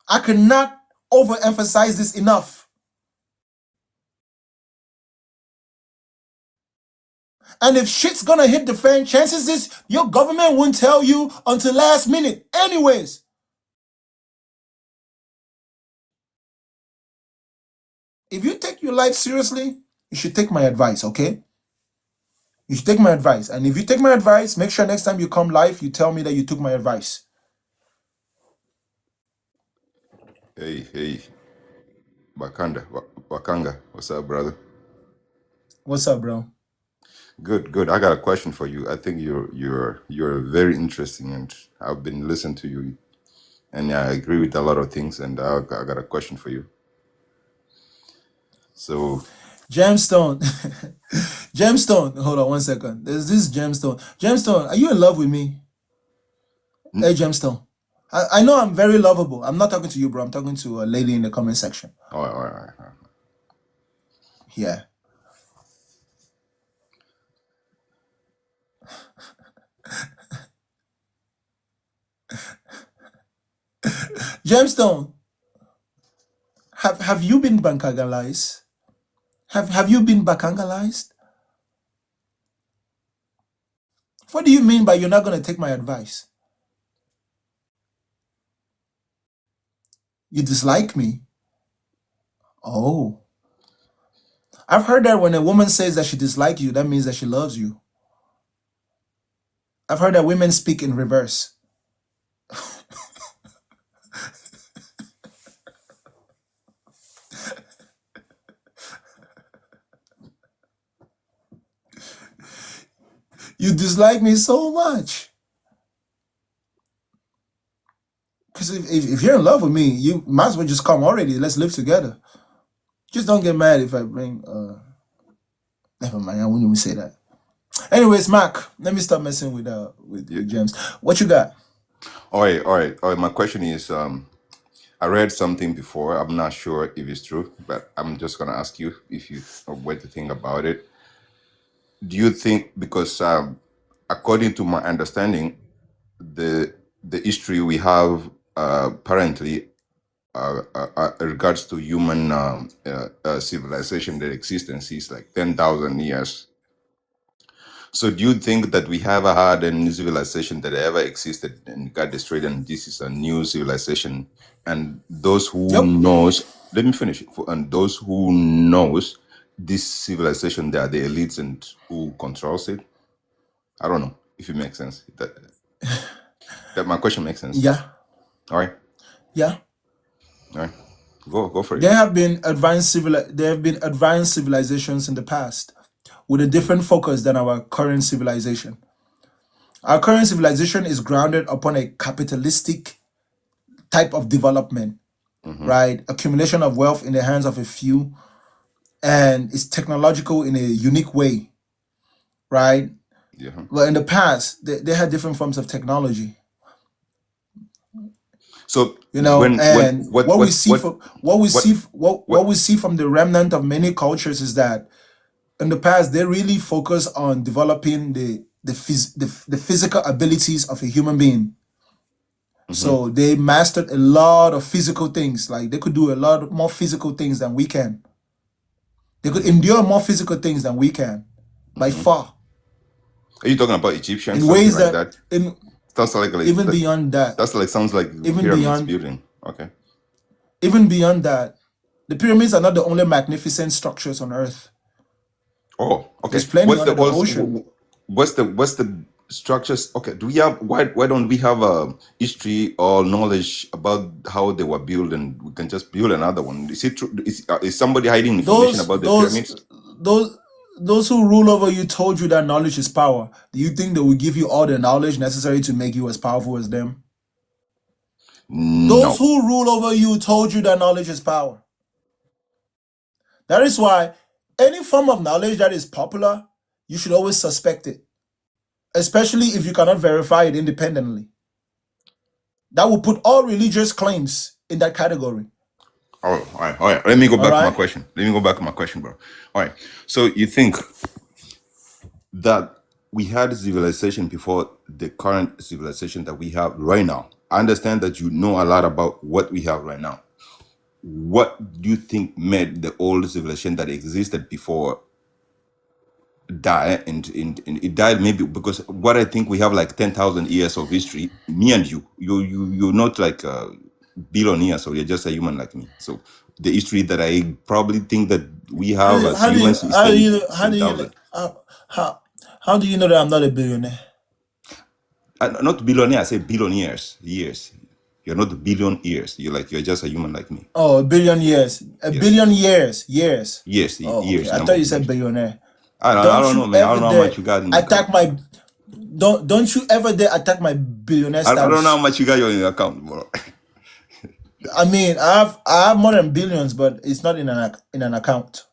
S1: I cannot overemphasize this enough. And if shit's gonna hit the fan, chances is your government won't tell you until last minute anyways. If you take your life seriously, you should take my advice, okay? You should take my advice. And if you take my advice, make sure next time you come live, you tell me that you took my advice.
S11: Hey, Wakanga, what's up, brother?
S1: What's up, bro?
S11: Good. I got a question for you. I think you're very interesting, and I've been listening to you, and I agree with a lot of things. And I got a question for you. So,
S1: Gemstone. Gemstone. Hold on 1 second. There's this Gemstone. Gemstone, are you in love with me? Hey, Gemstone. I know I'm very lovable. I'm not talking to you, bro. I'm talking to a lady in the comment section.
S11: all right.
S1: Yeah. Gemstone, have you been bankangalized? Have you been bankangalized? What do you mean by you're not going to take my advice? You dislike me? Oh. I've heard that when a woman says that she dislikes you, that means that she loves you. I've heard that women speak in reverse. You dislike me so much. Because if you're in love with me, you might as well just come already. Let's live together. Just don't get mad if I bring... Never mind, I wouldn't even say that. Anyways, Mark, let me stop messing with
S11: Yeah.
S1: James. What you got?
S11: All right. My question is, I read something before. I'm not sure if it's true, but I'm just gonna ask you if you know what to think about it. Do you think, because according to my understanding, the history we have apparently regards to human civilization, their existence is like 10,000 years. So do you think that we have had any civilization that ever existed and got destroyed, and this is a new civilization? And those who
S1: Yep.
S11: knows, let me finish. And those who knows this civilization, they are the elites and who controls it. I don't know if it makes sense. That my question makes sense.
S1: Yeah.
S11: All right,
S1: Yeah.
S11: all right. Go for it.
S1: There have been advanced civilizations in the past with a different focus than our current civilization. Our current civilization is grounded upon a capitalistic type of development, right? Accumulation of wealth in the hands of a few, and it's technological in a unique way, right?
S11: Yeah.
S1: Well, in the past, they had different forms of technology,
S11: So
S1: you know,
S11: when
S1: and
S11: what
S1: what we
S11: what
S1: see
S11: what
S1: from what we
S11: what
S1: see what
S11: what
S1: we see from the remnant of many cultures is that in the past they really focus on developing the physical abilities of a human being. So they mastered a lot of physical things. Like they could do a lot more physical things than we can. They could endure more physical things than we can, by far,
S11: Are you talking about Egyptians,
S1: in
S11: something
S1: ways
S11: like
S1: that
S11: that?
S1: in
S11: Sounds like
S1: even beyond that,
S11: that's like sounds like
S1: even
S11: pyramids
S1: beyond
S11: building. Okay.
S1: even beyond that, the pyramids are not the only magnificent structures on Earth.
S11: Oh, okay.
S1: There's plenty
S11: What's
S1: under
S11: the
S1: the
S11: also
S1: ocean.
S11: what's the structures? Okay. Do we have why don't we have a history or knowledge about how they were built, and we can just build another one? Is it true? Is somebody hiding information
S1: Those
S11: about the
S1: those
S11: pyramids?
S1: those those who rule over you told you that knowledge is power. Do you think they will give you all the knowledge necessary to make you as powerful as them? Those
S11: No.
S1: who rule over you told you that knowledge is power. That is why any form of knowledge that is popular, you should always suspect it, especially if you cannot verify it independently. That will put all religious claims in that category.
S11: Oh, all right. Let me go
S1: All
S11: back to my
S1: right?
S11: question. Let me go back to my question, bro. All right. So you think that we had civilization before the current civilization that we have right now? I understand that you know a lot about what we have right now. What do you think made the old civilization that existed before die? And it died maybe because what I think we have like 10,000 years of history. Me and you're not like a billionaire, so you're just a human like me. So the history that I probably think that we have as
S1: How do you
S11: humans is
S1: how do
S11: 10
S1: you how do you
S11: 10,000.
S1: how do you know that I'm not a billionaire?
S11: Not billionaire, I say billionaires. Years. You're not a billion years. You're just a human like me.
S1: Oh, a billion years. A
S11: Yes.
S1: billion years. Years.
S11: Yes,
S1: Oh, okay.
S11: years,
S1: I
S11: number
S1: thought you
S11: of
S1: said
S11: years.
S1: billionaire.
S11: I
S1: Don't
S11: don't know,
S1: you
S11: man. I don't
S1: ever
S11: know how
S1: dare
S11: much you got in your
S1: attack
S11: account.
S1: my don't you ever dare attack my billionaire
S11: I don't know how
S1: status.
S11: much you got in your account, bro.
S1: I mean, I have more than billions, but it's not in an account.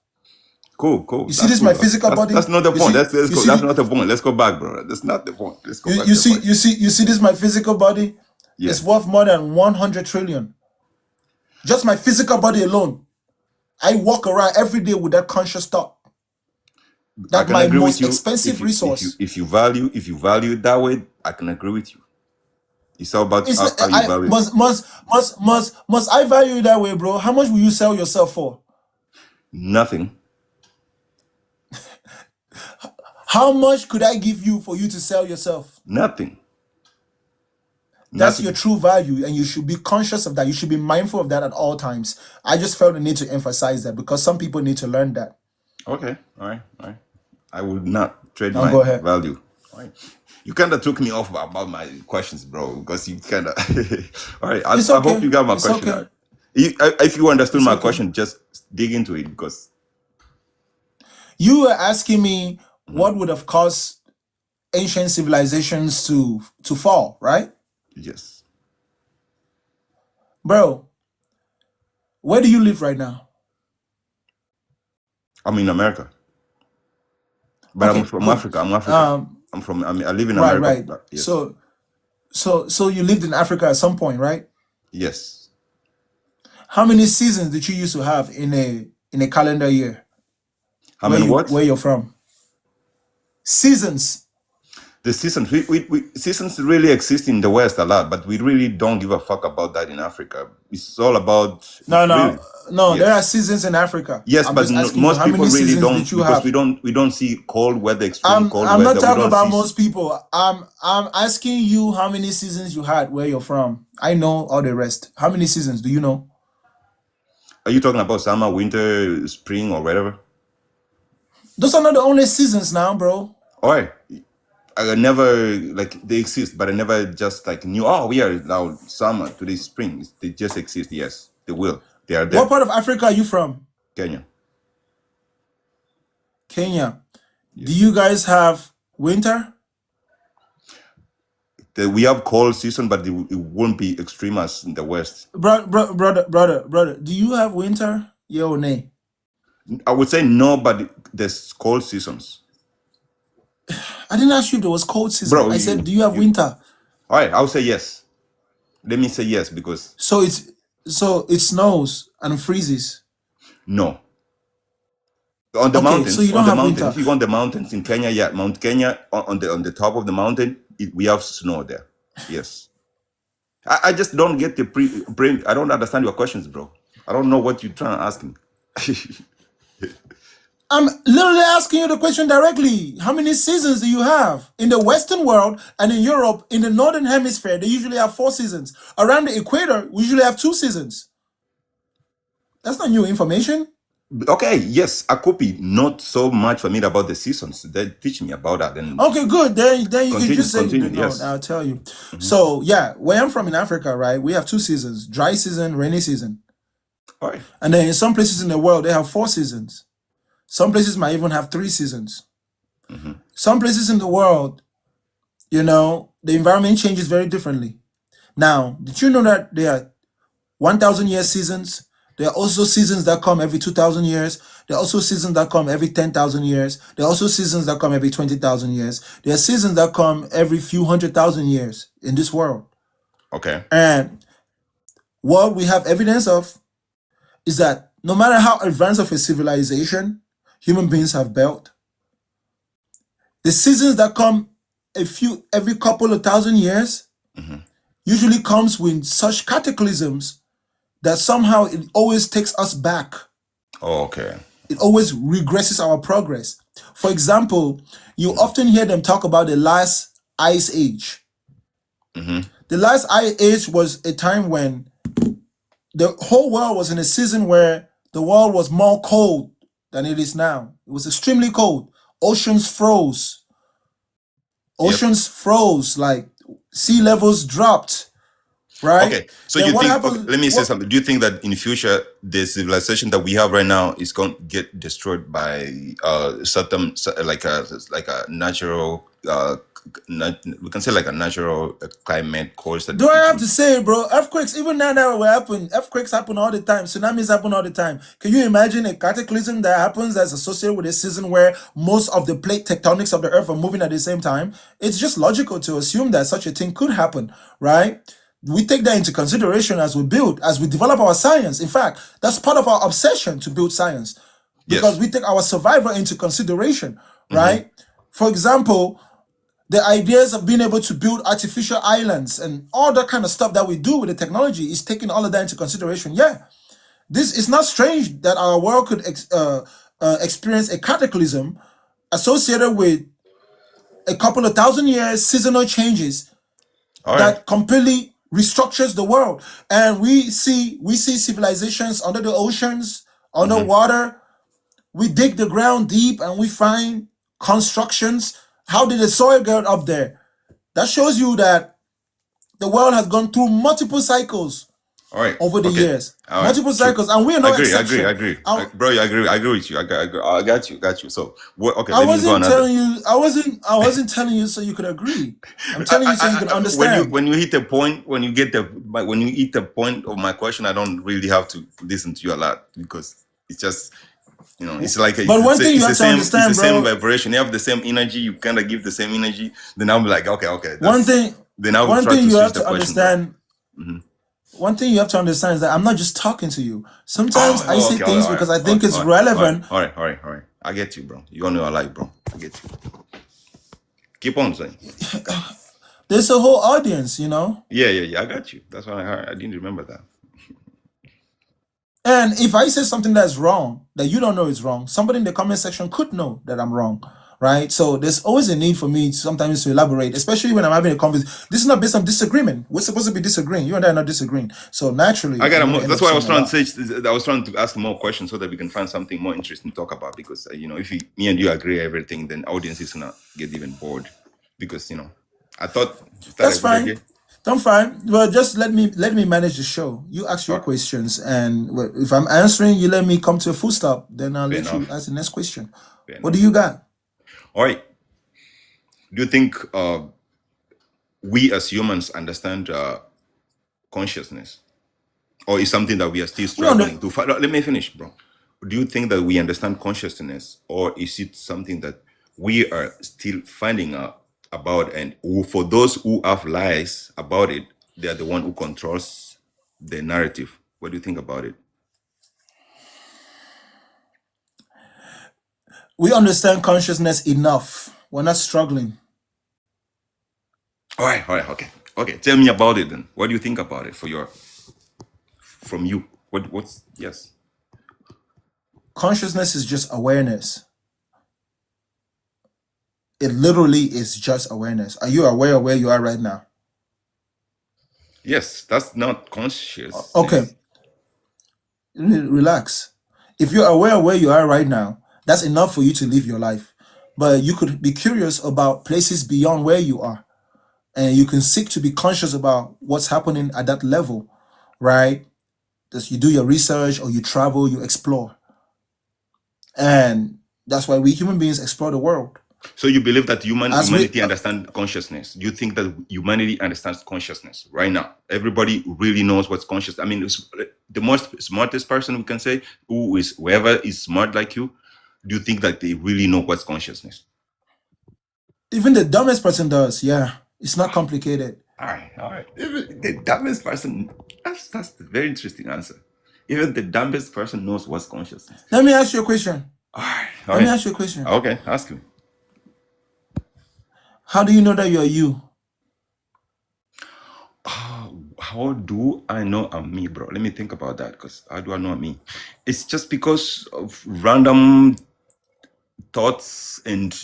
S11: Cool.
S1: You see
S11: That's
S1: this my
S11: cool.
S1: physical body?
S11: That's not the
S1: You
S11: point.
S1: see
S11: Let's
S1: you
S11: go.
S1: see
S11: That's not the point. Let's go back, bro. That's not the point. Let's go back
S1: you
S11: to the
S1: see
S11: point.
S1: you see this my physical body?
S11: Yeah.
S1: It's worth more than 100 trillion. Just my physical body alone. I walk around every day with that conscious thought.
S11: I
S1: That
S11: can
S1: my
S11: agree with
S1: most
S11: you.
S1: expensive resource.
S11: If you value it that way, I can agree with you. It's all about
S1: It's
S11: how you
S1: I
S11: value it.
S1: must I value it that way, bro? How much will you sell yourself for?
S11: Nothing.
S1: How much could I give you for you to sell yourself?
S11: Nothing.
S1: That's your
S11: Nothing.
S1: true value, and you should be conscious of that. You should be mindful of that at all times. I just felt the need to emphasize that because some people need to learn that.
S11: Okay. All right. All right. I will not trade
S1: Now
S11: my
S1: go ahead.
S11: value. All right. You kind of took me off about my questions, bro, because you kind of. All right.
S1: It's
S11: I hope
S1: okay.
S11: you got my
S1: It's
S11: question.
S1: okay.
S11: If you understood
S1: It's
S11: my
S1: okay.
S11: question, just dig into it because.
S1: You were asking me
S11: Mhm.
S1: what would have caused ancient civilizations to fall, right?
S11: Yes.
S1: Bro, where do you live right now?
S11: I'm in America, but I'm
S1: Okay,
S11: from
S1: good.
S11: Africa. I'm African. I live in America.
S1: Right.
S11: But yes.
S1: So you lived in Africa at some point, right?
S11: Yes.
S1: How many seasons did you used to have in a calendar year
S11: How many what?
S1: where you're from? Seasons.
S11: The seasons, seasons really exist in the West a lot, but we really don't give a fuck about that in Africa. It's all about
S1: No,
S11: really,
S1: there are
S11: yes,
S1: seasons in Africa.
S11: yes,
S1: I'm
S11: but
S1: just asking you,
S11: most
S1: how
S11: people
S1: many
S11: really
S1: seasons did
S11: don't
S1: you
S11: because
S1: have?
S11: we don't see cold weather, extreme cold
S1: I'm not
S11: weather. We
S1: talking
S11: don't
S1: about
S11: see
S1: most people. I'm asking you how many seasons you had where you're from. I know all the rest. How many seasons do you know?
S11: Are you talking about summer, winter, spring, or whatever?
S1: Those are not the only seasons now, bro.
S11: All right. I never like they exist, but I never just like knew. Oh, we are now summer to the spring. They just exist. Yes, they will. They are
S1: What
S11: there.
S1: part of Africa are you from?
S11: Kenya.
S1: Kenya.
S11: Yeah.
S1: Do you guys have winter?
S11: We have cold season, but it won't be extreme as in the West.
S1: Brother, do you have winter? Yeah or nay?
S11: I would say no, but there's cold seasons,
S1: I didn't ask you if there was cold season.
S11: bro.
S1: I said, do you have
S11: You
S1: winter?
S11: all right? I'll say yes. Let me say yes because
S1: So it snows and freezes.
S11: no. On the
S1: Okay, so
S11: mountains,
S1: you don't have
S11: if
S1: winter.
S11: you go on the mountains in Kenya, yeah, Mount Kenya on the top of the mountain, we have snow there. Yes. I just don't get the brain. I don't understand your questions, bro. I don't know what you're trying to ask me.
S1: I'm literally asking you the question directly. How many seasons do you have? In the Western world and in Europe, in the Northern Hemisphere, they usually have 4 seasons. Around the equator, we usually have 2 seasons. That's not new information.
S11: Okay, yes, I could be not so much familiar about the seasons. They teach me about that. And
S1: Okay, good. Then you can just say you
S11: continue.
S1: don't know.
S11: Yes.
S1: I'll tell you. So yeah, where I'm from in Africa, right? We have 2 seasons: dry season, rainy season.
S11: All right.
S1: And then in some places in the world, they have 4 seasons. Some places might even have 3 seasons.
S11: Mhm.
S1: Some places in the world, the environment changes very differently. Now, did you know that there are 1,000-year seasons? There are also seasons that come every 2,000 years. There are also seasons that come every 10,000 years. There are also seasons that come every 20,000 years. There are seasons that come every few 100,000 years in this world.
S11: Okay.
S1: And what we have evidence of is that no matter how advanced of a civilization human beings have built, the seasons that come every couple of thousand years
S11: Mhm.
S1: usually comes with such cataclysms that somehow it always takes us back.
S11: Oh, okay.
S1: It always regresses our progress. For example, you often hear them talk about the last ice age.
S11: Mhm.
S1: The last ice age was a time when the whole world was in a season where the world was more cold than it is now. It was extremely cold. Oceans froze.
S11: Yep.
S1: Oceans froze, like sea levels dropped, right?
S11: Okay. So
S1: Then
S11: you
S1: what
S11: think?
S1: happened?
S11: Okay, let me say
S1: What,
S11: something. Do you think that in the future the civilization that we have right now is going to get destroyed by like a natural we can say like a natural climate cause that
S1: do I have to say, bro? Earthquakes, even now that will happen. Earthquakes happen all the time. Tsunamis happen all the time. Can you imagine a cataclysm that happens that's associated with a season where most of the plate tectonics of the earth are moving at the same time? It's just logical to assume that such a thing could happen, right? We take that into consideration as we develop our science. In fact, that's part of our obsession to build science. because
S11: Yes.
S1: we take our survival into consideration,
S11: Mm-hmm.
S1: right? For example, the ideas of being able to build artificial islands and all that kind of stuff that we do with the technology is taking all of that into consideration. Yeah, this is not strange that our world could experience a cataclysm associated with a couple of thousand years seasonal changes
S11: All right.
S1: that completely restructures the world. And we see civilizations under the oceans,
S11: Mm-hmm.
S1: underwater. We dig the ground deep and we find constructions. How did the soil get up there? That shows you that the world has gone through multiple cycles
S11: All right.
S1: over the
S11: Okay.
S1: years.
S11: All right.
S1: Multiple
S11: True.
S1: cycles, and we are
S11: I
S1: no
S11: agree.
S1: exception.
S11: Bro, I agree with you. I got you. So, okay,
S1: I
S11: let me go
S1: wasn't
S11: another.
S1: telling you. I wasn't telling you so you could agree. I'm telling you so you can understand.
S11: When you hit the point, when you hit the point of my question, I don't really have to listen to you a lot because it's just, it's like
S1: But one thing you have to
S11: it's the
S1: understand,
S11: same
S1: bro.
S11: vibration. You have the same energy. You kind of give the same energy. Then I'll be like, okay.
S1: One thing.
S11: Then I will
S1: One
S11: try
S1: thing
S11: to
S1: you have
S11: switch the
S1: to
S11: question, bro.
S1: understand. One thing you have to understand is that I'm not just talking to you. Sometimes I say
S11: Okay,
S1: things
S11: all right,
S1: because I think it's
S11: all right,
S1: relevant.
S11: All right. I get you, bro. You know I like, bro. I get you. Keep on saying.
S1: There's a whole audience,
S11: Yeah. I got you. That's what I heard. I didn't remember that.
S1: And if I say something that's wrong, that you don't know is wrong, somebody in the comment section could know that I'm wrong, right? So there's always a need for me sometimes to elaborate, especially when I'm having a conversation. This is not based on disagreement. We're supposed to be disagreeing. You and I are not disagreeing. So naturally,
S11: I got
S1: I'm gonna end
S11: that's
S1: up
S11: why I was
S1: saying a
S11: trying to
S1: lot.
S11: say. I was trying to ask more questions so that we can find something more interesting to talk about. Because if me and you agree everything, then audience is gonna get even bored. Because I thought
S1: That's
S11: a good idea.
S1: fine. I'm fine. Well, just let me manage the show. You ask your
S11: All right.
S1: questions, and if I'm answering, you let me come to a full stop. Then I'll
S11: Fair
S1: let you
S11: enough.
S1: ask the next question.
S11: Fair
S1: What
S11: enough.
S1: do you got?
S11: All right. Do you think we as humans understand consciousness, or is something that we are still
S1: We under,
S11: struggling to find? Let me finish, bro. Do you think that we understand consciousness, or is it something that we are still finding out about? And for those who have lies about it, they are the one who controls the narrative. What do you think about it?
S1: we understand consciousness enough. We're not struggling.
S11: All right, okay. Tell me about it then. What do you think about it from you? What's yes?
S1: Consciousness is just awareness. It literally is just awareness. Are you aware of where you are right now?
S11: Yes, that's not consciousness.
S1: Okay, relax. If you're aware of where you are right now, that's enough for you to live your life. But you could be curious about places beyond where you are. And you can seek to be conscious about what's happening at that level, right? As you do your research or you travel, you explore. And that's why we human beings explore the world.
S11: So you believe that
S1: As we
S11: humanity understands consciousness? Do you think that humanity understands consciousness right now? Everybody really knows what's conscious. I mean, it's the most smartest person we can say, whoever is smart like you, do you think that they really know what's consciousness?
S1: even the dumbest person does, yeah. It's not complicated.
S11: All right. Even the dumbest person, that's a very interesting answer. Even the dumbest person knows what's consciousness.
S1: Let me ask you a question.
S11: All right.
S1: Let me ask you a question.
S11: Okay, ask me.
S1: How do you know that you're you?
S11: How do I know I'm me, bro? Let me think about that. Because how do I know I'm me? It's just because of random thoughts and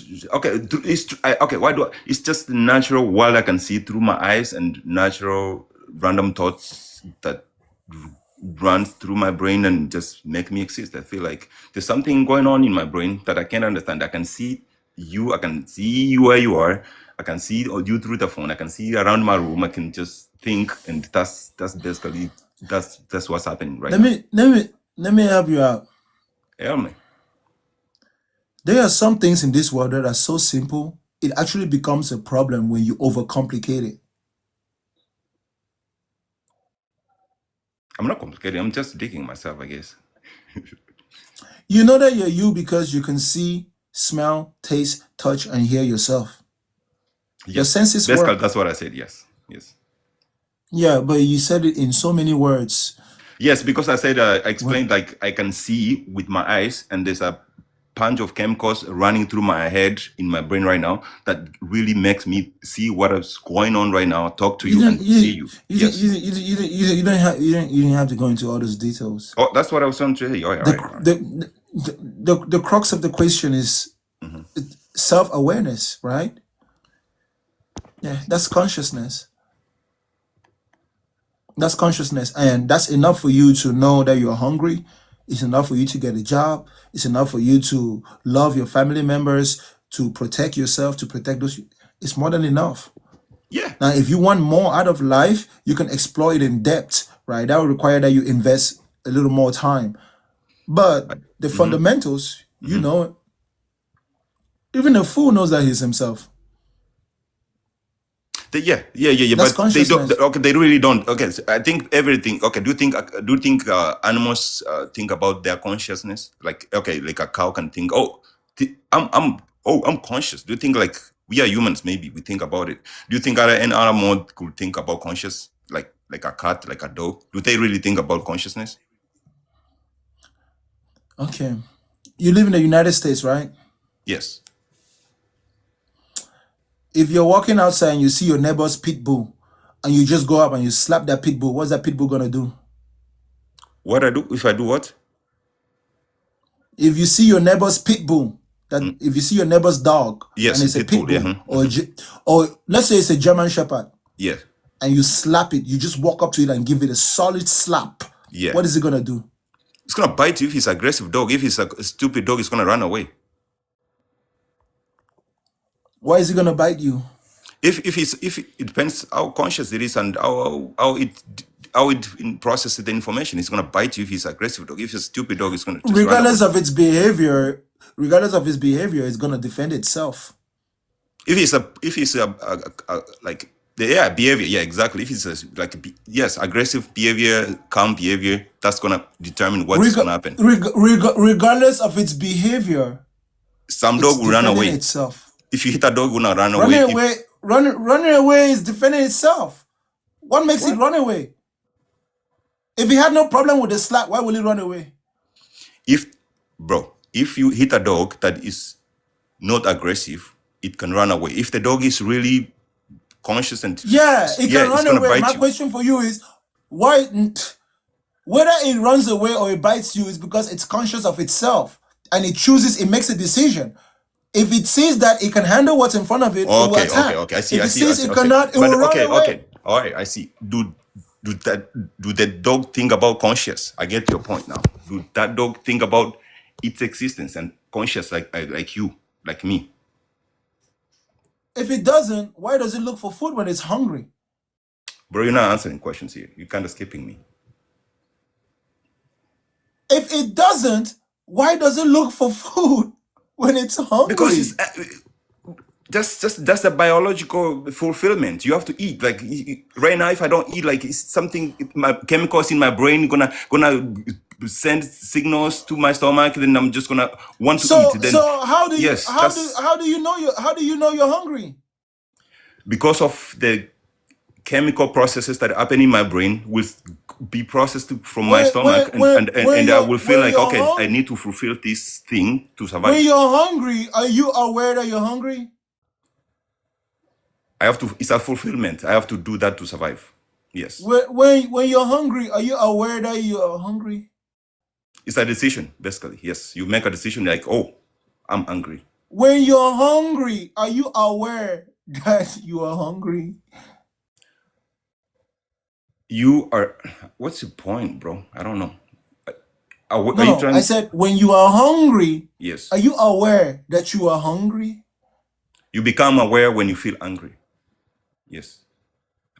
S11: it's just the natural world I can see through my eyes and natural random thoughts that runs through my brain and just make me exist. I feel like there's something going on in my brain that I can't understand. I can see you where you are. I can see you through the phone. I can see you around my room. I can just think, and that's basically that's what's happening right now.
S1: Let me help you out.
S11: Help me.
S1: There are some things in this world that are so simple, it actually becomes a problem when you overcomplicate it.
S11: I'm not complicated. I'm just digging myself, I guess.
S1: You know that you're you because you can see, smell, taste, touch, and hear yourself. Your senses
S11: Basically,
S1: work.
S11: that's what I said. Yes.
S1: Yeah, but you said it in so many words.
S11: Yes, because I said I
S1: What?
S11: explained like I can see with my eyes, and there's a punch of chemicals running through my head in my brain right now that really makes me see what is going on right now, talk to
S1: You
S11: you,
S1: don't.
S11: and see
S1: You
S11: you.
S1: you
S11: Yes.
S1: you don't have you don't have to go into all those details.
S11: Oh, that's what I was trying to say. All right, all
S1: The
S11: right, all right.
S1: the crux of the question is
S11: Mhm.
S1: self-awareness, right? Yeah, that's consciousness. That's consciousness, and that's enough for you to know that you're hungry. It's enough for you to get a job. It's enough for you to love your family members, to protect yourself, to protect those. It's more than enough.
S11: Yeah.
S1: Now, if you want more out of life, you can explore it in depth, right? That would require that you invest a little more time. But the
S11: Mm-hmm.
S1: fundamentals, you
S11: Mm-hmm.
S1: know, even a fool knows that he's himself.
S11: Yeah.
S1: That's
S11: But they don't.
S1: consciousness.
S11: Okay, they really don't. Okay, so I think everything. Okay, do you think animals think about their consciousness? Like, okay, like a cow can think, oh, I'm conscious. Do you think like we are humans? Maybe we think about it. Do you think an animal could think about conscious, like a cat, like a dog? Do they really think about consciousness?
S1: Okay. You live in the United States, right?
S11: Yes.
S1: If you're walking outside and you see your neighbor's pit bull and you just go up and you slap that pit bull, what's that pit bull gonna do?
S11: What I do if I do what?
S1: If you see your neighbor's pit bull,
S11: Mm.
S1: if you see your neighbor's dog
S11: Yes,
S1: and it's a
S11: pit
S1: pit
S11: bull. Yeah.
S1: bull or let's say it's a German Shepherd
S11: Yeah.
S1: and you slap it, you just walk up to it and give it a solid slap.
S11: Yeah.
S1: What is it gonna do?
S11: It's gonna bite you if it's an aggressive dog. If it's a stupid dog, it's gonna run away.
S1: Why is it gonna bite you?
S11: If it depends how conscious it is and how it processes the information. It's gonna bite you if it's aggressive dog. If it's a stupid dog, it's gonna just run away.
S1: Regardless of its behavior, it's gonna defend itself.
S11: If it's a like the behavior, yeah, exactly. If it's yes, aggressive behavior, calm behavior, that's gonna determine what's gonna happen.
S1: Regardless of its behavior,
S11: Some
S1: it's
S11: dog will run
S1: defending
S11: away.
S1: itself.
S11: If you hit a dog, it will not run away.
S1: Running away is defending itself. What makes it run away? If it had no problem with the slap, why will it run away?
S11: If you hit a dog that is not aggressive, it can run away. If the dog is really conscious and
S1: Yeah, it can
S11: it's
S1: run
S11: gonna
S1: away.
S11: bite
S1: My
S11: you.
S1: question for you is why, whether it runs away or it bites you, is because it's conscious of itself and it makes a decision. If it sees that it can handle what's in front of it, it will attack.
S11: Okay. I see.
S1: If
S11: I
S1: it
S11: see.
S1: sees
S11: I
S1: it
S11: see.
S1: cannot, it will run away.
S11: Okay. All right. I see. Do the dog think about conscious? I get your point now. Do that dog think about its existence and conscious like you, like me?
S1: If it doesn't, why does it look for food when it's hungry?
S11: Bro, you're not answering questions here. You're kind of skipping me.
S1: If it doesn't, why does it look for food when it's hungry?
S11: Because it's that's a biological fulfillment. You have to eat. Like right now, if I don't eat, like it's something, my chemicals in my brain gonna send signals to my stomach. Then I'm just gonna want to eat. Then
S1: So how do you
S11: yes,
S1: how do you know you're hungry?
S11: because of the chemical processes that happen in my brain will be processed from my stomach, and I will feel like, okay, I need to fulfill this thing to survive.
S1: When you're hungry, are you aware that you're hungry?
S11: I have to. It's a fulfillment. I have to do that to survive. Yes.
S1: When you're hungry, are you aware that you're hungry?
S11: It's a decision, basically. Yes, you make a decision like, oh, I'm hungry.
S1: When you're hungry, are you aware that you are hungry?
S11: You are. What's your point, bro? I don't know. Are you
S1: No,
S11: trying?
S1: I said when you are hungry,
S11: Yes.
S1: are you aware that you are hungry?
S11: You become aware when you feel angry. Yes.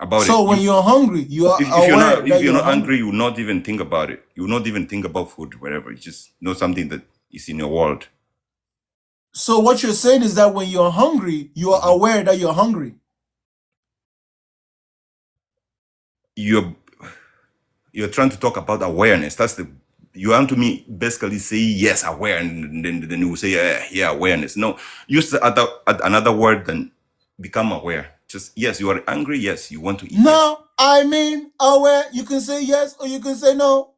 S11: About
S1: So
S11: it.
S1: when you're hungry, you are
S11: If
S1: aware
S11: you're not,
S1: that
S11: if you're not
S1: hungry.
S11: angry, you will not even think about it. You will not even think about food, whatever. You just know something that is in your world.
S1: So what you're saying is that when you're hungry, you are aware that you're hungry.
S11: You're trying to talk about awareness. You want to me basically say yes, aware, and then you say yeah, awareness. No, use another word than become aware. Just yes, you are angry. Yes, you want to eat. Yes.
S1: No, I mean aware. You can say yes or you can say no.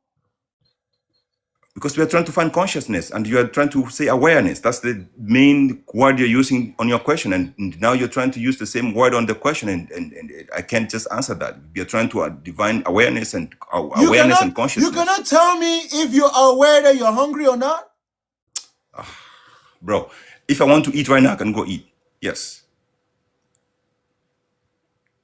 S11: Because we are trying to find consciousness, and you are trying to say awareness. That's the main word you're using on your question, and now you're trying to use the same word on the question, and I can't just answer that. We are trying to divine awareness and awareness and
S1: You
S11: consciousness.
S1: cannot tell me if you're aware that you're hungry or not.
S11: Bro, if I want to eat right now, I can go eat. Yes.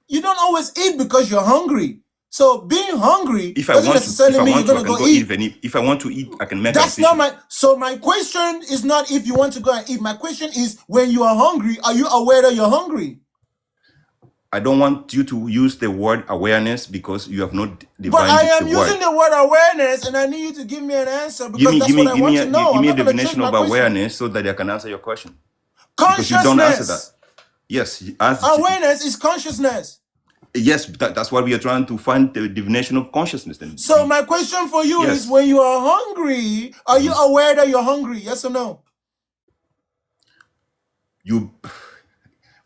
S1: You don't always eat because you're hungry. So being hungry
S11: If I
S1: doesn't
S11: want to,
S1: necessarily mean you're
S11: I
S1: gonna
S11: can
S1: go
S11: go eat.
S1: eat.
S11: If I want to eat, I can make a
S1: That's
S11: decision.
S1: not my question is not if you want to go and eat. My question is when you are hungry, are you aware that you're hungry?
S11: I don't want you to use the word awareness because you have not
S1: But
S11: defined
S1: I
S11: the
S1: am using
S11: word.
S1: the word awareness, and I need you to give me an answer because that's what I want to know.
S11: Give
S1: I'm
S11: me a
S1: not gonna change
S11: definition
S1: my
S11: of
S1: question.
S11: awareness so that I can answer your question. Because you don't answer that.
S1: Consciousness.
S11: Yes,
S1: Awareness is consciousness.
S11: yes, that's why we are trying to find the definition of consciousness. Then
S1: So my question for you is
S11: yes,
S1: when you are hungry, are you aware that you're hungry? Yes or no?
S11: you,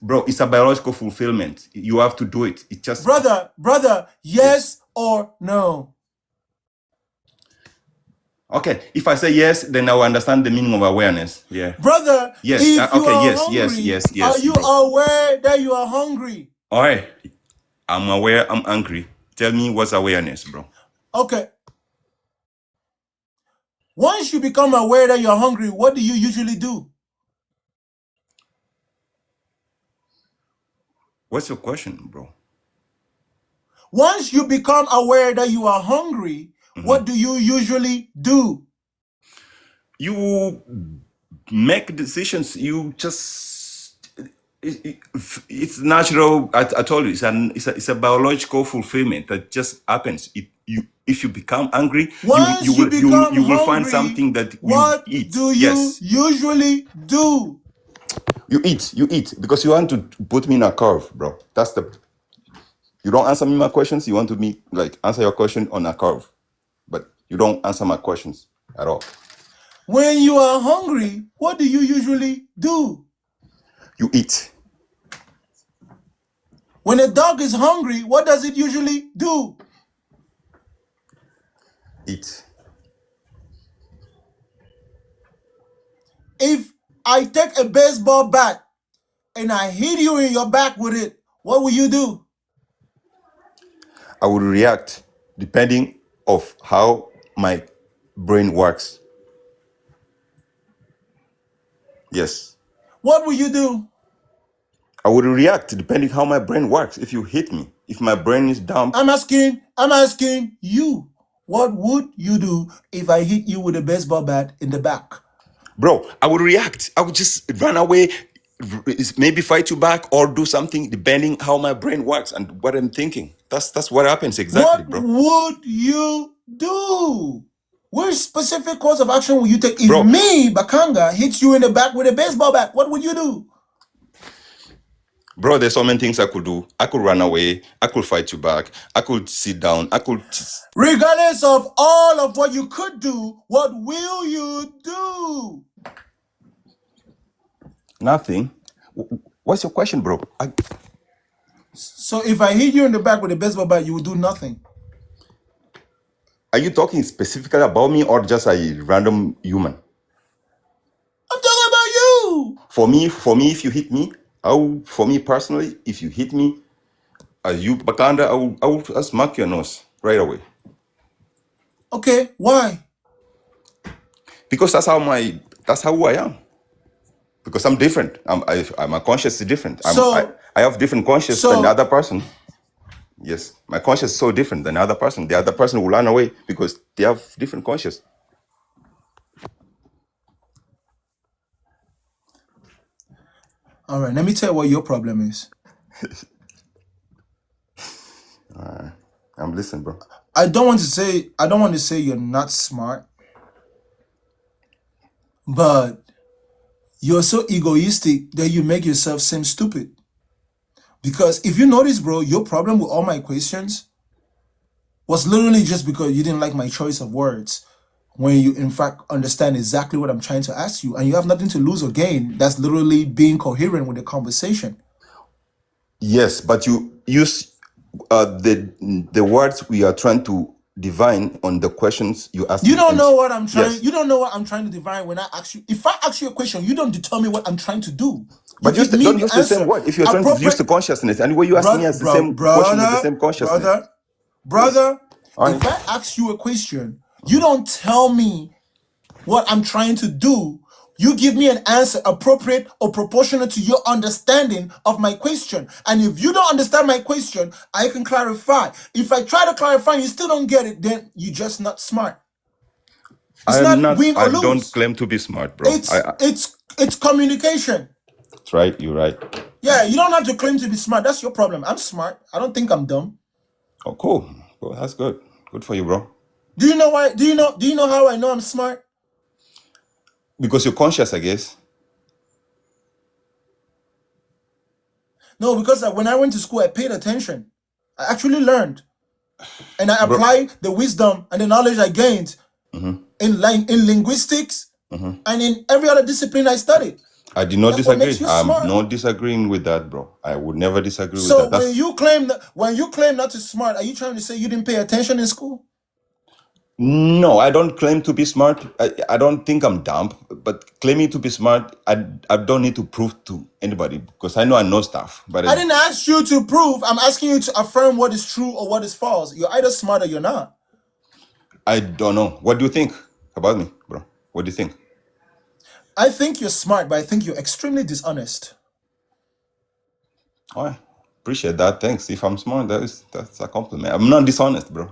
S11: bro, it's a biological fulfillment. You have to do it. It just
S1: Brother, yes or no?
S11: okay. If I say yes, then I will understand the meaning of awareness. Yeah.
S1: Brother,
S11: Yes.
S1: if you
S11: Okay.
S1: are
S11: Yes.
S1: hungry,
S11: Yes.
S1: are you
S11: Bro.
S1: aware that you are hungry?
S11: All right. I'm aware. I'm angry. Tell me what's awareness, bro.
S1: Okay. Once you become aware that you're hungry, what do you usually do?
S11: What's your question, bro?
S1: Once you become aware that you are hungry, what do you usually do?
S11: You make decisions. You just it's natural. I told you it's a biological fulfillment that just happens. If you become angry,
S1: Once you become
S11: you will find
S1: hungry,
S11: something that you
S1: what
S11: eat.
S1: do you
S11: Yes,
S1: usually do?
S11: you eat because you want to put me in a curve, bro. That's the you don't answer me my questions. You want to me like answer your question on a curve, but you don't answer my questions at all.
S1: When you are hungry, what do you usually do?
S11: You eat.
S1: When a dog is hungry, what does it usually do?
S11: Eat.
S1: If I take a baseball bat and I hit you in your back with it, what will you do?
S11: I would react depending of how my brain works. Yes.
S1: What will you do?
S11: I would react depending how my brain works. If you hit me, if my brain is dumb,
S1: I'm asking you. What would you do if I hit you with a baseball bat in the back?
S11: bro, I would react. I would just run away, maybe fight you back or do something depending how my brain works and what I'm thinking. That's what happens exactly,
S1: What
S11: bro.
S1: would you do? Which specific course of action will you take? If
S11: Bro.
S1: me, Bakanga, hits you in the back with a baseball bat, what would you do?
S11: Bro, there's so many things I could do. I could run away. I could fight you back. I could sit down. I could...
S1: Regardless of all of what you could do, what will you do?
S11: Nothing. What's your question, bro?
S1: So if I hit you in the back with a baseball bat, you will do nothing.
S11: Are you talking specifically about me or just a random human?
S1: I'm talking about you.
S11: For me, if you hit me, for me personally, if you hit me, as you Bakanda, I will smack your nose right away.
S1: Okay, why?
S11: Because that's how I am. Because I'm different. My conscience is different. I have different conscience than the other person. Yes, my conscience is so different than the other person. The other person will run away because they have different conscience.
S1: All right, let me tell you what your problem is.
S11: I'm listening, bro.
S1: I don't want to say you're not smart, but you're so egoistic that you make yourself seem stupid. Because if you notice, bro, your problem with all my questions was literally just because you didn't like my choice of words, when you in fact understand exactly what I'm trying to ask you, and you have nothing to lose or gain. That's literally being coherent with the conversation.
S11: Yes, but you use the words we are trying to divine on the questions you asked
S1: You
S11: me.
S1: don't
S11: And
S1: know what I'm trying.
S11: yes,
S1: You don't know what I'm trying to divine when I ask you. If I ask you a question, you don't determine what I'm trying to do. You
S11: but
S1: give me
S11: don't
S1: the
S11: use the same
S1: answer.
S11: word. If you're trying to use
S1: Appropriate,
S11: the consciousness, and what you ask me as the same question with the same consciousness. Yes.
S1: brother.
S11: All
S1: If
S11: right.
S1: I ask you a question, you don't tell me what I'm trying to do. You give me an answer appropriate or proportional to your understanding of my question. And if you don't understand my question, I can clarify. If I try to clarify and you still don't get it, then you're just not smart. It's
S11: I'm
S1: not
S11: not.
S1: win or
S11: I don't
S1: lose.
S11: claim to be smart, bro.
S1: It's communication.
S11: That's right. You're right.
S1: Yeah, you don't have to claim to be smart. That's your problem. I'm smart. I don't think I'm dumb.
S11: Oh, cool. Well, that's good. Good for you, bro.
S1: Do you know why? Do you know how I know I'm smart?
S11: Because you're conscious, I guess.
S1: No, because when I went to school, I paid attention. I actually learned. And I
S11: Bro.
S1: applied the wisdom and the knowledge I gained in linguistics and in every other discipline I studied.
S11: I did not
S1: That's what
S11: disagree.
S1: makes you
S11: I'm
S1: smart.
S11: not disagreeing with that, bro. I would never disagree with
S1: So
S11: that. That's
S1: when you claim not to smart, are you trying to say you didn't pay attention in school?
S11: no. I don't claim to be smart. I don't think I'm dumb. But claiming to be smart, I don't need to prove to anybody because I know stuff. But
S1: I didn't ask you to prove. I'm asking you to affirm what is true or what is false. You're either smart or you're not.
S11: I don't know. What do you think about me, bro? What do you think?
S1: I think you're smart, but I think you're extremely dishonest.
S11: Oh, I appreciate that. Thanks. If I'm smart, that's a compliment. I'm not dishonest, bro.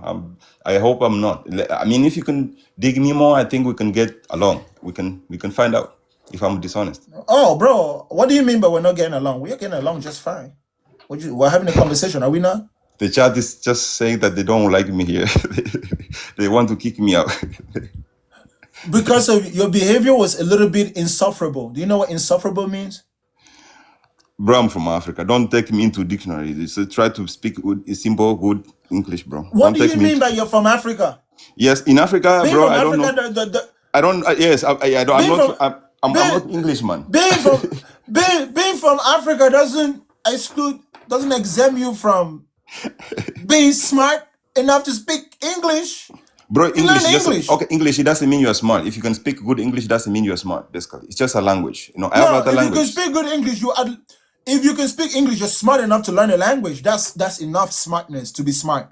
S11: I hope I'm not. I mean, if you can dig me more, I think we can get along. We can find out if I'm dishonest.
S1: Oh, bro, what do you mean by we're not getting along? We're getting along just fine. We're having a conversation, are we not?
S11: The chat is just saying that they don't like me here. They want to kick me out.
S1: Because of your behavior was a little bit insufferable. Do you know what insufferable means?
S11: Bro, I'm from Africa. Don't take me into dictionary. So try to speak with simple, good English, bro.
S1: What
S11: Don't
S1: do
S11: take
S1: you
S11: me
S1: mean by you're from Africa?
S11: Yes, in Africa,
S1: Being
S11: bro.
S1: from
S11: I don't
S1: Africa,
S11: know. I don't. Yes, I don't. I'm
S1: being
S11: not.
S1: from
S11: I'm
S1: being,
S11: not Englishman.
S1: being from Africa doesn't exempt you from being smart enough to speak English.
S11: Bro,
S1: You learn
S11: English.
S1: English.
S11: Okay, English. It doesn't mean you're smart. If you can speak good English, doesn't mean you're smart. Basically, it's just a language. I have
S1: No,
S11: other
S1: if you can
S11: languages.
S1: speak good English, if you can speak English, you're smart enough to learn a language. That's enough smartness to be smart.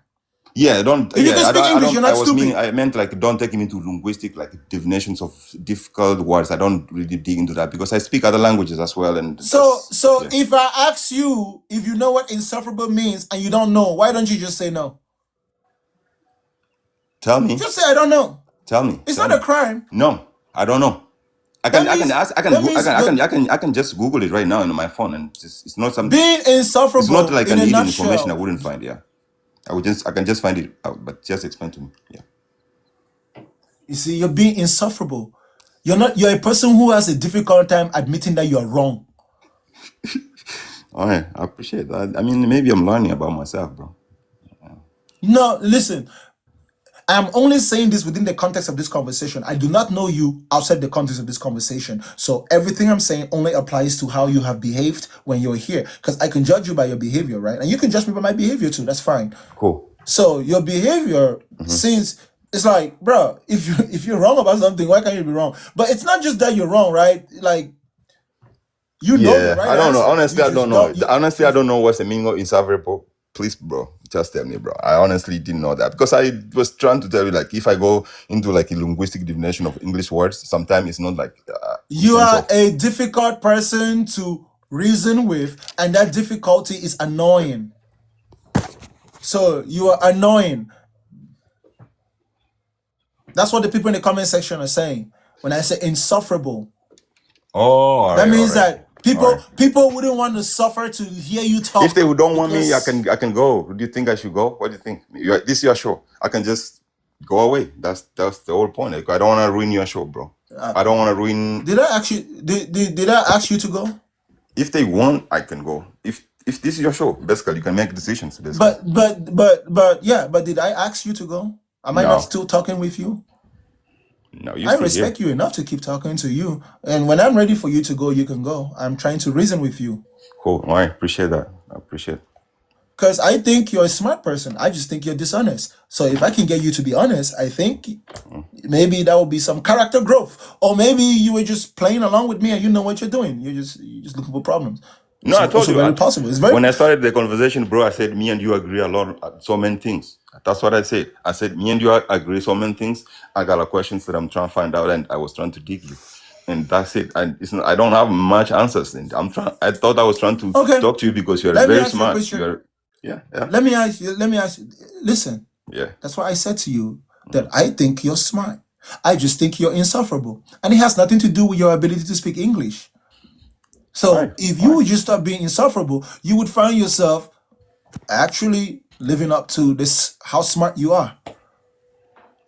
S11: Yeah, don't.
S1: If you can
S11: Yeah,
S1: speak English, you're not stupid.
S11: I meant like don't take me into linguistic like definitions of difficult words. I don't really dig into that because I speak other languages as well. And
S1: So
S11: yeah.
S1: if I ask you if you know what insufferable means and you don't know, why don't you just say no?
S11: Tell me.
S1: Just say I don't know.
S11: Tell me.
S1: It's
S11: Tell
S1: not
S11: me.
S1: a crime.
S11: No, I don't know. I
S1: That
S11: can
S1: means
S11: ask. I can just Google it right now on my phone, and it's not something.
S1: being insufferable
S11: It's not like
S1: in
S11: an
S1: a
S11: hidden information I
S1: nutshell.
S11: wouldn't find. Yeah, I can just find it out, but just explain to me. Yeah.
S1: You see, you're being insufferable. You're a person who has a difficult time admitting that you're wrong.
S11: All right, I appreciate that. I mean, maybe I'm learning about myself, bro.
S1: No, listen. I'm only saying this within the context of this conversation. I do not know you outside the context of this conversation. So everything I'm saying only applies to how you have behaved when you're here. Because I can judge you by your behavior, right? And you can judge me by my behavior too. That's fine.
S11: Cool.
S1: So your behavior, since it's like, bro, if you're wrong about something, why can't you be wrong? But it's not just that you're wrong, right? Like you know the
S11: Yeah,
S1: right
S11: I don't know.
S1: answer.
S11: Honestly,
S1: You
S11: I don't
S1: just
S11: know.
S1: don't.
S11: Honestly, I don't know what's the meaning of insufferable. Please, bro, just tell me, bro. I honestly didn't know that because I was trying to tell you, like, if I go into like a linguistic definition of English words, sometimes it's not like
S1: You
S11: sense
S1: are
S11: of.
S1: a difficult person to reason with, and that difficulty is annoying. So you are annoying. That's what the people in the comment section are saying. When I say insufferable,
S11: Oh, all
S1: that
S11: right, all
S1: means
S11: right,
S1: that
S11: all right.
S1: people wouldn't want to suffer to hear you
S11: If
S1: talk
S11: they don't want me, I
S1: because
S11: can go. Do you think I should go? What do you think? This is your show. I can just go away. That's the whole point. Like, I don't want to ruin your show, bro. I don't want to ruin.
S1: did I actually did I ask you to go?
S11: If they want, I can go. If this is your show, basically, you can make decisions. Basically,
S1: But did I ask you to go? Am I not
S11: no,
S1: still talking with you?
S11: no, you
S1: I
S11: still here.
S1: respect you enough to keep talking to you. And when I'm ready for you to go, you can go. I'm trying to reason with you.
S11: Cool. All right, appreciate that. I appreciate.
S1: Because I think you're a smart person. I just think you're dishonest. So if I can get you to be honest, I think maybe that will be some character growth. Or maybe you were just playing along with me and you know what you're doing. You're just looking for problems.
S11: No, I
S1: It's
S11: told
S1: also
S11: you.
S1: very possible. It's very
S11: When I started the conversation, bro, I said me and you agree a lot on so many things. That's what I said. I said me and you agree so many things. I got a questions that I'm trying to find out, and I was trying to dig you, and that's it. I don't have much answers. And I thought I was trying to
S1: okay.
S11: talk to you because you're
S1: Let me
S11: very
S1: ask you a
S11: smart.
S1: question.
S11: Yeah.
S1: Let me ask you. Listen.
S11: Yeah.
S1: That's why I said to you that I think you're smart. I just think you're insufferable, and it has nothing to do with your ability to speak English. So
S11: Fine.
S1: if you would just stop being insufferable, you would find yourself actually living up to this, how smart you are.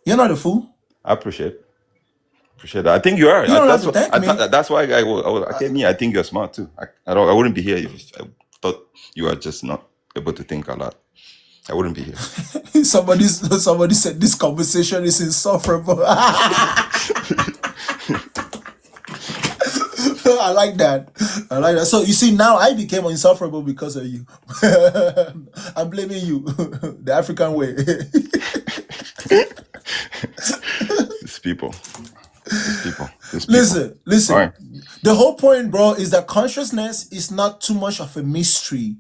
S1: You're not a fool.
S11: I appreciate that. I think you are.
S1: You don't have
S11: That's
S1: to
S11: what.
S1: thank me.
S11: That's why I came here. I think you're smart too. I wouldn't be here if I thought you are just not able to think a lot. I wouldn't be here.
S1: Somebody said this conversation is insufferable. I like that. So you see, now I became insufferable because of you. I'm blaming you, the African way.
S11: These people.
S1: Listen.
S11: All right.
S1: The whole point, bro, is that consciousness is not too much of a mystery.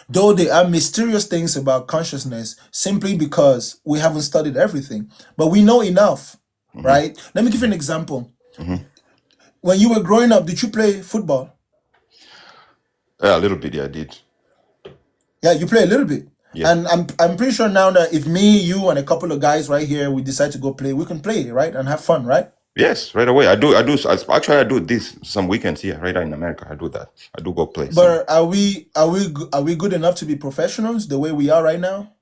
S1: Though there are mysterious things about consciousness simply because we haven't studied everything. But we know enough, right? Let me give you an example. When you were growing up, did you play football?
S11: Yeah, a little bit. Yeah, I did.
S1: Yeah, you play a little bit.
S11: Yeah.
S1: And I'm pretty sure now that if me, you, and a couple of guys right here, we decide to go play, we can play, right? And have fun, right?
S11: Yes, right away. I do. Actually, I do this some weekends here, right in America. I do that. I do go play.
S1: But are we good enough to be professionals the way we are right now?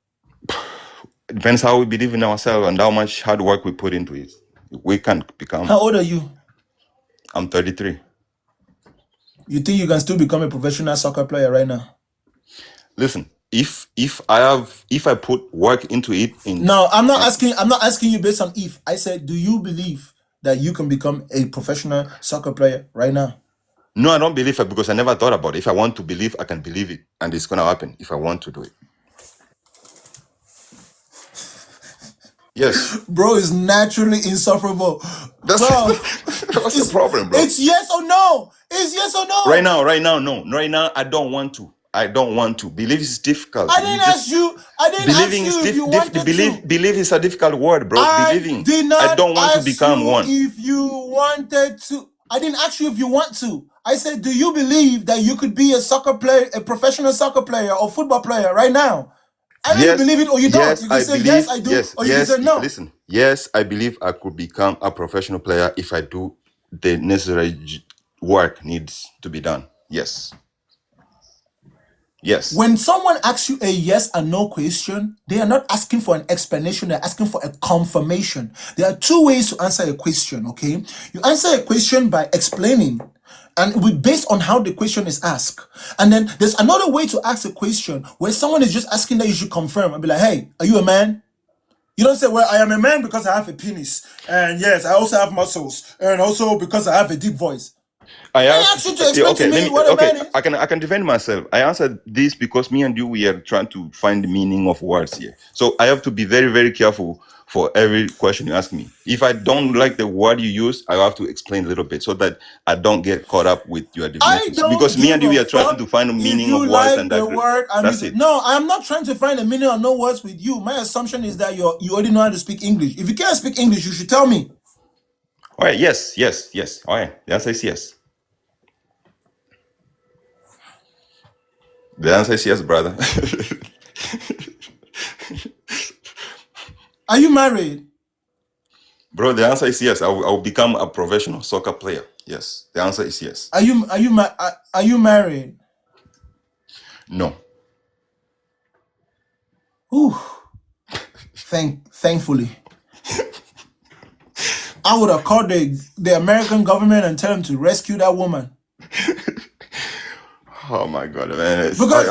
S11: It depends how we believe in ourselves and how much hard work we put into it. We can become.
S1: How old are you?
S11: I'm 33.
S1: You think you can still become a professional soccer player right now?
S11: Listen, if I put work into it,
S1: No, I'm not asking you based on if. I said, do you believe that you can become a professional soccer player right now?
S11: No, I don't believe it because I never thought about it. If I want to believe, I can believe it, and it's gonna happen if I want to do it. Yes.
S1: Bro is naturally insufferable.
S11: That's what's the problem, bro?
S1: It's yes or no. It's yes or no.
S11: Right now, no. Right now, I don't want to. Belief is difficult.
S1: I didn't ask you if you wanted to.
S11: Believe is a difficult word, bro. Believing.
S1: I
S11: don't want to become one.
S1: If you wanted to, I didn't ask you if you want to. I said, do you believe that you could be a soccer player, a professional soccer player or football player right now? I mean, you believe it or you don't.
S11: Yes,
S1: You can say yes, I do, or you can say no.
S11: Listen, yes, I believe I could become a professional player if I do the necessary work needs to be done. Yes. Yes.
S1: When someone asks you a yes and no question, they are not asking for an explanation, they're asking for a confirmation. There are two ways to answer a question, okay? You answer a question by explaining, and based on how the question is asked. And then there's another way to ask a question where someone is just asking that you should confirm and be like, hey, are you a man? You don't say, well, I am a man because I have a penis. And yes, I also have muscles. And also because I have a deep voice. I asked you to explain to me what a man is.
S11: I can defend myself. I answered this because me and you, we are trying to find the meaning of words here. So I have to be very, very careful for every question you ask me. If I don't like the word you use, I have to explain a little bit so that I don't get caught up with your definitions. Because me and you, we are trying to find a meaning of words, and that's it.
S1: No, I'm not trying to find a meaning of no words with you. My assumption is that you already know how to speak English. If you can't speak English, you should tell me.
S11: All right, yes. All right, the answer is yes. The answer is yes, brother.
S1: Are you married?
S11: Bro, the answer is yes. I will become a professional soccer player. Yes, the answer is yes.
S1: Are you married?
S11: No.
S1: Ooh. Thankfully. I would have called the American government and tell them to rescue that woman.
S11: Oh my God, man!
S1: Because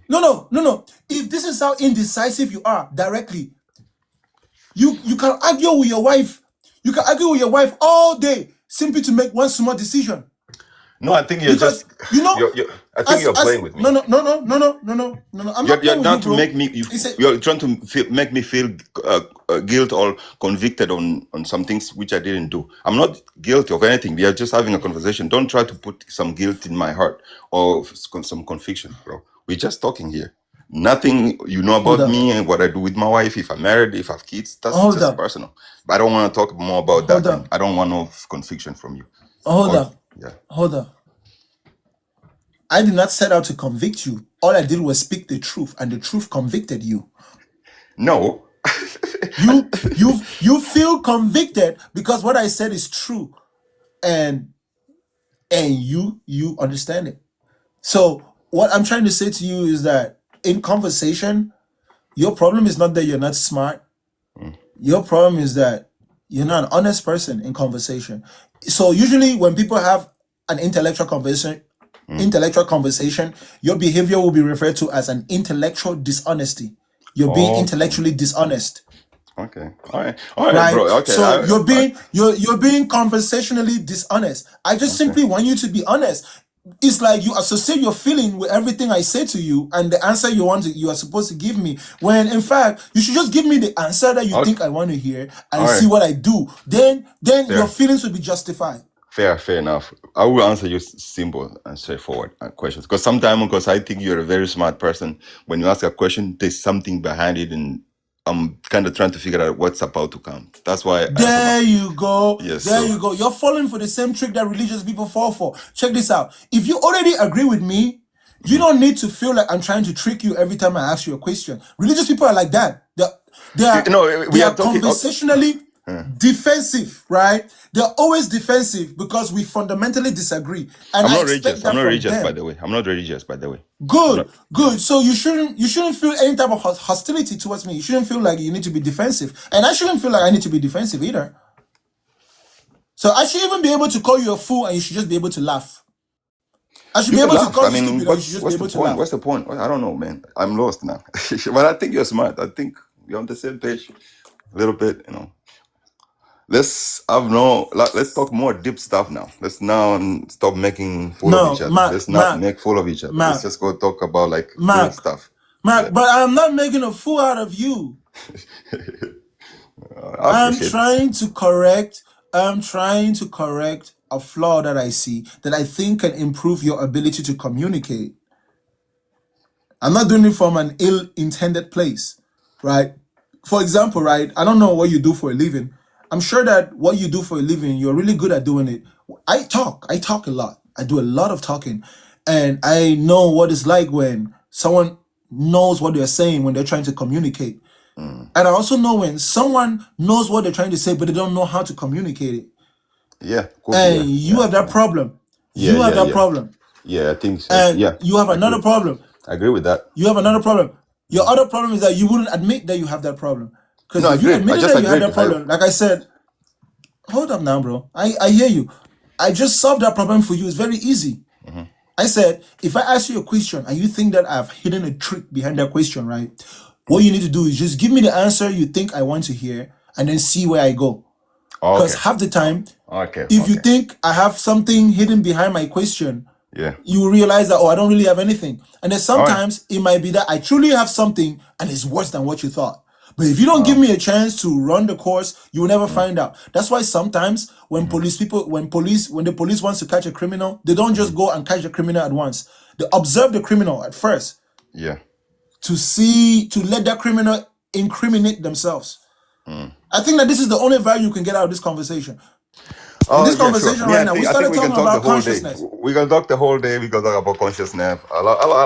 S1: no. If this is how indecisive you are directly, you can argue with your wife. You can argue with your wife all day simply to make one small decision.
S11: No, I think you're
S1: because,
S11: just I think you're playing with me.
S1: No. I'm not
S11: You're
S1: playing with you,
S11: trying to
S1: bro.
S11: make me.
S1: It's a,
S11: You're trying to make me feel guilt or convicted on some things which I didn't do. I'm not guilty of anything. We are just having a conversation. Don't try to put some guilt in my heart or some conviction, bro. We're just talking here. Nothing you know
S1: hold
S11: about
S1: up,
S11: me and what I do with my wife, if I'm married, if I have kids, that's
S1: hold
S11: just
S1: up,
S11: personal. But I don't want to talk more about
S1: hold
S11: that, and
S1: up,
S11: I don't want no conviction from you.
S1: hold
S11: Or
S1: up,
S11: yeah,
S1: hold up. I did not set out to convict you. All I did was speak the truth, and the truth convicted you.
S11: no.
S1: You feel convicted because what I said is true, and you understand it. So what I'm trying to say to you is that in conversation, your problem is not that you're not smart.
S11: Mm.
S1: Your problem is that you're not an honest person in conversation. So usually when people have an intellectual conversation, your behavior will be referred to as an intellectual dishonesty. You're being
S11: Okay.
S1: intellectually dishonest,
S11: Okay. All right,
S1: right?
S11: bro. Okay.
S1: So you're being conversationally dishonest. I just
S11: Okay.
S1: simply want you to be honest. It's like you associate your feeling with everything I say to you and the answer you are supposed to give me. When in fact you should just give me the answer that you
S11: Okay.
S1: think I want to hear and
S11: All
S1: see
S11: right.
S1: what I do. Then your
S11: Fair.
S1: feelings will be justified.
S11: Fair enough. I will answer you simple and straightforward questions because sometimes I think you're a very smart person. When you ask a question, there's something behind it, and I'm kind of trying to figure out what's about to come. That's why I answer
S1: There you go.
S11: yes.
S1: There
S11: So
S1: you go. You're falling for the same trick that religious people fall for. Check this out. If you already agree with me, you don't need to feel like I'm trying to trick you every time I ask you a question. Religious people are like that. They
S11: we are
S1: are
S11: talking.
S1: conversationally
S11: Uh,
S1: defensive, right? They're always defensive because we fundamentally disagree. And
S11: I'm
S1: I
S11: not
S1: expect
S11: religious. I'm
S1: that
S11: not
S1: from
S11: religious, by
S1: them.
S11: the way. I'm not religious, by the way. I'm
S1: Good,
S11: not.
S1: good. So you shouldn't feel any type of hostility towards me. You shouldn't feel like you need to be defensive. And I shouldn't feel like I need to be defensive either. So I should even be able to call you a fool and you should just be able to laugh. I should
S11: You
S1: be
S11: can
S1: able to
S11: laugh.
S1: call
S11: I
S1: you stupid
S11: mean,
S1: and you should just be
S11: what's the
S1: able to
S11: point?
S1: laugh.
S11: What's the point? I don't know, man. I'm lost now. But I think you're smart. I think you're on the same page a little bit. Let's talk more deep stuff now. Let's now stop making fool of each
S1: No,
S11: other. Let's not
S1: Mac,
S11: make fool of each other. Let's
S1: Mac,
S11: just go talk about like real
S1: Mac,
S11: stuff.
S1: Mac,
S11: Yeah.
S1: but I'm not making a fool out of you.
S11: I
S1: I'm
S11: appreciate it.
S1: trying to correct a flaw that I see that I think can improve your ability to communicate. I'm not doing it from an ill-intended place, right? For example, right? I don't know what you do for a living. I'm sure that what you do for a living, you're really good at doing it. I talk a lot. I do a lot of talking. And I know what it's like when someone knows what they're saying when they're trying to communicate.
S11: Mm.
S1: And I also know when someone knows what they're trying to say, but they don't know how to communicate it.
S11: Yeah, cool.
S1: And you have that problem.
S11: Yeah,
S1: You have that
S11: yeah.
S1: problem.
S11: Yeah, I think so.
S1: And
S11: Yeah,
S1: you have
S11: I
S1: another
S11: agree.
S1: problem.
S11: I agree with that.
S1: You have another problem. Your other problem is that you wouldn't admit that you have that problem. Because
S11: No, I
S1: if you
S11: agreed. I
S1: admitted
S11: just
S1: that you had
S11: agreed.
S1: that problem, like I said, hold up now, bro. I hear you. I just solved that problem for you. It's very easy.
S11: Mhm.
S1: I said, if I ask you a question and you think that I've hidden a trick behind that question, right? What you need to do is just give me the answer you think I want to hear and then see where I go. Because
S11: Okay.
S1: half the time,
S11: Okay.
S1: if you
S11: Okay.
S1: think I have something hidden behind my question,
S11: Yeah.
S1: you will realize that, oh, I don't really have anything. And then
S11: All right.
S1: sometimes it might be that I truly have something and it's worse than what you thought. But if you don't give me a chance to run the course, you will never find out. That's why sometimes when when the police wants to catch a criminal, they don't just go and catch the criminal at once. They observe the criminal at first
S11: Yeah.
S1: to let that criminal incriminate themselves.
S11: Mm.
S1: I think that this is the only value you can get out of this conversation. In
S11: Oh
S1: this
S11: yeah, sure.
S1: conversation
S11: Me,
S1: right
S11: I
S1: now, we
S11: think
S1: started
S11: we can
S1: talking
S11: talk the
S1: about
S11: whole day.
S1: consciousness.
S11: We can talk the whole day. We can talk about consciousness.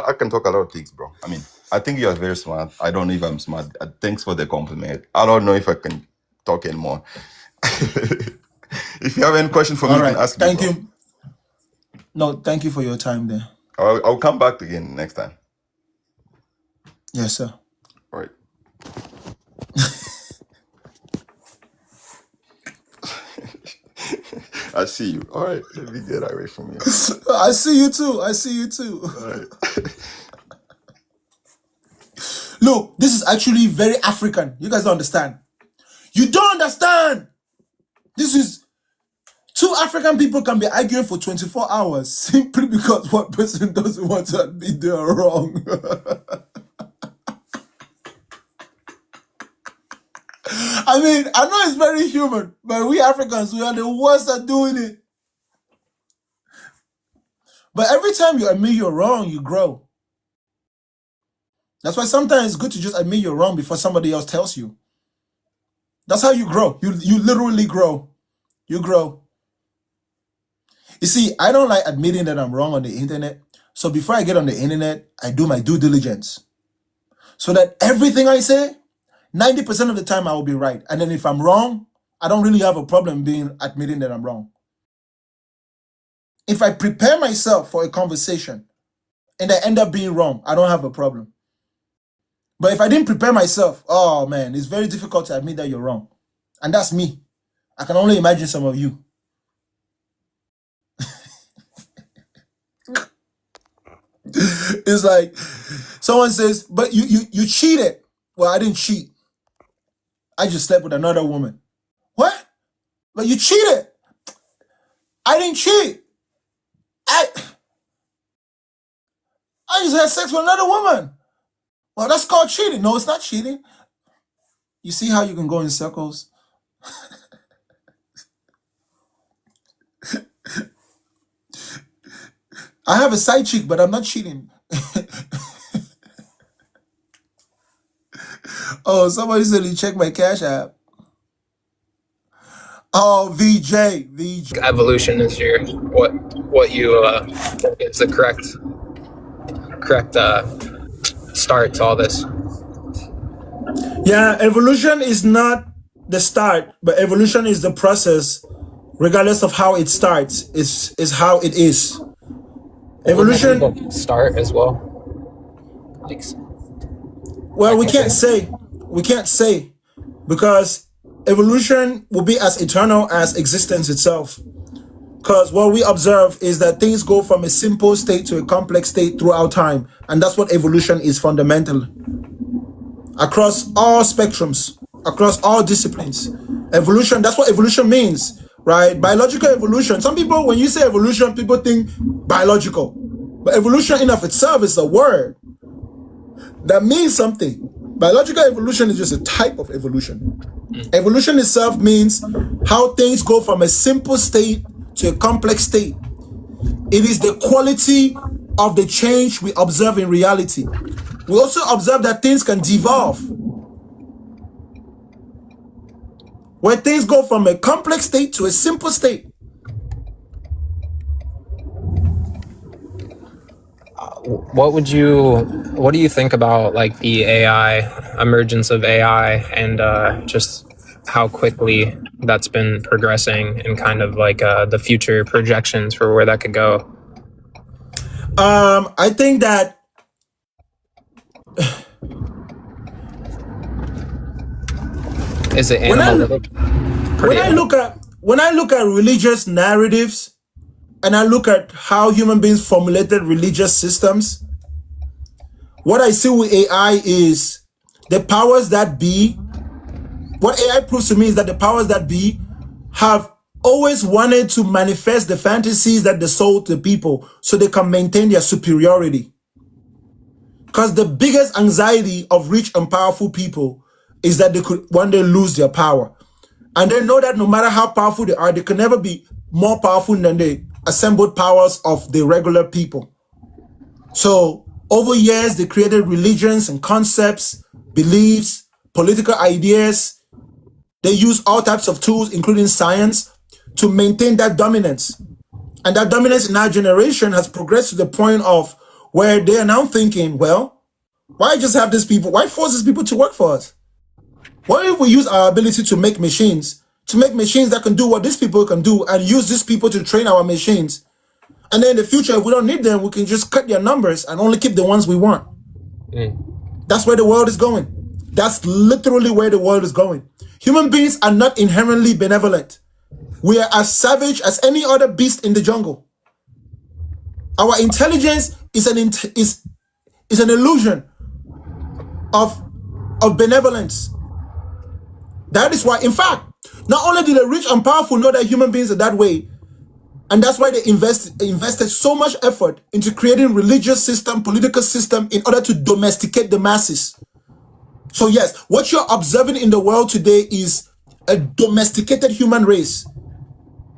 S11: I can talk a lot of things, bro. I mean, I think you are very smart. I don't know if I'm smart. Thanks for the compliment. I don't know if I can talk anymore. If you have any question for me,
S1: All
S11: you can
S1: right.
S11: ask me,
S1: Thank
S11: bro.
S1: you. No, thank you for your time there.
S11: I'll come back again next time.
S1: Yes, sir.
S11: All right. I see you. All right. Let me get away from you.
S1: I see you too. I see you too.
S11: All right.
S1: Look, this is actually very African. You guys don't understand. You don't understand. This is Two African people can be arguing for 24 hours simply because one person doesn't want to admit they are wrong. I mean, I know it's very human, but we Africans, we are the worst at doing it. But every time you admit you're wrong, you grow. That's why sometimes it's good to just admit you're wrong before somebody else tells you. That's how you grow. You literally grow. You grow. You see, I don't like admitting that I'm wrong on the internet. So before I get on the internet, I do my due diligence. So that everything I say, 90% of the time I will be right. And then if I'm wrong, I don't really have a problem admitting that I'm wrong. If I prepare myself for a conversation and I end up being wrong, I don't have a problem. But if I didn't prepare myself, oh man, it's very difficult to admit that you're wrong. And that's me. I can only imagine some of you. It's like someone says, but you cheated. Well, I didn't cheat. I just slept with another woman. What? But you cheated. I didn't cheat. I just had sex with another woman. Well, that's called cheating. No, it's not cheating. You see how you can go in circles? I have a side chick, but I'm not cheating. Oh, somebody said he checked my Cash App. Oh, VJ.
S12: Evolution is what you think is the correct start to all this.
S1: Yeah, evolution is not the start, but evolution is the process. Regardless of how it starts, is how it is. Evolution
S12: start as well.
S1: Well, we can't say because evolution will be as eternal as existence itself. Because what we observe is that things go from a simple state to a complex state throughout time, and that's what evolution is fundamentally. Across all spectrums, across all disciplines, evolution. That's what evolution means. Right? Biological evolution. Some people, when you say evolution, people think biological. But evolution in of itself is a word that means something. Biological evolution is just a type of evolution. Evolution itself means how things go from a simple state to a complex state. It is the quality of the change we observe in reality. We also observe that things can devolve. Where things go from a complex state to a simple state.
S12: What do you think about like the emergence of AI and just how quickly that's been progressing and kind of like the future projections for where that could go?
S1: I think that
S12: is it analytic?
S1: When I look at religious narratives and I look at how human beings formulated religious systems, what I see with AI is the powers that be. What AI proves to me is that the powers that be have always wanted to manifest the fantasies that they sold to people so they can maintain their superiority. Because the biggest anxiety of rich and powerful people is that they could one day lose their power. And they know that no matter how powerful they are, they can never be more powerful than the assembled powers of the regular people. So over years, they created religions and concepts, beliefs, political ideas. They use all types of tools, including science, to maintain that dominance. And that dominance in our generation has progressed to the point of where they are now thinking, well, why just have these people? Why force these people to work for us? What if we use our ability to make machines that can do what these people can do and use these people to train our machines? And then in the future, if we don't need them, we can just cut their numbers and only keep the ones we want. That's where the world is going. That's literally where the world is going. Human beings are not inherently benevolent. We are as savage as any other beast in the jungle. Our intelligence is an illusion of benevolence. That is why, in fact, Not only do the rich and powerful know that human beings are that way, and that's why they invested so much effort into creating religious system, political system in order to domesticate the masses. So yes, what you're observing in the world today is a domesticated human race,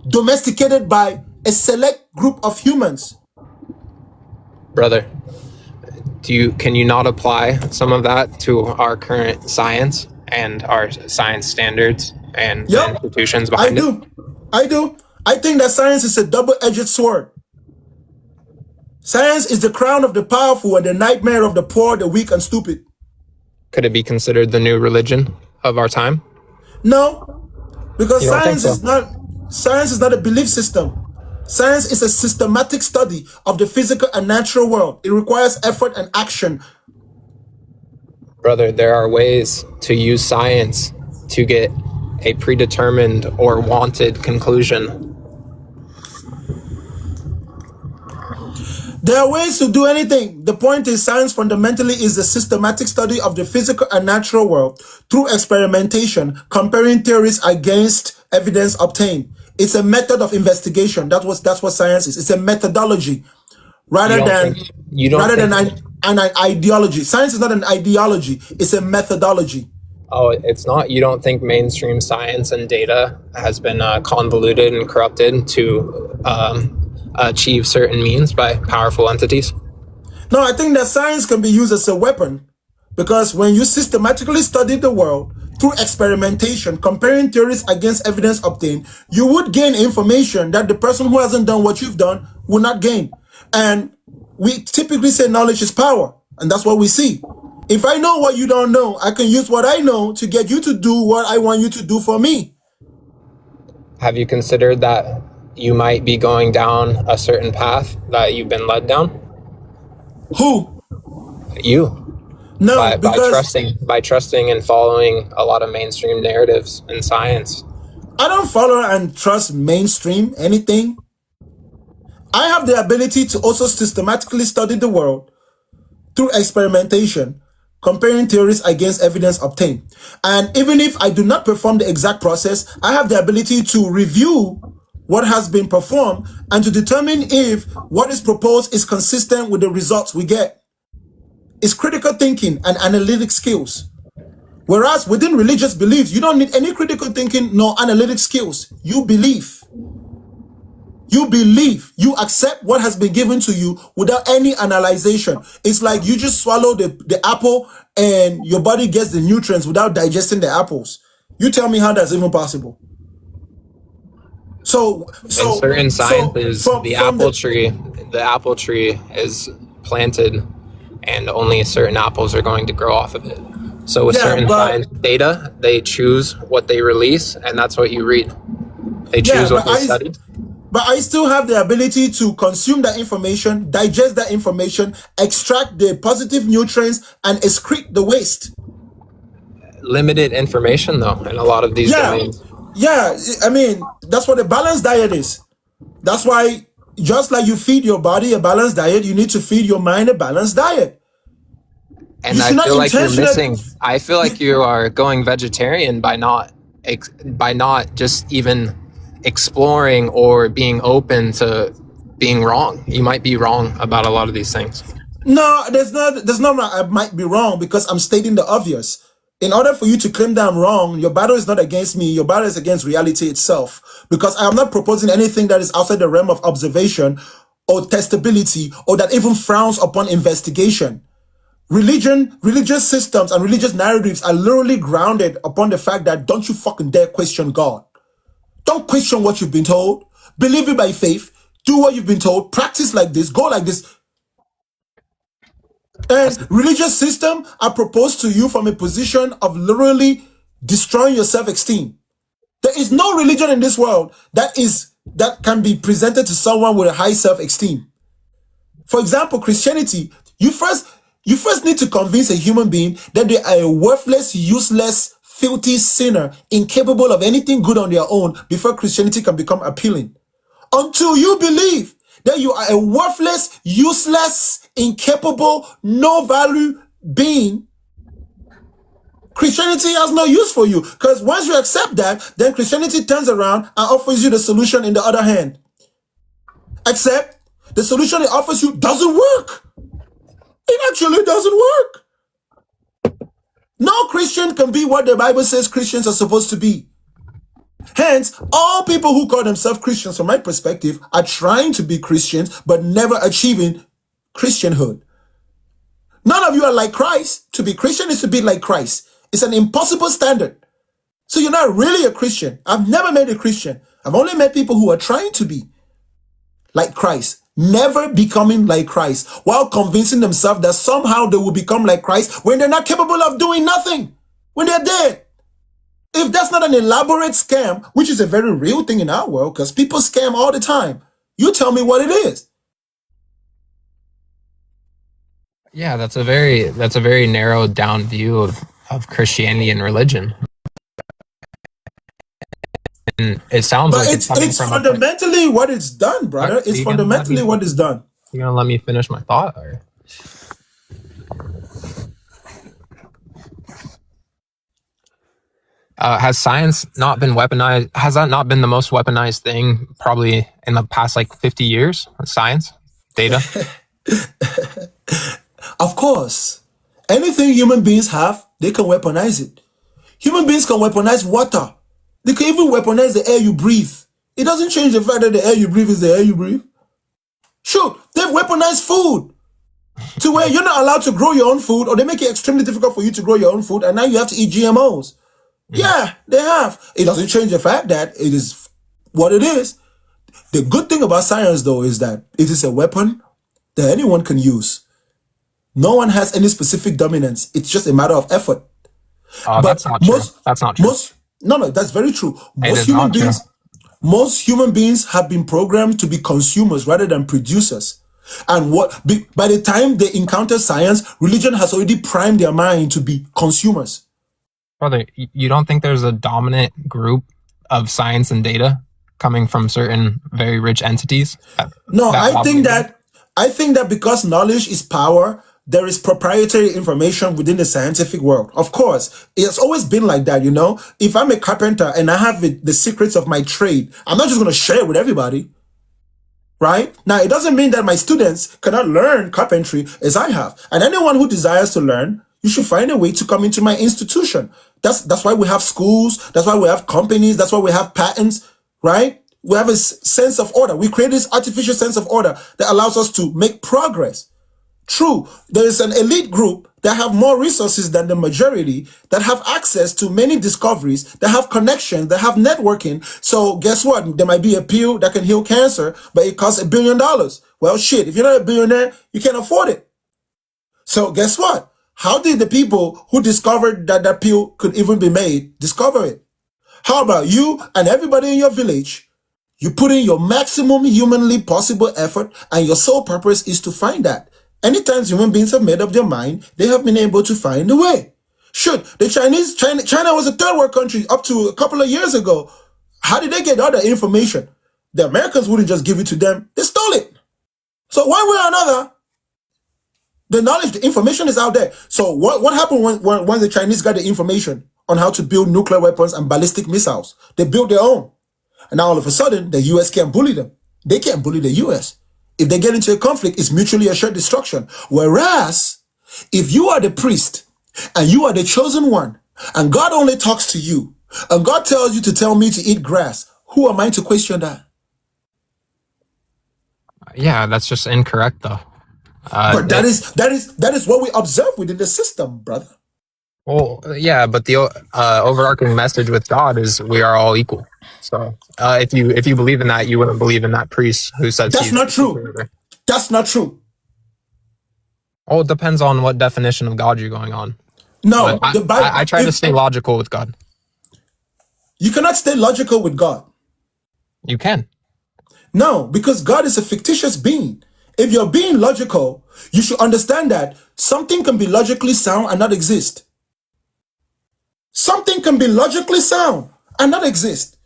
S1: domesticated by a select group of humans.
S12: Brother, can you not apply some of that to our current science and our science standards and the
S1: Yep,
S12: institutions
S1: I
S12: behind it?
S1: do. I do. I think that science is a double-edged sword. Science is the crown of the powerful and the nightmare of the poor, the weak, and stupid.
S12: Could it be considered the new religion of our time?
S1: No, because
S12: You don't think
S1: science is not a belief system. Science is a systematic study of the physical and natural world. It requires effort and action.
S12: Brother, there are ways to use science to get a predetermined or wanted conclusion.
S1: There are ways to do anything. The point is, science fundamentally is a systematic study of the physical and natural world through experimentation, comparing theories against evidence obtained. It's a method of investigation. That's what science is. It's a methodology rather than an ideology. Science is not an ideology. It's a methodology.
S12: Oh, it's not? You don't think mainstream science and data has been convoluted and corrupted to achieve certain means by powerful entities?
S1: No, I think that science can be used as a weapon, because when you systematically study the world through experimentation, comparing theories against evidence obtained, you would gain information that the person who hasn't done what you've done will not gain. And we typically say knowledge is power, and that's what we see. If I know what you don't know, I can use what I know to get you to do what I want you to do for me.
S12: Have you considered that you might be going down a certain path that you've been led down?
S1: Who?
S12: You.
S1: No,
S12: by trusting and following a lot of mainstream narratives in science.
S1: I don't follow and trust mainstream anything. I have the ability to also systematically study the world through experimentation, comparing theories against evidence obtained. And even if I do not perform the exact process, I have the ability to review what has been performed and to determine if what is proposed is consistent with the results we get. It's critical thinking and analytic skills. Whereas within religious beliefs, you don't need any critical thinking nor analytic skills. You believe. You believe. You accept what has been given to you without any analyzation. It's like you just swallow the apple and your body gets the nutrients without digesting the apples. You tell me how that's even possible. So
S12: in certain sciences, the apple tree is planted and only certain apples are going to grow off of it. So with certain science data, they choose what they release, and that's what you read. They choose what they study.
S1: But I still have the ability to consume that information, digest that information, extract the positive nutrients, and excrete the waste.
S12: Limited information, though, in a lot of these domains.
S1: Yeah, I mean, that's what a balanced diet is. That's why, just like you feed your body a balanced diet, you need to feed your mind a balanced diet.
S12: And I feel like you're missing. I feel like you are going vegetarian by not just even exploring or being open to being wrong. You might be wrong about a lot of these things.
S1: No, there's not I might be wrong, because I'm stating the obvious. In order for you to claim that I'm wrong, your battle is not against me, your battle is against reality itself. Because I am not proposing anything that is outside the realm of observation or testability, or that even frowns upon investigation. Religious systems and religious narratives are literally grounded upon the fact that don't you fucking dare question God. Don't question what you've been told. Believe it by faith. Do what you've been told. Practice like this. Go like this. And religious system are proposed to you from a position of literally destroying your self-esteem. There is no religion in this world that can be presented to someone with a high self-esteem. For example, Christianity, you first need to convince a human being that they are a worthless, useless, filthy sinner, incapable of anything good on their own before Christianity can become appealing. Until you believe that you are a worthless, useless, incapable, no value being, Christianity has no use for you, because once you accept that, then Christianity turns around and offers you the solution in the other hand. Except the solution it offers you doesn't work. It actually doesn't work. No Christian can be what the Bible says Christians are supposed to be. Hence, all people who call themselves Christians, from my perspective, are trying to be Christians, but never achieving Christianhood. None of you are like Christ. To be Christian is to be like Christ. It's an impossible standard. So you're not really a Christian. I've never met a Christian. I've only met people who are trying to be like Christ, never becoming like Christ, while convincing themselves that somehow they will become like Christ when they're not capable of doing nothing, when they're dead. If that's not an elaborate scam, which is a very real thing in our world, because people scam all the time, you tell me what it is.
S12: Yeah, that's a very narrowed down view of Christianity and religion. And it sounds
S1: But
S12: like it's coming
S1: it's
S12: from
S1: fundamentally what it's done, brother.
S12: Are
S1: It's
S12: you gonna let
S1: fundamentally
S12: me?
S1: what it's done.
S12: You gonna let me finish my thought? Or? Has science not been weaponized? Has that not been the most weaponized thing probably in the past like 50 years? Science, data.
S1: Of course, anything human beings have, they can weaponize it. Human beings can weaponize water. They can even weaponize the air you breathe. It doesn't change the fact that the air you breathe is the air you breathe. Shoot, they've weaponized food to where you're not allowed to grow your own food, or they make it extremely difficult for you to grow your own food, and now you have to eat GMOs. Yeah, they have. It doesn't change the fact that it is what it is. The good thing about science, though, is that it is a weapon that anyone can use. No one has any specific dominance. It's just a matter of effort.
S12: But that's not true. That's not true.
S1: No, that's very true.
S12: It
S1: Most human beings have been programmed to be consumers rather than producers. And by the time they encounter science, religion has already primed their mind to be consumers.
S12: Brother, you don't think there's a dominant group of science and data coming from certain very rich entities?
S1: No, I think that because knowledge is power, there is proprietary information within the scientific world. Of course, it's always been like that, you know. If I'm a carpenter and I have the secrets of my trade, I'm not just going to share it with everybody, right? Now, it doesn't mean that my students cannot learn carpentry as I have. And anyone who desires to learn, you should find a way to come into my institution. That's why we have schools. That's why we have companies. That's why we have patents, right? We have a sense of order. We create this artificial sense of order that allows us to make progress. True, there is an elite group that have more resources than the majority, that have access to many discoveries, that have connections, that have networking. So guess what? There might be a pill that can heal cancer, but it costs $1 billion. Well, shit, if you're not a billionaire, you can't afford it. So guess what? How did the people who discovered that pill could even be made discover it? How about you and everybody in your village? You put in your maximum humanly possible effort, and your sole purpose is to find that. Anytime human beings have made up their mind, they have been able to find a way. Shoot, China was a third world country up to a couple of years ago. How did they get all the information? The Americans wouldn't just give it to them. They stole it. So one way or another, the knowledge, the information is out there. So what happened when the Chinese got the information on how to build nuclear weapons and ballistic missiles? They built their own. And now all of a sudden, the US can't bully them. They can't bully the US. If they get into a conflict, it's mutually assured destruction. Whereas, if you are the priest and you are the chosen one, and God only talks to you, and God tells you to tell me to eat grass, who am I to question that?
S12: Yeah, that's just incorrect, though.
S1: But that is what we observe within the system, brother.
S12: Well, yeah, but the overarching message with God is we are all equal. So if you believe in that, you wouldn't believe in that priest who says
S1: that's not true. That's not true.
S12: Oh, it depends on what definition of God you're going on.
S1: No,
S12: the Bible. I try to stay logical with God.
S1: You cannot stay logical with God.
S12: You can.
S1: No, because God is a fictitious being. If you're being logical, you should understand that something can be logically sound and not exist. Something can be logically sound and not exist.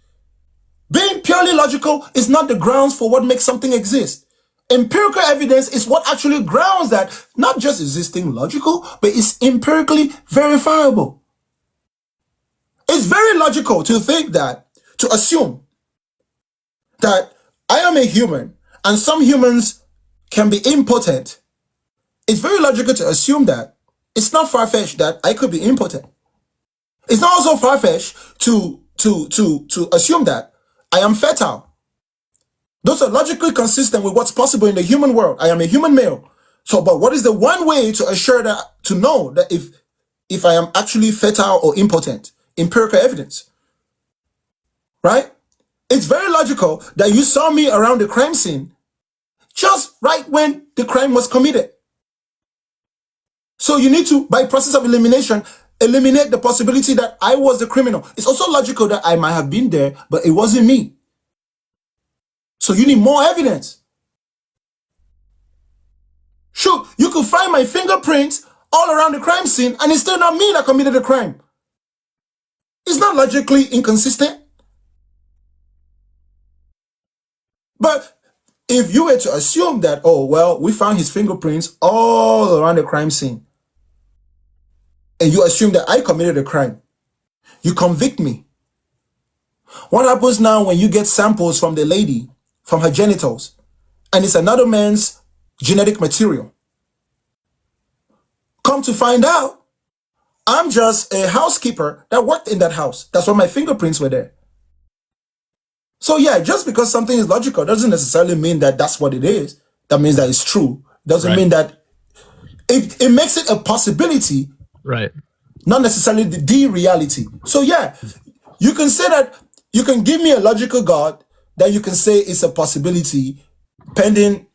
S1: Being purely logical is not the grounds for what makes something exist. Empirical evidence is what actually grounds that, not just existing logical, but it's empirically verifiable. It's very logical to assume that I am a human and some humans can be impotent. It's very logical to assume that. It's not far-fetched that I could be impotent. It's not also far-fetched to assume that I am fertile. Those are logically consistent with what's possible in the human world. I am a human male. So, but what is the one way to assure that, to know that if I am actually fertile or impotent? Empirical evidence, right? It's very logical that you saw me around the crime scene just right when the crime was committed. So you need to, by process of elimination, eliminate the possibility that I was the criminal. It's also logical that I might have been there, but it wasn't me. So you need more evidence. Sure, you could find my fingerprints all around the crime scene and it's still not me that committed the crime. It's not logically inconsistent. But if you were to assume that, oh, well, we found his fingerprints all around the crime scene, and you assume that I committed a crime, you convict me. What happens now when you get samples from the lady, from her genitals, and it's another man's genetic material? Come to find out, I'm just a housekeeper that worked in that house. That's why my fingerprints were there. So yeah, just because something is logical doesn't necessarily mean that that's what it is. That means that it's true. Doesn't mean that it makes it a possibility,
S12: Right.
S1: not necessarily the reality. So yeah, you can say that, you can give me a logical God that you can say it's a possibility pending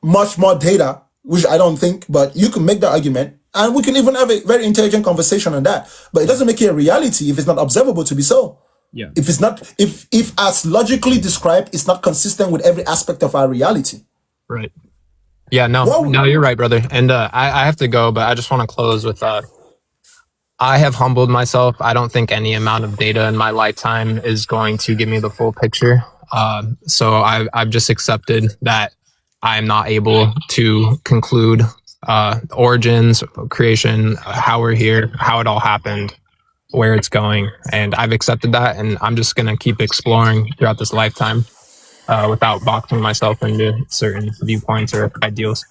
S1: much more data, which I don't think, but you can make that argument and we can even have a very intelligent conversation on that. But it doesn't make it a reality if it's not observable to be so.
S12: Yeah.
S1: If it's not, if as logically described, it's not consistent with every aspect of our reality.
S12: Right. Yeah, no,
S1: Well,
S12: no, you're right, brother. And I have to go, but I just want to close with I have humbled myself. I don't think any amount of data in my lifetime is going to give me the full picture. So I've just accepted that I'm not able to conclude origins, creation, how we're here, how it all happened, where it's going. And I've accepted that, and I'm just going to keep exploring throughout this lifetime without boxing myself into certain viewpoints or ideals.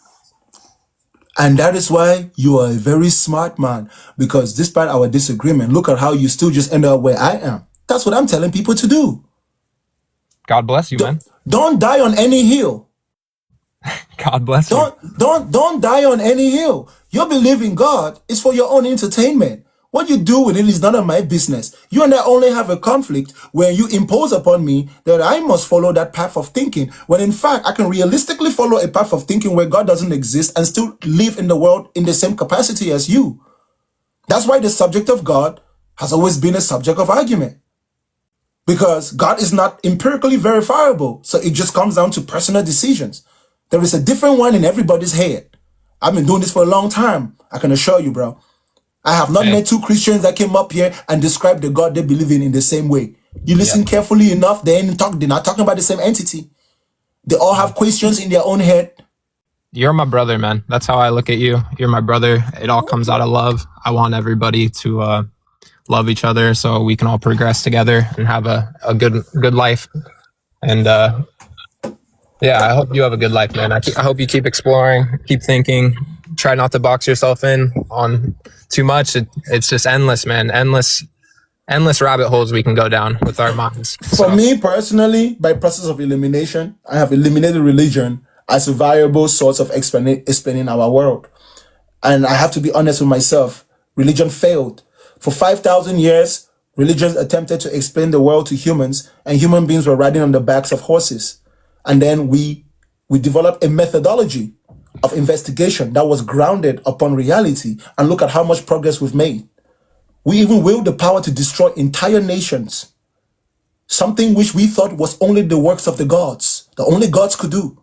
S1: and that is why you are a very smart man, because despite our disagreement, look at how you still just end up where I am. That's what I'm telling people to do.
S12: God bless you, man.
S1: Don't die on any hill.
S12: God bless you.
S1: Don't die on any hill. Your belief in God is for your own entertainment. What you do with it is none of my business. You and I only have a conflict when you impose upon me that I must follow that path of thinking, when in fact I can realistically follow a path of thinking where God doesn't exist and still live in the world in the same capacity as you. That's why the subject of God has always been a subject of argument, because God is not empirically verifiable. So it just comes down to personal decisions. There is a different one in everybody's head. I've been doing this for a long time. I can assure you, bro. I have not met two Christians that came up here and described the God they believe in the same way. You listen carefully enough, they're not talking about the same entity. They all have questions in their own head.
S12: You're my brother, man. That's how I look at you. You're my brother. It all comes out of love. I want everybody to love each other so we can all progress together and have a good life. And yeah, I hope you have a good life, man. I hope you keep exploring, keep thinking, try not to box yourself in on too much. It's just endless, man. Endless rabbit holes we can go down with our minds.
S1: For me personally, by process of elimination, I have eliminated religion as a viable source of explaining our world. And I have to be honest with myself. Religion failed. For 5,000 years, religions attempted to explain the world to humans, and human beings were riding on the backs of horses. And then we developed a methodology of investigation that was grounded upon reality. And look at how much progress we've made. We even wield the power to destroy entire nations. Something which we thought was only the works of the gods, that only gods could do.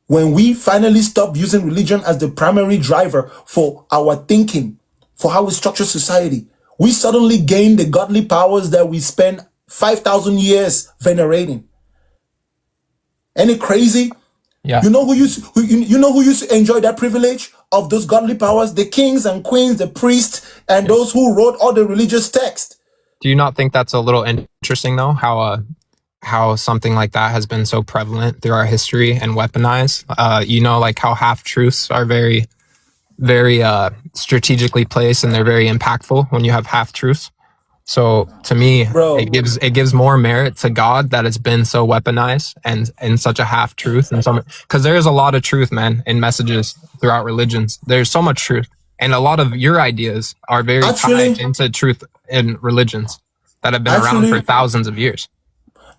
S1: When we finally stopped using religion as the primary driver for our thinking, for how we structure society, we suddenly gained the godly powers that we spent 5,000 years venerating. Ain't it crazy?
S12: Yeah.
S1: You know who used to enjoy that privilege of those godly powers? The kings and queens, the priests, and those who wrote all the religious texts.
S12: Do you not think that's a little interesting though? How something like that has been so prevalent through our history and weaponized? Like how half truths are very, very strategically placed, and they're very impactful when you have half truths. So to me,
S1: Bro,
S12: it gives more merit to God that it's been so weaponized and in such a half truth, and some, because there is a lot of truth, man, in messages throughout religions. There's so much truth, and a lot of your ideas are very
S1: actually,
S12: tied into truth in religions that have been around for thousands of years.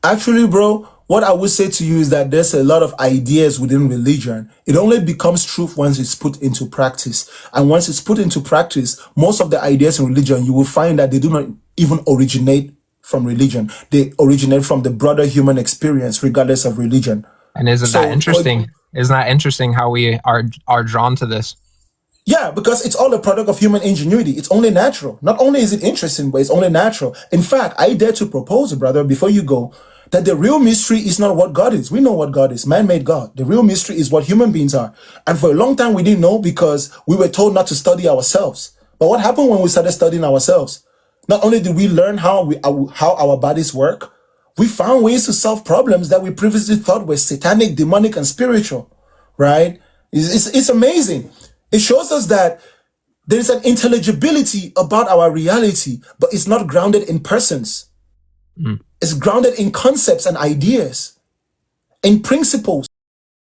S1: Actually, bro, what I would say to you is that there's a lot of ideas within religion. It only becomes truth once it's put into practice. And once it's put into practice, most of the ideas in religion, you will find that they do not even originate from religion. They originate from the broader human experience, regardless of religion.
S12: And isn't that interesting? Isn't that interesting how we are drawn to this?
S1: Yeah, because it's all a product of human ingenuity. It's only natural. Not only is it interesting, but it's only natural. In fact, I dare to propose, brother, before you go, that the real mystery is not what God is. We know what God is, man-made God. The real mystery is what human beings are. And for a long time, we didn't know because we were told not to study ourselves. But what happened when we started studying ourselves? Not only did we learn how our bodies work, we found ways to solve problems that we previously thought were satanic, demonic, and spiritual, right? It's amazing. It shows us that there is an intelligibility about our reality, but it's not grounded in persons. It's grounded in concepts and ideas, in principles.